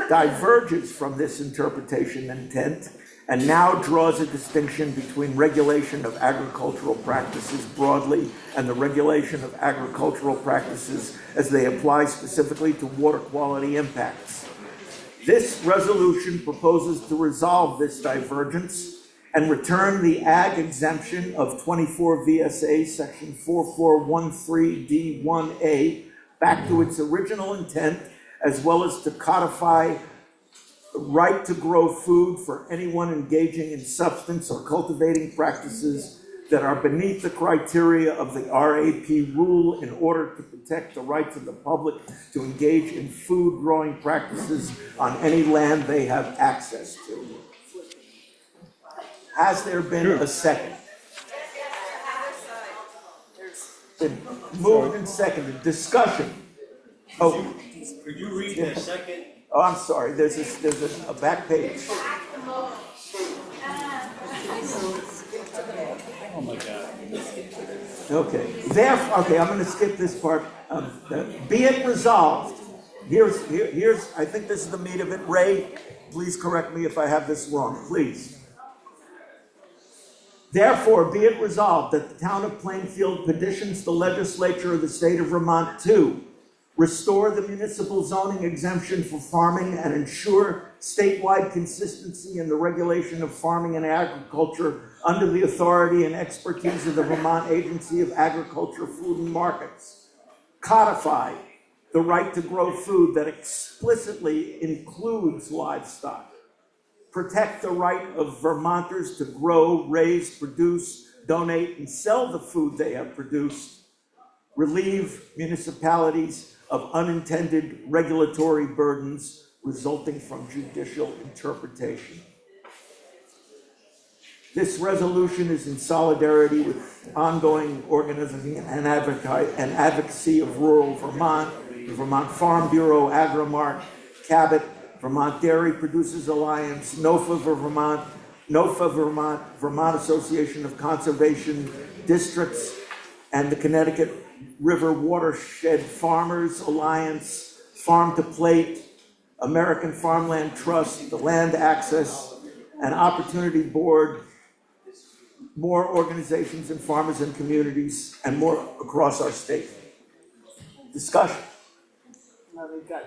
[SPEAKER 4] diverges from this interpretation intent and now draws a distinction between regulation of agricultural practices broadly and the regulation of agricultural practices as they apply specifically to water quality impacts. This resolution proposes to resolve this divergence and return the ag exemption of 24 VSA section 4413D1A back to its original intent, as well as to codify the right to grow food for anyone engaging in substance or cultivating practices that are beneath the criteria of the RAP rule in order to protect the rights of the public to engage in food growing practices on any land they have access to. Has there been a second? Been moved and seconded. Discussion. Oh.
[SPEAKER 8] Could you read the second?
[SPEAKER 4] Oh, I'm sorry. There's a back page.
[SPEAKER 2] Oh my God.
[SPEAKER 4] Okay. Therefore, okay, I'm going to skip this part. Be it resolved. Here's. I think this is the meat of it. Ray, please correct me if I have this wrong, please. Therefore, be it resolved that the town of Plainfield petitions the legislature of the state of Vermont to restore the municipal zoning exemption for farming and ensure statewide consistency in the regulation of farming and agriculture under the authority and expertise of the Vermont Agency of Agriculture, Food and Markets. Codify the right to grow food that explicitly includes livestock. Protect the right of Vermonters to grow, raise, produce, donate, and sell the food they have produced. Relieve municipalities of unintended regulatory burdens resulting from judicial interpretation. This resolution is in solidarity with ongoing organizing and advocacy of rural Vermont, the Vermont Farm Bureau, Agrimark, Cabot, Vermont Dairy Producers Alliance, NOFA Vermont, Vermont Association of Conservation Districts, and the Connecticut River Watershed Farmers Alliance, Farm to Plate, American Farmland Trust, the Land Access and Opportunity Board, more organizations and farmers and communities, and more across our state. Discussion.
[SPEAKER 7] Now we've got,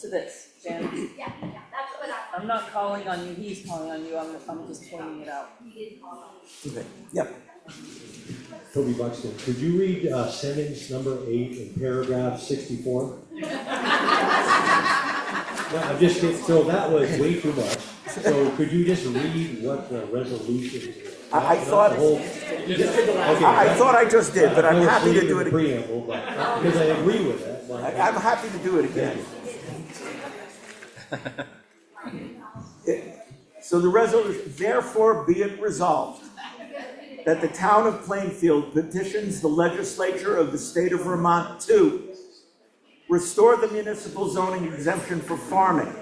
[SPEAKER 7] to this, Jan.
[SPEAKER 19] Yeah, that's what
[SPEAKER 7] I'm not calling on you, he's calling on you, I'm just pointing it out.
[SPEAKER 19] he did call on.
[SPEAKER 4] Okay. Yep.
[SPEAKER 8] Toby Buxton, could you read sentence number 8 in paragraph 64? No, I'm just kidding, so that was way too much. So could you just read what the resolution is?
[SPEAKER 4] I thought, I thought I just did, but I'm happy to do it again.
[SPEAKER 8] Preamble, but, because I agree with that. But
[SPEAKER 4] I'm happy to do it again. So the resolution, therefore be it resolved that the town of Plainfield petitions the legislature of the state of Vermont to restore the municipal zoning exemption for farming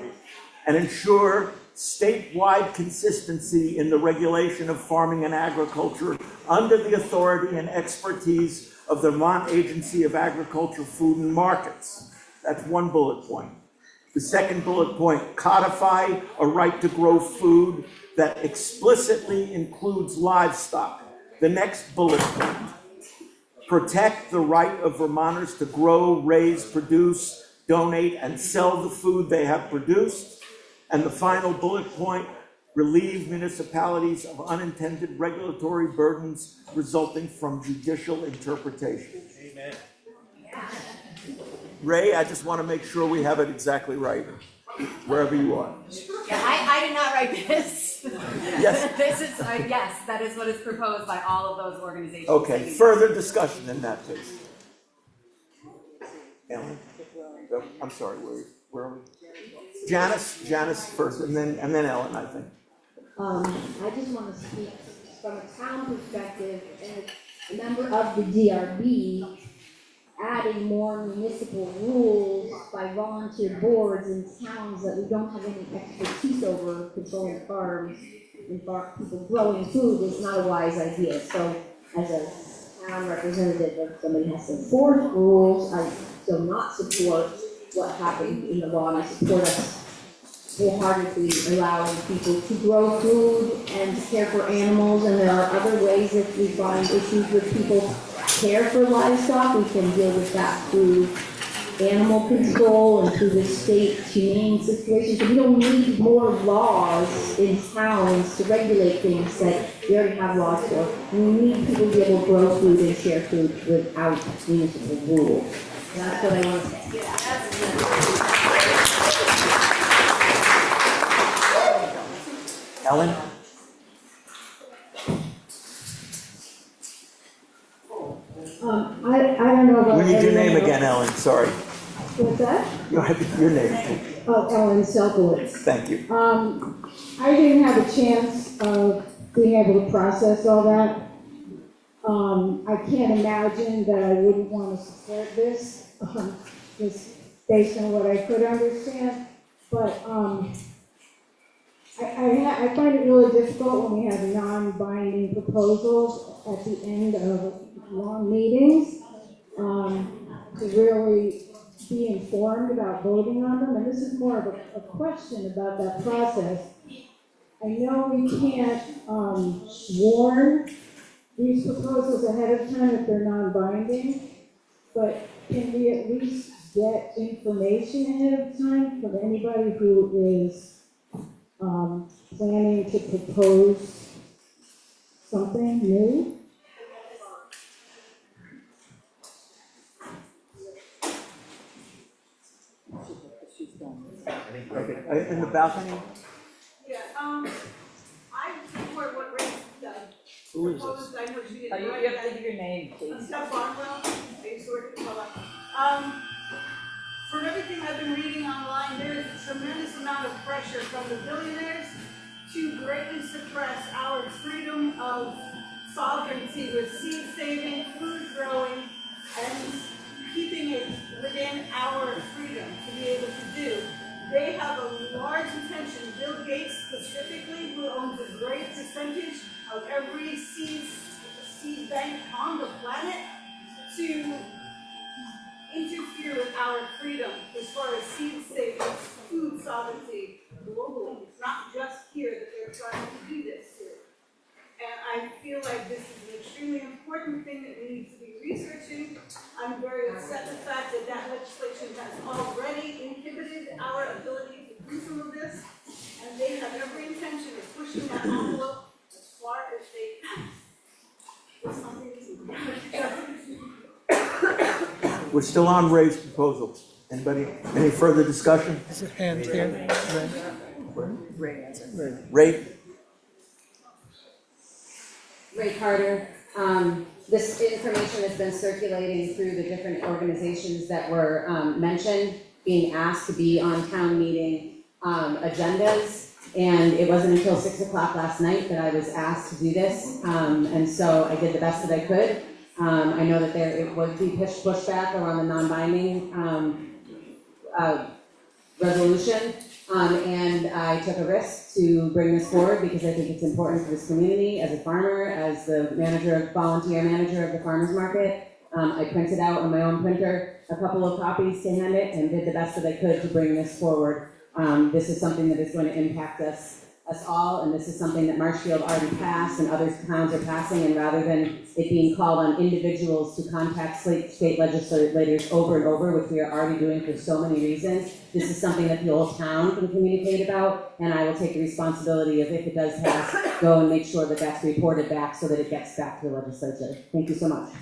[SPEAKER 4] and ensure statewide consistency in the regulation of farming and agriculture under the authority and expertise of the Vermont Agency of Agriculture, Food and Markets. That's one bullet point. The second bullet point, codify a right to grow food that explicitly includes livestock. The next bullet point, protect the right of Vermonters to grow, raise, produce, donate, and sell the food they have produced. And the final bullet point, relieve municipalities of unintended regulatory burdens resulting from judicial interpretation.
[SPEAKER 2] Amen.
[SPEAKER 4] Ray, I just want to make sure we have it exactly right, wherever you are.
[SPEAKER 6] Yeah, I did not write this.
[SPEAKER 4] Yes.
[SPEAKER 6] This is, yes, that is what is proposed by all of those organizations.
[SPEAKER 4] Okay, further discussion in that case. Ellen? I'm sorry, where are we? Janice first, and then Ellen, I think.
[SPEAKER 14] I just want to speak from a town perspective, as a member of the DRB, adding more municipal rules by volunteer boards in towns that we don't have any expertise over, controlling farms and people growing food is not a wise idea. So as a town representative, if somebody has to enforce rules, I still not support what happened in the law, and I support us wholeheartedly allowing people to grow food and to care for animals, and there are other ways if we find issues with people care for livestock, we can deal with that through animal control and through the state humane situation. So we don't need more laws in towns to regulate things that we already have laws for. We need people to be able to grow food and share food without municipal rules. That's what I want to say.
[SPEAKER 4] Ellen?
[SPEAKER 14] I don't know about.
[SPEAKER 4] We need your name again, Ellen, sorry.
[SPEAKER 14] What's that?
[SPEAKER 4] Your name.
[SPEAKER 14] Oh, Ellen Selkowitz.
[SPEAKER 4] Thank you.
[SPEAKER 14] I didn't have a chance of being able to process all that. I can't imagine that I wouldn't want to support this, just based on what I could understand. But I find it really difficult when we have non-binding proposals at the end of long meetings to really be informed about voting on them. And this is more of a question about that process. I know we can't warn these proposals ahead of time if they're non-binding, but can we at least get information ahead of time from anybody who is planning to propose something new?
[SPEAKER 4] Okay, in the balcony?
[SPEAKER 21] Yeah, I support what Ray does.
[SPEAKER 4] Who is this?
[SPEAKER 21] I know she didn't
[SPEAKER 7] You
[SPEAKER 21] write
[SPEAKER 7] have
[SPEAKER 21] that.
[SPEAKER 7] to give your name, please.
[SPEAKER 21] Steph Barnwell, I used to work at the public. From everything I've been reading online, there is a tremendous amount of pressure from the billionaires to greatly suppress our freedom of sovereignty with seed saving, food growing, and keeping it within our freedom to be able to do. They have a large intention, Bill Gates specifically, who owns a great percentage of every seed bank on the planet, to interfere with our freedom as far as seed savings, food sovereignty globally. It's not just here that they're trying to do this here. And I feel like this is an extremely important thing that we need to be researching. I'm very upset with the fact that that legislation has already inhibited our ability to do some of this. And they have every intention of pushing that envelope as far as they can. If something isn't done
[SPEAKER 4] we're still on Ray's proposal. Anybody, any further discussion?
[SPEAKER 2] Is it hand here?
[SPEAKER 4] Ray?
[SPEAKER 6] Ray Carter. This information has been circulating through the different organizations that were mentioned, being asked to be on town meeting agendas. And it wasn't until 6 o'clock last night that I was asked to do this. And so I did the best that I could. I know that it would be pushback around the non-binding resolution. And I took a risk to bring this forward because I think it's important for this community as a farmer, as the volunteer manager of the farmer's market. I printed out on my own printer a couple of copies to hand it and did the best that I could to bring this forward. This is something that is going to impact us all, and this is something that Marshfield already passed and other towns are passing, and rather than it being called on individuals to contact state legislators over and over, which we are already doing for so many reasons, this is something that the whole town can communicate about, and I will take the responsibility of, if it does pass, go and make sure that that's reported back so that it gets back to the legislature. Thank you so much.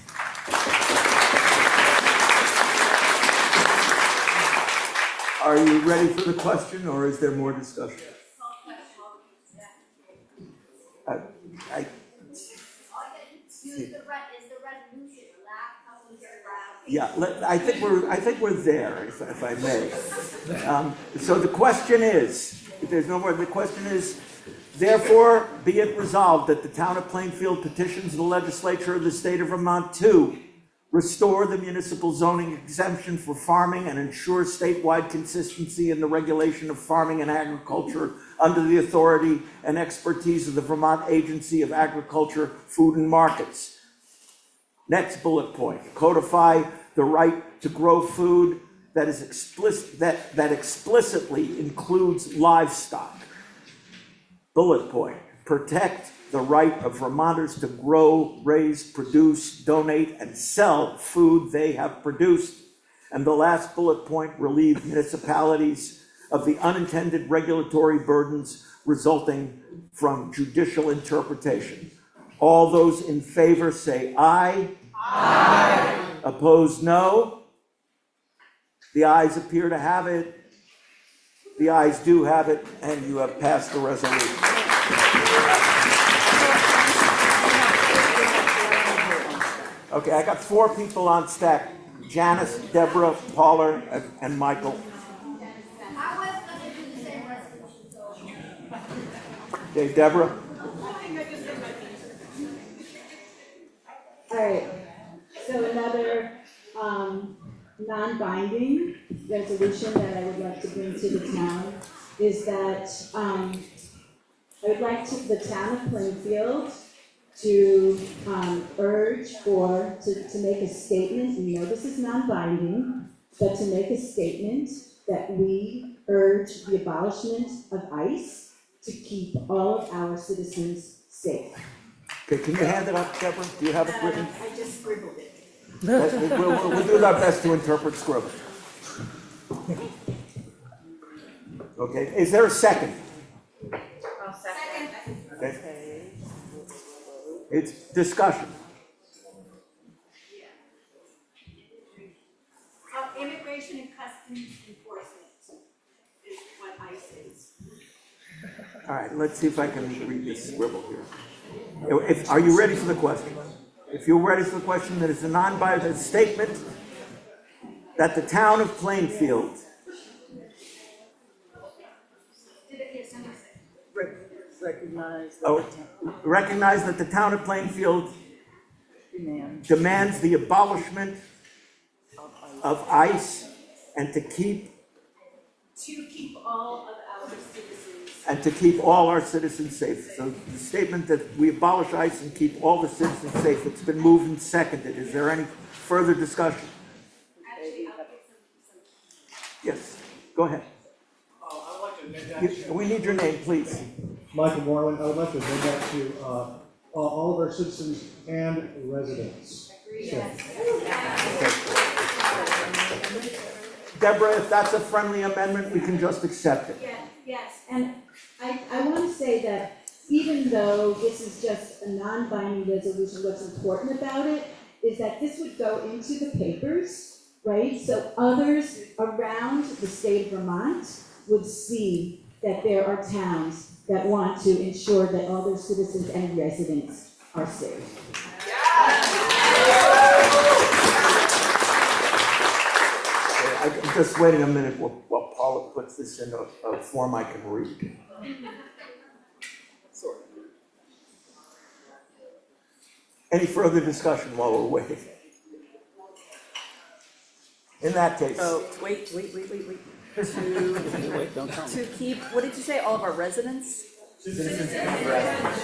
[SPEAKER 4] Are you ready for the question, or is there more discussion? Yeah, I think we're there, if I may. So the question is, if there's no more, the question is, therefore, be it resolved that the town of Plainfield petitions the legislature of the state of Vermont to restore the municipal zoning exemption for farming and ensure statewide consistency in the regulation of farming and agriculture under the authority and expertise of the Vermont Agency of Agriculture, Food and Markets. Next bullet point, codify the right to grow food that is that explicitly includes livestock. Bullet point, protect the right of Vermonters to grow, raise, produce, donate, and sell food they have produced. And the last bullet point, relieve municipalities of the unintended regulatory burdens resulting from judicial interpretation. All those in favor say aye. Aye. Opposed, no. The ayes appear to have it. The ayes do have it, and you have passed the resolution. Okay, I got 4 people on stack. Janice, Deborah, Paula, and Michael.
[SPEAKER 19] I was gonna do the same resolution, so.
[SPEAKER 4] Okay, Deborah?
[SPEAKER 15] All right, so another non-binding resolution that I would like to bring to the town is that I would like the town of Plainfield to urge to make a statement, you know this is non-binding, but to make a statement that we urge the abolishment of ICE to keep all of our citizens safe.
[SPEAKER 4] Okay, can you hand it up, Deborah? Do you have it written?
[SPEAKER 15] I just scribbled it.
[SPEAKER 4] We'll do our best to interpret scribble. Okay, is there a second?
[SPEAKER 21] I'll second.
[SPEAKER 4] Okay. It's discussion.
[SPEAKER 21] Immigration and Customs Enforcement is what ICE is.
[SPEAKER 4] All right, let's see if I can read this scribble here. Are you ready for the question? If you're ready for the question, that is a non-binding statement that the town of Plainfield recognize that the town of Plainfield demands the abolishment of ICE and to keep
[SPEAKER 21] all of our citizens.
[SPEAKER 4] And to keep all our citizens safe. So the statement that we abolish ICE and keep all the citizens safe, it's been moved and seconded. Is there any further discussion? Yes, go ahead.
[SPEAKER 11] I'd like to amend that.
[SPEAKER 4] We need your name, please.
[SPEAKER 11] Michael Moreland, I would like to amend that to all of our citizens and residents.
[SPEAKER 4] Deborah, if that's a friendly amendment, we can just accept it.
[SPEAKER 15] Yes, and I want to say that even though this is just a non-binding resolution, what's important about it is that this would go into the papers right? So others around the state of Vermont would see that there are towns that want to ensure that all their citizens and residents are safe.
[SPEAKER 4] I'm just waiting a minute while Paula puts this in a form I can read. Any further discussion while we're waiting? In that case.
[SPEAKER 7] So, wait. To keep, what did you say, all of our residents?
[SPEAKER 4] Citizens and residents.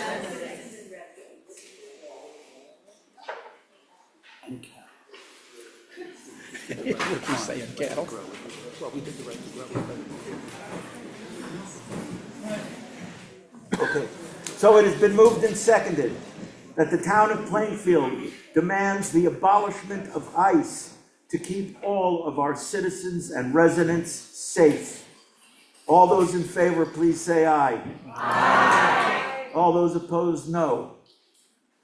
[SPEAKER 2] What you saying, cattle?
[SPEAKER 4] Okay, so it has been moved and seconded that the town of Plainfield demands the abolishment of ICE to keep all of our citizens and residents safe. All those in favor, please say aye. Aye. All those opposed, no.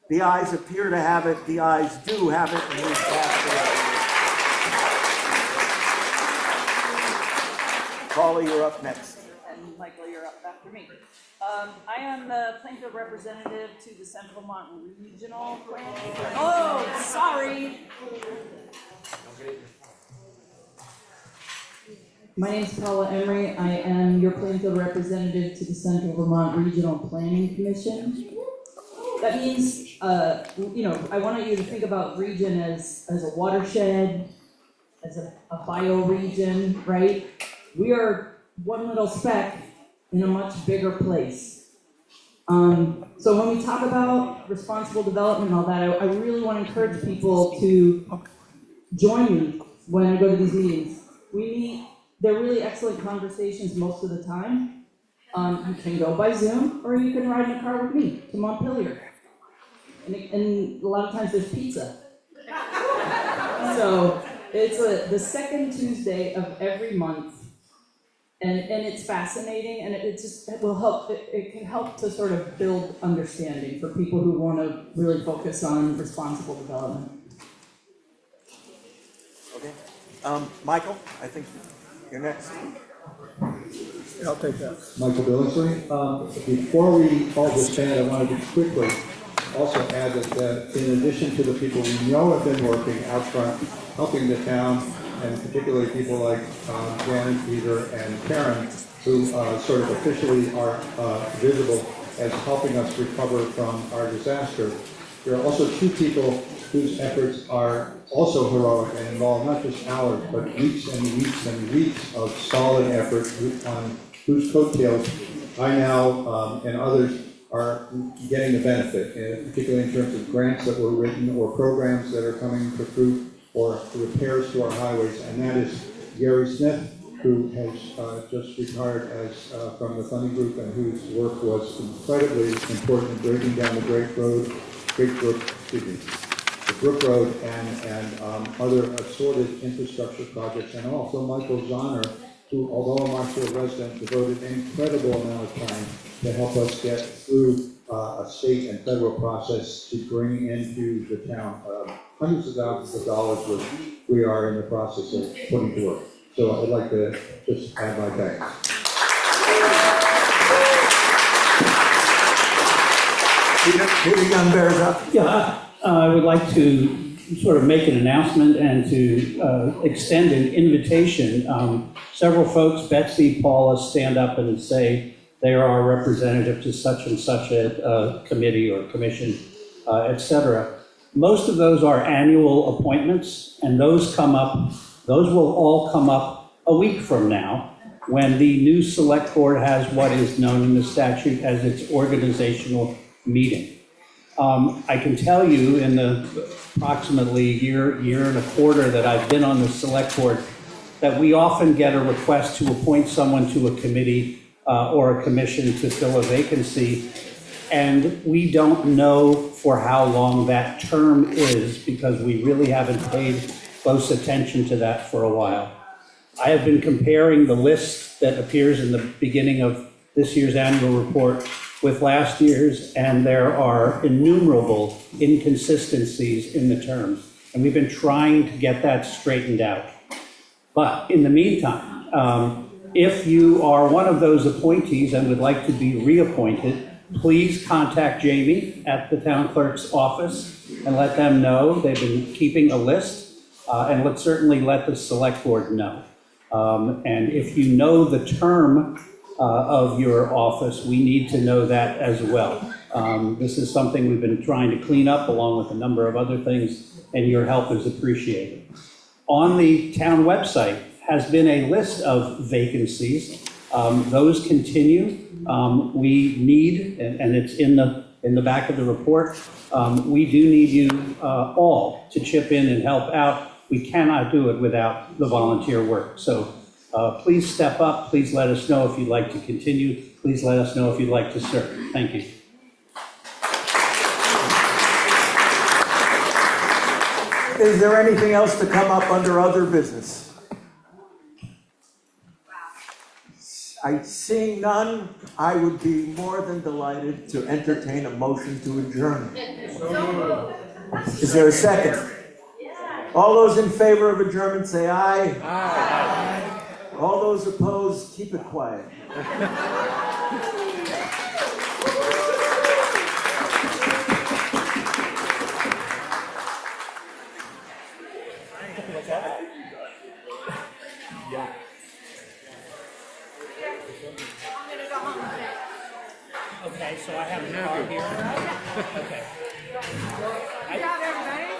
[SPEAKER 4] The ayes appear to have it, the ayes do have it, and we pass it. Paula, you're up next.
[SPEAKER 7] And Michael, you're up after me. I am the Plainfield representative to the Central Vermont Regional Plan. Oh, sorry.
[SPEAKER 12] My name is Paula Emery. I am your Plainfield representative to the Central Vermont Regional Planning Commission. That means, I want you to think about region as a watershed, as a bioregion, right? We are one little speck in a much bigger place. So when we talk about responsible development and all that, I really want to encourage people to join me when I go to these meetings. They're really excellent conversations most of the time. You can go by Zoom, or you can ride in a car with me to Montpelier. And a lot of times there's pizza. So it's the second Tuesday of every month. And it's fascinating, and it will help, it can help to sort of build understanding for people who want to really focus on responsible development.
[SPEAKER 4] Okay. Michael, I think you're next.
[SPEAKER 2] I'll take that.
[SPEAKER 3] Michael Billingsley. Before we all disband, I wanted to quickly also add that in addition to the people we know have been working out front, helping the town, and particularly people like Janet, Peter, and Karen, who sort of officially are visible as helping us recover from our disaster. There are also two people whose efforts are also heroic and involve not just hours, but weeks and weeks and weeks of solid effort on whose coattails I now and others are getting the benefit, particularly in terms of grants that were written or programs that are coming to fruit or repairs to our highways, and that is Gary Smith, who has just retired as from the funding group and whose work was incredibly important in breaking down the the Brook Road and other assorted infrastructure projects, and also Michael Zahner, who, although a Marshfield resident, devoted an incredible amount of time to help us get through a state and federal process to bring into the town hundreds of thousands of dollars, which we are in the process of putting to work. So I'd like to just add my thanks.
[SPEAKER 4] Peter Young bears up.
[SPEAKER 17] Yeah, I would like to sort of make an announcement and to extend an invitation. Several folks, Betsy, Paula, stand up and say they are our representative to such and such a committee or commission, etc. Most of those are annual appointments, and those will all come up a week from now when the new select board has what is known in the statute as its organizational meeting. I can tell you in the approximately year and a quarter that I've been on the select board that we often get a request to appoint someone to a committee or a commission to fill a vacancy, and we don't know for how long that term is because we really haven't paid close attention to that for a while. I have been comparing the list that appears in the beginning of this year's annual report with last year's, and there are innumerable inconsistencies in the terms. And we've been trying to get that straightened out. But in the meantime, if you are one of those appointees and would like to be reappointed, please contact Jamie at the town clerk's office and let them know. They've been keeping a list, and let's certainly let the select board know. And if you know the term of your office, we need to know that as well. This is something we've been trying to clean up along with a number of other things, and your help is appreciated. On the town website has been a list of vacancies. Those continue. We need, and it's in the back of the report, we do need you all to chip in and help out. We cannot do it without the volunteer work. So please step up. Please let us know if you'd like to continue. Please let us know if you'd like to serve. Thank you.
[SPEAKER 4] Is there anything else to come up under other business? Seeing none, I would be more than delighted to entertain a motion to adjourn. Is there a second? All those in favor of adjournment say aye. Aye. All those opposed, keep it quiet. Yeah.
[SPEAKER 17] Okay, so I have a car here. Okay.